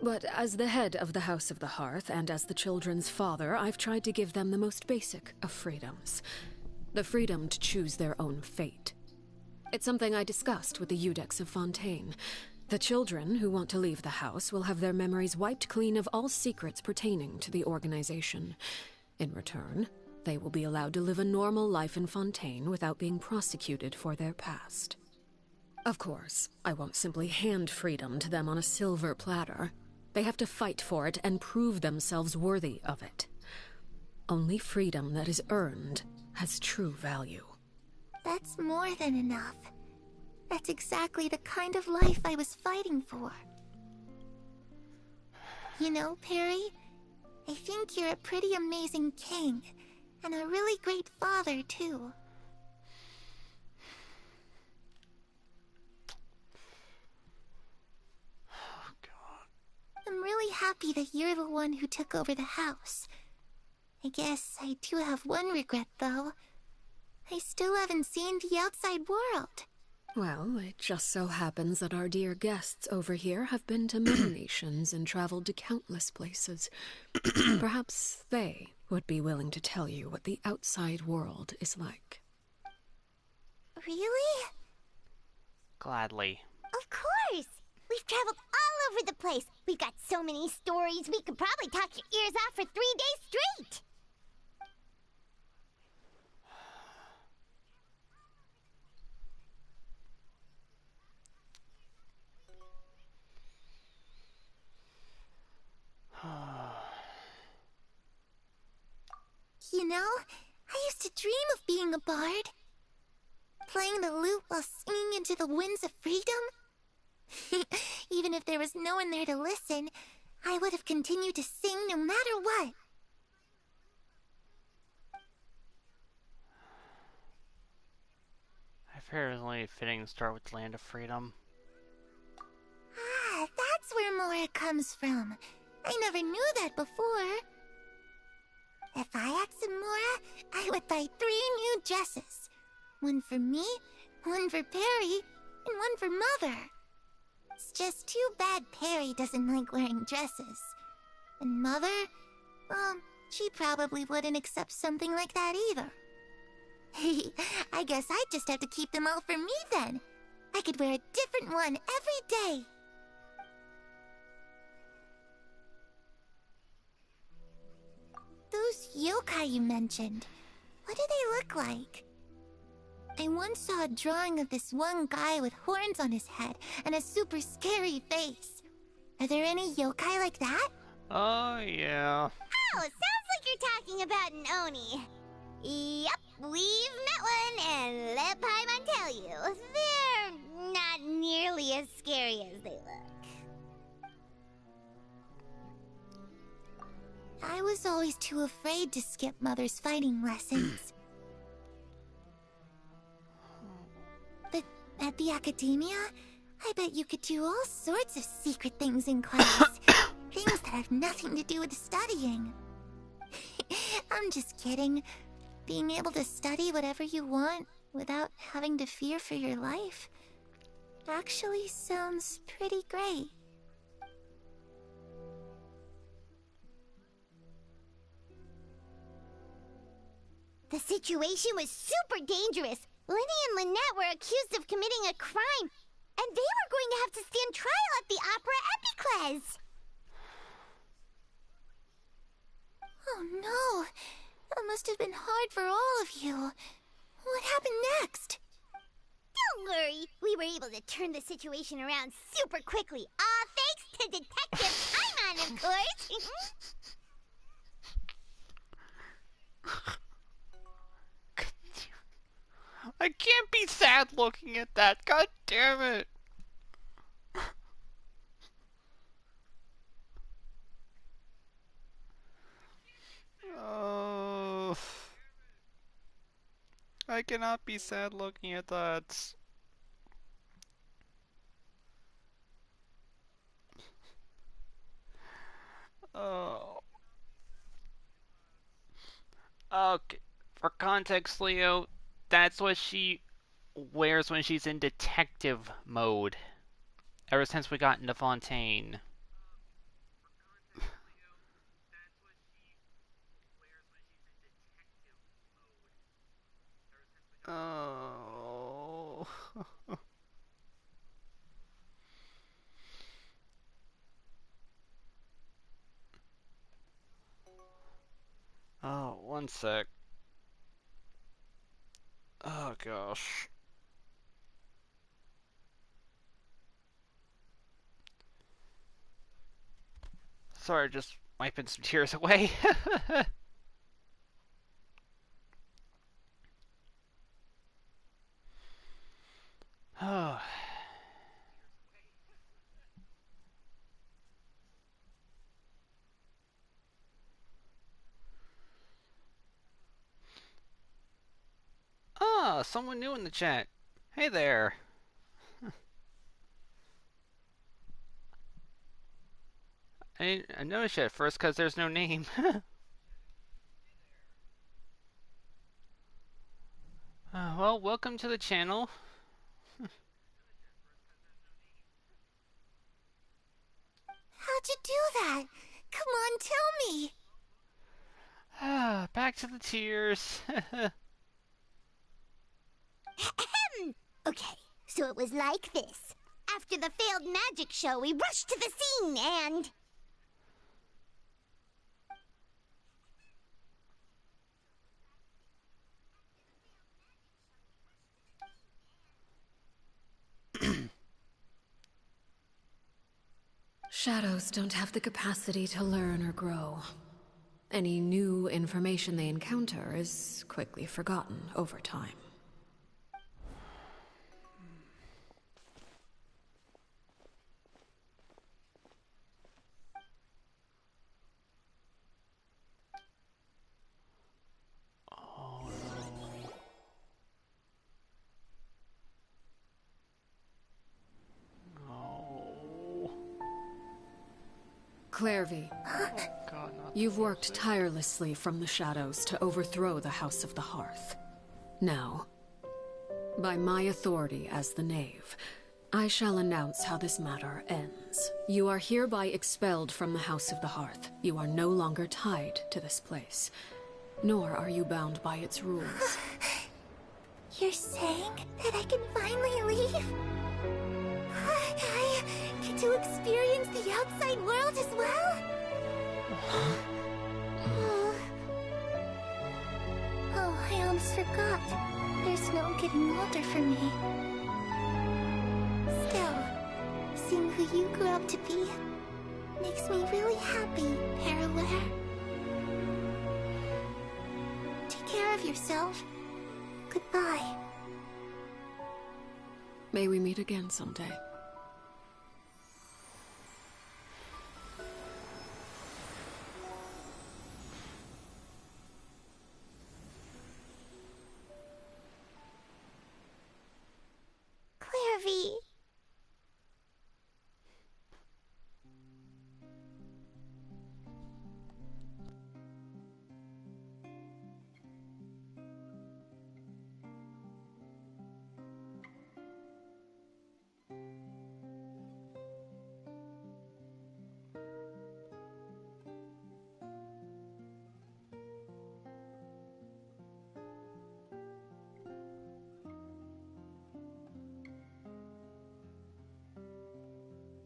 But as the head of the House of the Hearth, and as the children's father, I've tried to give them the most basic of freedoms. The freedom to choose their own fate. It's something I discussed with the Eudex of Fontaine. The children who want to leave the house will have their memories wiped clean of all secrets pertaining to the organization. In return, they will be allowed to live a normal life in Fontaine without being prosecuted for their past. Of course, I won't simply hand freedom to them on a silver platter. They have to fight for it and prove themselves worthy of it. Only freedom that is earned has true value. That's more than enough. That's exactly the kind of life I was fighting for. You know, Perry, I think you're a pretty amazing king, and a really great father, too. Oh, God. I'm really happy that you're the one who took over the house. I guess I do have one regret, though. I still haven't seen the outside world. Well, it just so happens that our dear guests over here have been to many nations and traveled to countless places. Perhaps they would be willing to tell you what the outside world is like. Really? Gladly. Of course! We've traveled all over the place. We've got so many stories, we could probably talk your ears off for 3 days straight! You know, I used to dream of being a bard. Playing the lute while singing into the winds of freedom. Even if there was no one there to listen, I would have continued to sing no matter what. I figured it was only fitting to start with Land of Freedom. Ah, that's where Mora comes from. I never knew that before. If I had some Mora, I would buy 3 new dresses. One for me, one for Perry, and one for Mother. It's just too bad Perry doesn't like wearing dresses. And Mother, well, she probably wouldn't accept something like that either. I guess I'd just have to keep them all for me then. I could wear a different one every day. Those yokai you mentioned, what do they look like? I once saw a drawing of this one guy with horns on his head and a super scary face. Are there any yokai like that? Oh, yeah. Oh, sounds like you're talking about an Oni. Yep, we've met one, and let Paimon tell you, they're not nearly as scary as they look. I was always too afraid to skip Mother's fighting lessons. But at the academia, I bet you could do all sorts of secret things in class. Things that have nothing to do with studying. I'm just kidding. Being able to study whatever you want without having to fear for your life actually sounds pretty great. The situation was super dangerous. Lenny and Lynette were accused of committing a crime, and they were going to have to stand trial at the Opera Epicles. Oh no, that must have been hard for all of you. What happened next? Don't worry, we were able to turn the situation around super quickly. All thanks to Detective Paimon, of course. I can't be sad looking at that. God damn it. Oh, I cannot be sad looking at that. Oh. Okay. For context, Leo, that's what she wears when she's in detective mode. Ever since we got into Fontaine. Oh. Oh, one sec. Oh gosh. Sorry, just wiping some tears away. Oh. Ah, someone new in the chat. Hey there. I noticed you at first because there's no name. Well, welcome to the channel. How'd you do that? Come on, tell me. Back to the tears. Okay, so it was like this. After the failed magic show, we rushed to the scene and... Shadows don't have the capacity to learn or grow. Any new information they encounter is quickly forgotten over time. Clairvy, God, not you've worked tirelessly from the shadows to overthrow the House of the Hearth. Now, by my authority as the Knave, I shall announce how this matter ends. You are hereby expelled from the House of the Hearth. You are no longer tied to this place, nor are you bound by its rules. You're saying that I can finally leave? I get to experience the outside world as well? Oh, I almost forgot. There's no getting older for me. Still, seeing who you grew up to be makes me really happy, Parallel. Take care of yourself. Goodbye. May we meet again someday. Clairvy.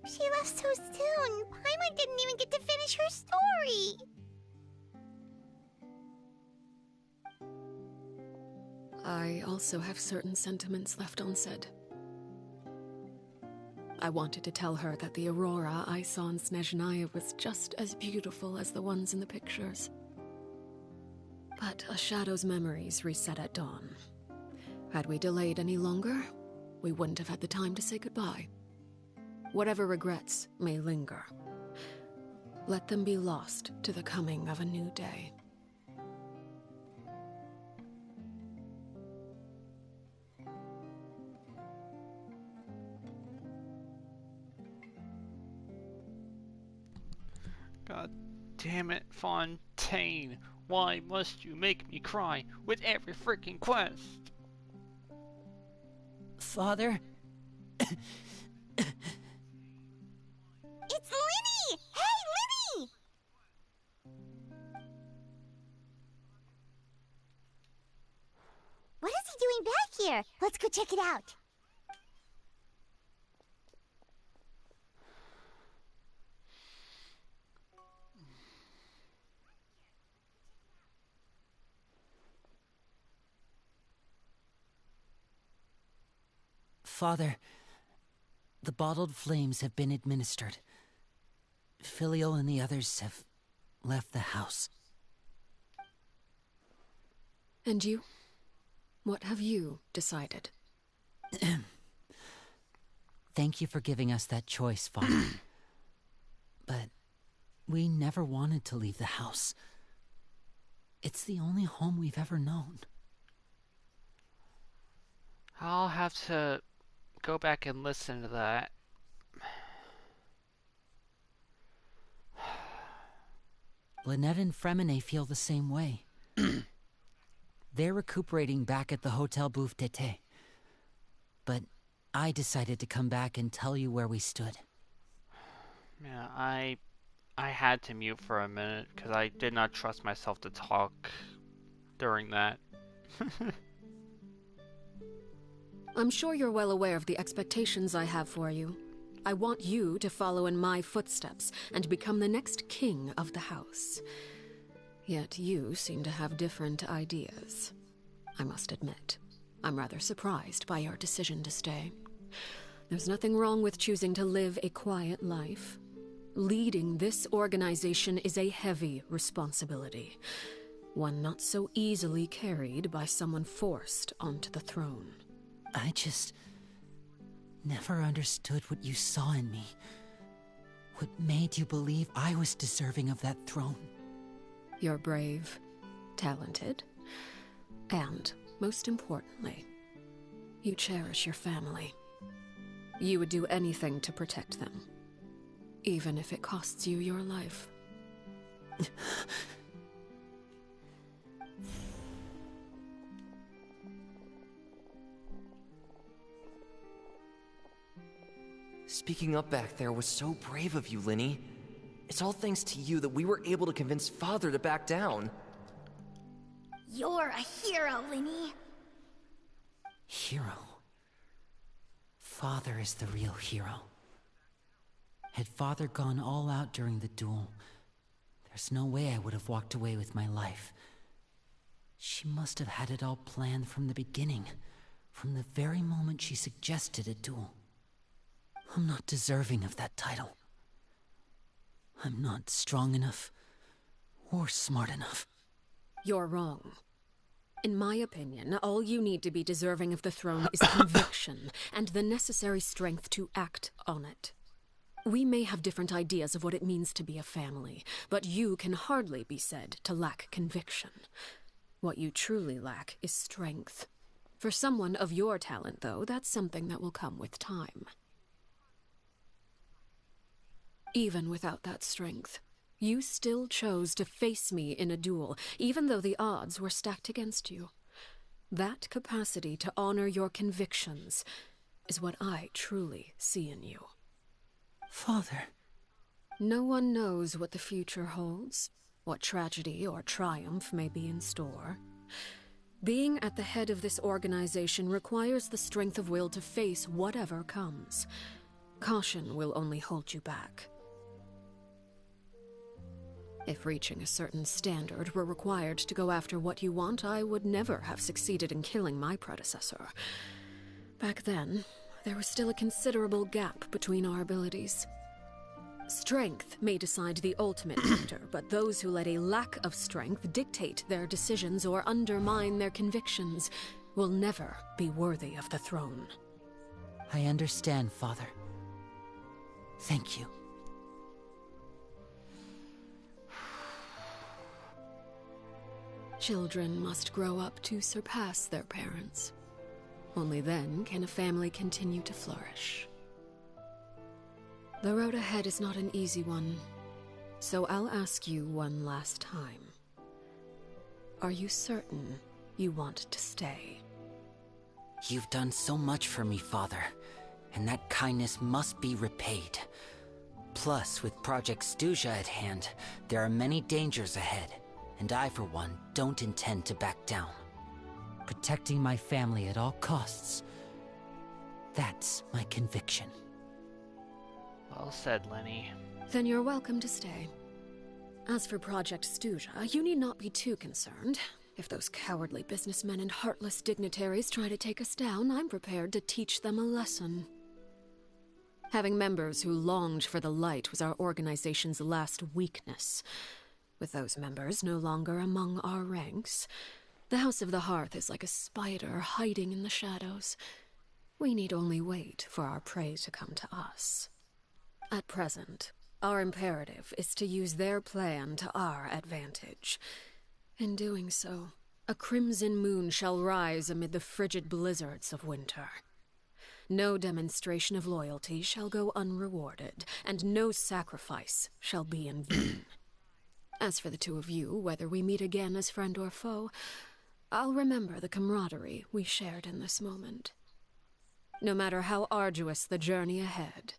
She left so soon. Paimon didn't even get to finish her story. I also have certain sentiments left unsaid. I wanted to tell her that the aurora I saw in Snezhnaya was just as beautiful as the ones in the pictures. But a shadow's memories reset at dawn. Had we delayed any longer, we wouldn't have had the time to say goodbye. Whatever regrets may linger, let them be lost to the coming of a new day. God damn it, Fontaine. Why must you make me cry with every freaking quest? Father? It's Linny! Hey, Linny! What is he doing back here? Let's go check it out. Father, the bottled flames have been administered. Filial and the others have left the house. And you? What have you decided? Thank you for giving us that choice, Father. But we never wanted to leave the house. It's the only home we've ever known. I'll have to go back and listen to that. Lynette and Fremine feel the same way. They're recuperating back at the Hotel Bouffe d'été. But I decided to come back and tell you where we stood. Yeah, I had to mute for a minute because I did not trust myself to talk during that. I'm sure you're well aware of the expectations I have for you. I want you to follow in my footsteps and become the next king of the house. Yet you seem to have different ideas. I must admit, I'm rather surprised by your decision to stay. There's nothing wrong with choosing to live a quiet life. Leading this organization is a heavy responsibility, one not so easily carried by someone forced onto the throne. I just never understood what you saw in me. What made you believe I was deserving of that throne? You're brave, talented, and, most importantly, you cherish your family. You would do anything to protect them. even if it costs you your life. Speaking up back there was so brave of you, Linny. It's all thanks to you that we were able to convince Father to back down. You're a hero, Linny. Hero? Father is the real hero. Had Father gone all out during the duel, there's no way I would have walked away with my life. She must have had it all planned from the beginning, from the very moment she suggested a duel. I'm not deserving of that title. I'm not strong enough or smart enough. You're wrong. In my opinion, all you need to be deserving of the throne is conviction and the necessary strength to act on it. We may have different ideas of what it means to be a family, but you can hardly be said to lack conviction. What you truly lack is strength. For someone of your talent, though, that's something that will come with time. Even without that strength, you still chose to face me in a duel, even though the odds were stacked against you. That capacity to honor your convictions is what I truly see in you. Father. No one knows what the future holds, what tragedy or triumph may be in store. Being at the head of this organization requires the strength of will to face whatever comes. Caution will only hold you back. If reaching a certain standard were required to go after what you want, I would never have succeeded in killing my predecessor. Back then, there was still a considerable gap between our abilities. Strength may decide the ultimate victor, but those who let a lack of strength dictate their decisions or undermine their convictions will never be worthy of the throne. I understand, Father. Thank you. Children must grow up to surpass their parents. Only then can a family continue to flourish. The road ahead is not an easy one, so I'll ask you one last time. Are you certain you want to stay? You've done so much for me, Father, and that kindness must be repaid. Plus, with Project Stuja at hand, there are many dangers ahead, and I, for one, don't intend to back down. Protecting my family at all costs, that's my conviction. Well said, Lenny. Then you're welcome to stay. As for Project Stuja, you need not be too concerned. If those cowardly businessmen and heartless dignitaries try to take us down, I'm prepared to teach them a lesson. Having members who longed for the light was our organization's last weakness. With those members no longer among our ranks, the House of the Hearth is like a spider hiding in the shadows. We need only wait for our prey to come to us. At present, our imperative is to use their plan to our advantage. In doing so, a crimson moon shall rise amid the frigid blizzards of winter. No demonstration of loyalty shall go unrewarded, and no sacrifice shall be in vain. As for the two of you, whether we meet again as friend or foe, I'll remember the camaraderie we shared in this moment. No matter how arduous the journey ahead,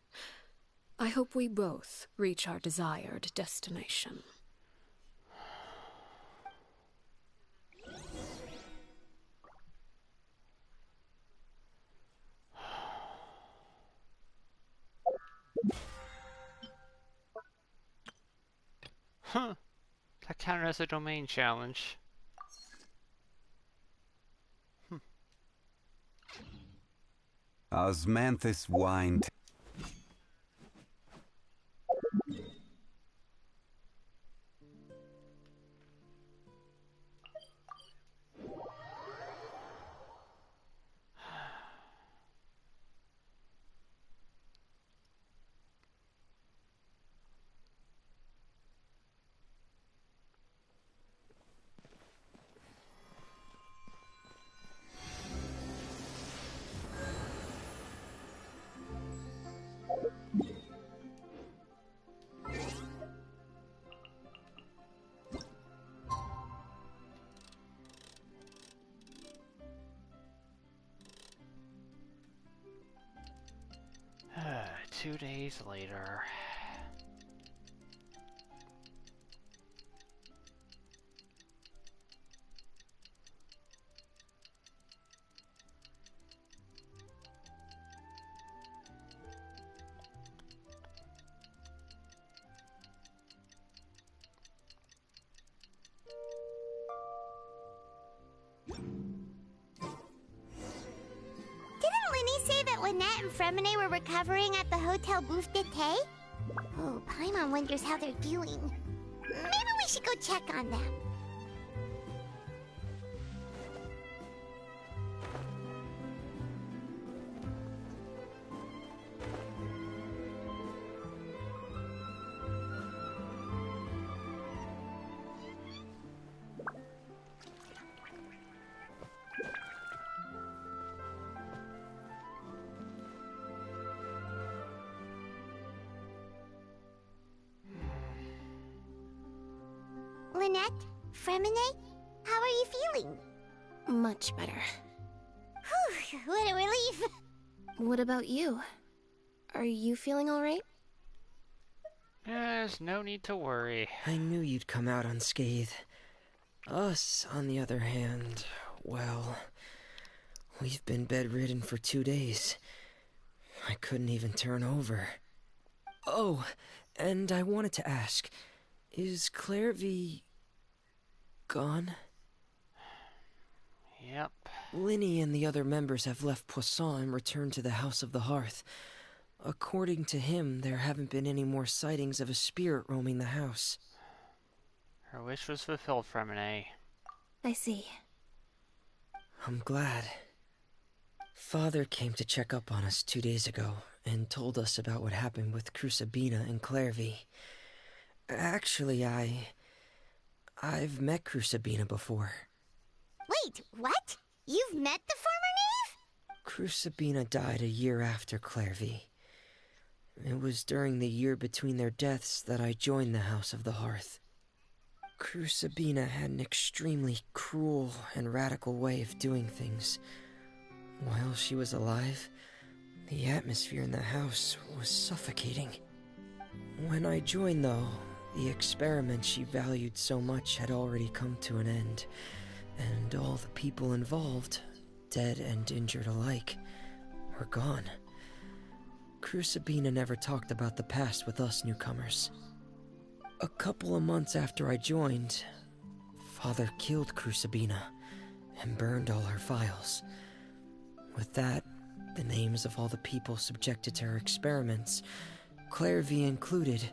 I hope we both reach our desired destination. Huh. That counted as a domain challenge. Osmanthus wine. 2 days later. Lynette and Fremine were recovering at the Hotel Bouffe d'été? Oh, Paimon wonders how they're doing. Maybe we should go check on them. Lynette? Fremine? How are you feeling? Much better. Whew, what a relief! What about you? Are you feeling alright? There's no need to worry. I knew you'd come out unscathed. Us, on the other hand, well, we've been bedridden for 2 days. I couldn't even turn over. Oh, and I wanted to ask, is Clairvy gone? Yep. Linny and the other members have left Poisson and returned to the House of the Hearth. According to him, there haven't been any more sightings of a spirit roaming the house. Her wish was fulfilled, Fremine. I see. I'm glad. Father came to check up on us 2 days ago and told us about what happened with Crucibina and Clairvy. Actually, I've met Crucibina before. Wait, what? You've met the former Knave? Crucibina died a year after Clairvy. It was during the year between their deaths that I joined the House of the Hearth. Crucibina had an extremely cruel and radical way of doing things. While she was alive, the atmosphere in the house was suffocating. When I joined, though, the experiment she valued so much had already come to an end, and all the people involved, dead and injured alike, were gone. Crucibina never talked about the past with us newcomers. A couple of months after I joined, Father killed Crucibina and burned all her files. With that, the names of all the people subjected to her experiments, Clairvy included,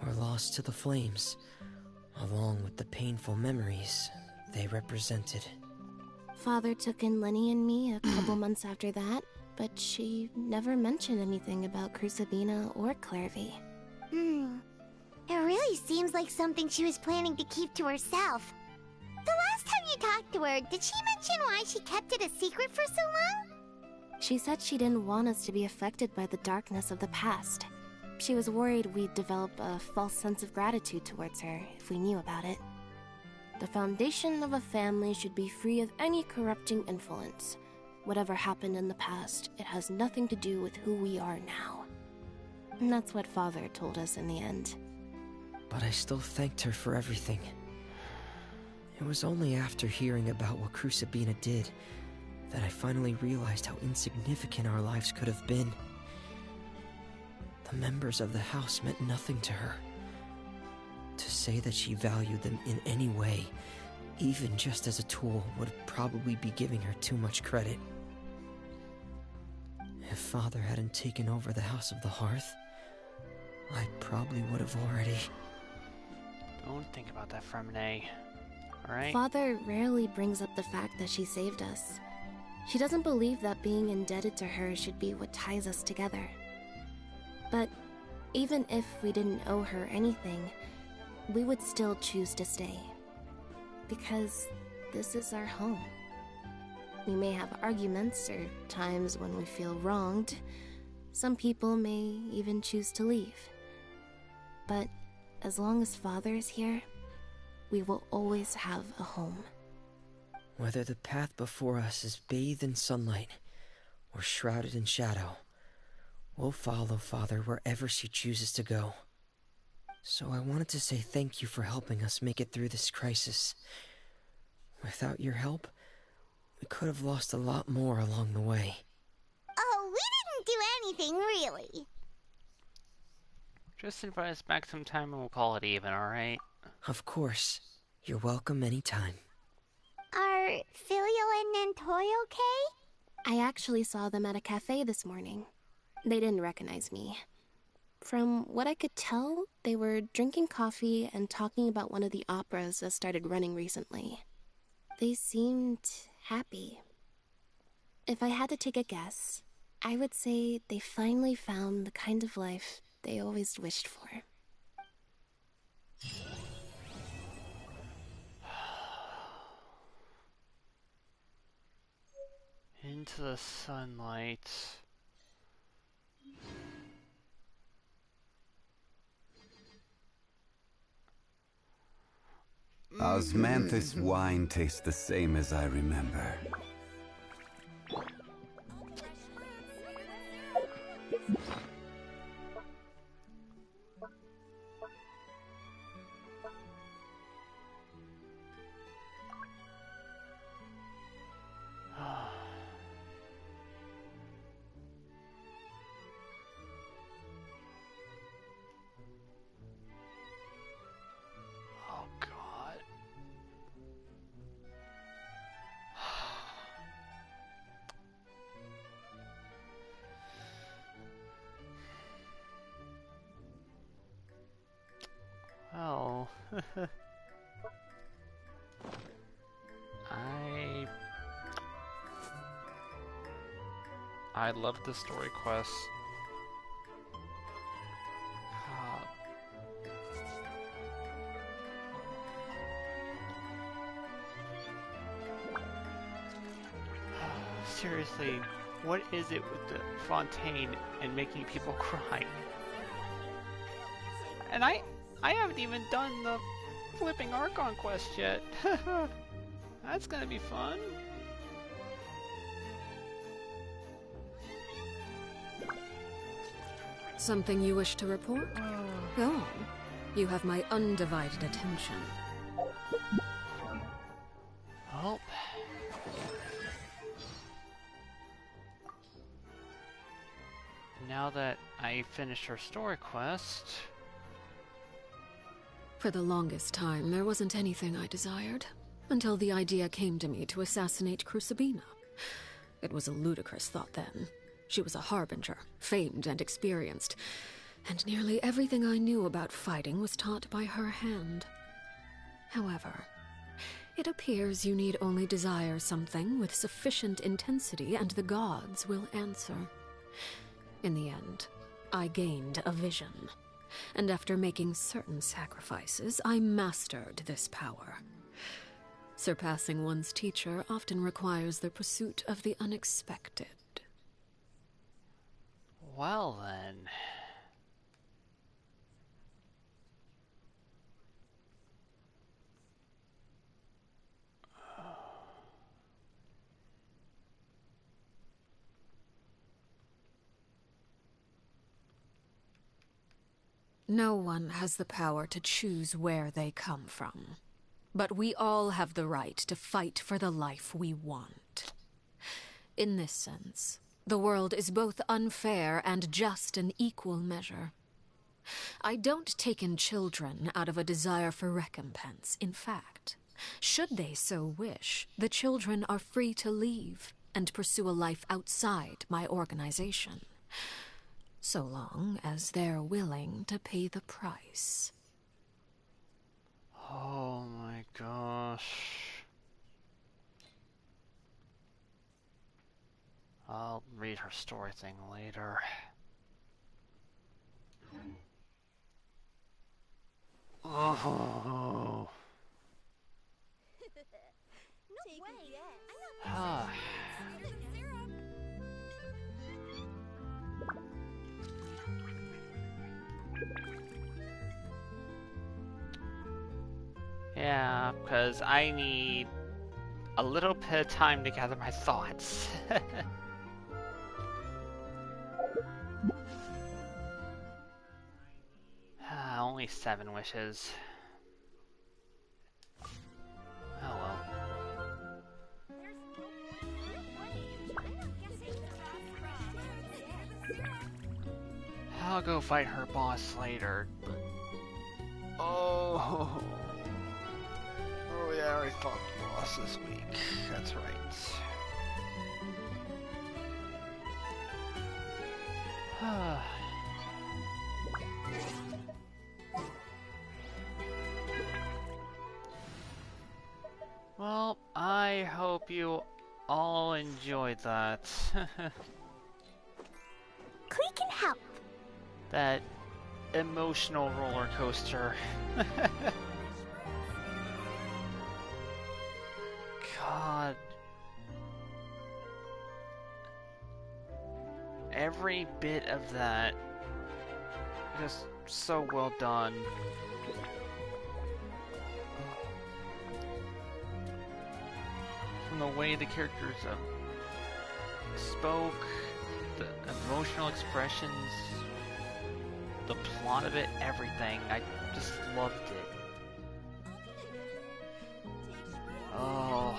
were lost to the flames, along with the painful memories they represented. Father took in Lenny and me a couple months after that, but she never mentioned anything about Crucibina or Clairvy. It really seems like something she was planning to keep to herself. The last time you talked to her, did she mention why she kept it a secret for so long? She said she didn't want us to be affected by the darkness of the past. She was worried we'd develop a false sense of gratitude towards her if we knew about it. The foundation of a family should be free of any corrupting influence. Whatever happened in the past, it has nothing to do with who we are now. And that's what Father told us in the end. But I still thanked her for everything. It was only after hearing about what Crucibina did that I finally realized how insignificant our lives could have been. The members of the house meant nothing to her. To say that she valued them in any way, even just as a tool, would probably be giving her too much credit. If Father hadn't taken over the House of the Hearth, I probably would have already... Don't think about that, Fremine. Alright? Father rarely brings up the fact that she saved us. She doesn't believe that being indebted to her should be what ties us together. But even if we didn't owe her anything, we would still choose to stay. Because this is our home. We may have arguments or times when we feel wronged. Some people may even choose to leave. But as long as Father is here, we will always have a home. Whether the path before us is bathed in sunlight or shrouded in shadow, We'll follow Father wherever she chooses to go. So I wanted to say thank you for helping us make it through this crisis. Without your help, we could have lost a lot more along the way. Oh, we didn't do anything, really. Just invite us back sometime and we'll call it even, alright? Of course. You're welcome anytime. Are Filio and Nantoy okay? I actually saw them at a cafe this morning. They didn't recognize me. From what I could tell, they were drinking coffee and talking about one of the operas that started running recently. They seemed happy. If I had to take a guess, I would say they finally found the kind of life they always wished for. Into the sunlight. Osmanthus wine tastes the same as I remember. Well, I love the story quest. Seriously, what is it with the Fontaine and making people cry? And I haven't even done the flipping Archon quest yet. That's gonna be fun. Something you wish to report? Go on. You have my undivided attention. Oh. Now that I finished her story quest... For the longest time, there wasn't anything I desired, until the idea came to me to assassinate Crucibina. It was a ludicrous thought then. She was a harbinger, famed and experienced, and nearly everything I knew about fighting was taught by her hand. However, it appears you need only desire something with sufficient intensity and the gods will answer. In the end, I gained a vision. And after making certain sacrifices, I mastered this power. Surpassing one's teacher often requires the pursuit of the unexpected. Well then... No one has the power to choose where they come from. But we all have the right to fight for the life we want. In this sense, the world is both unfair and just in equal measure. I don't take in children out of a desire for recompense. In fact, should they so wish, the children are free to leave and pursue a life outside my organization. So long as they're willing to pay the price. Oh my gosh. I'll read her story thing later. Oh. Ah. Yeah, because I need a little bit of time to gather my thoughts. only 7 wishes. Oh well. I'll go fight her boss later, but... Oh yeah, I fought the boss this week. That's right. Well, I hope you all enjoyed that. Clee can help. That emotional roller coaster. God. Every bit of that, just so well done. From the way the characters spoke, the emotional expressions, the plot of it, everything. I just loved it. Oh.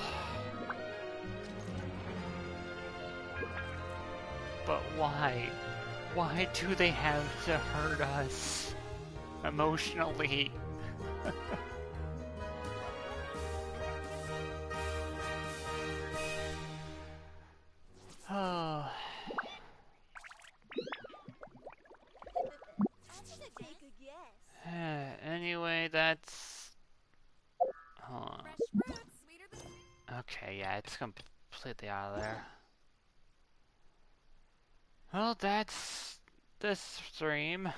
But why? Why do they have to hurt us emotionally? Oh. Anyway, that's... Hold on. Okay, yeah, it's completely out of there. Well, that's this stream.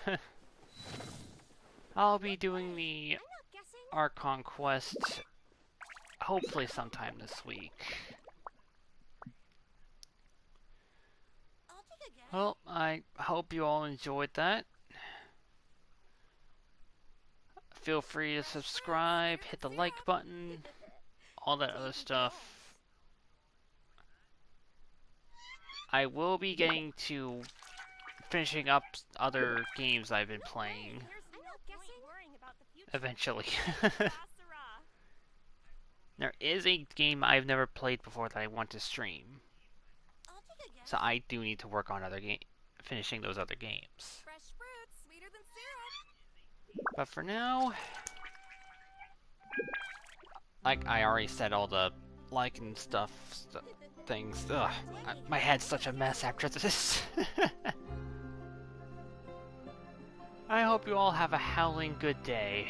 I'll be doing the Archon quest hopefully sometime this week. Well, I hope you all enjoyed that. Feel free to subscribe, hit the like button, all that other stuff. I will be getting to finishing up other games I've been playing eventually. There is a game I've never played before that I want to stream, so I do need to work on finishing those other games. But for now, like I already said, all the like and stuff things. Ugh, my head's such a mess after this. I hope you all have a howling good day.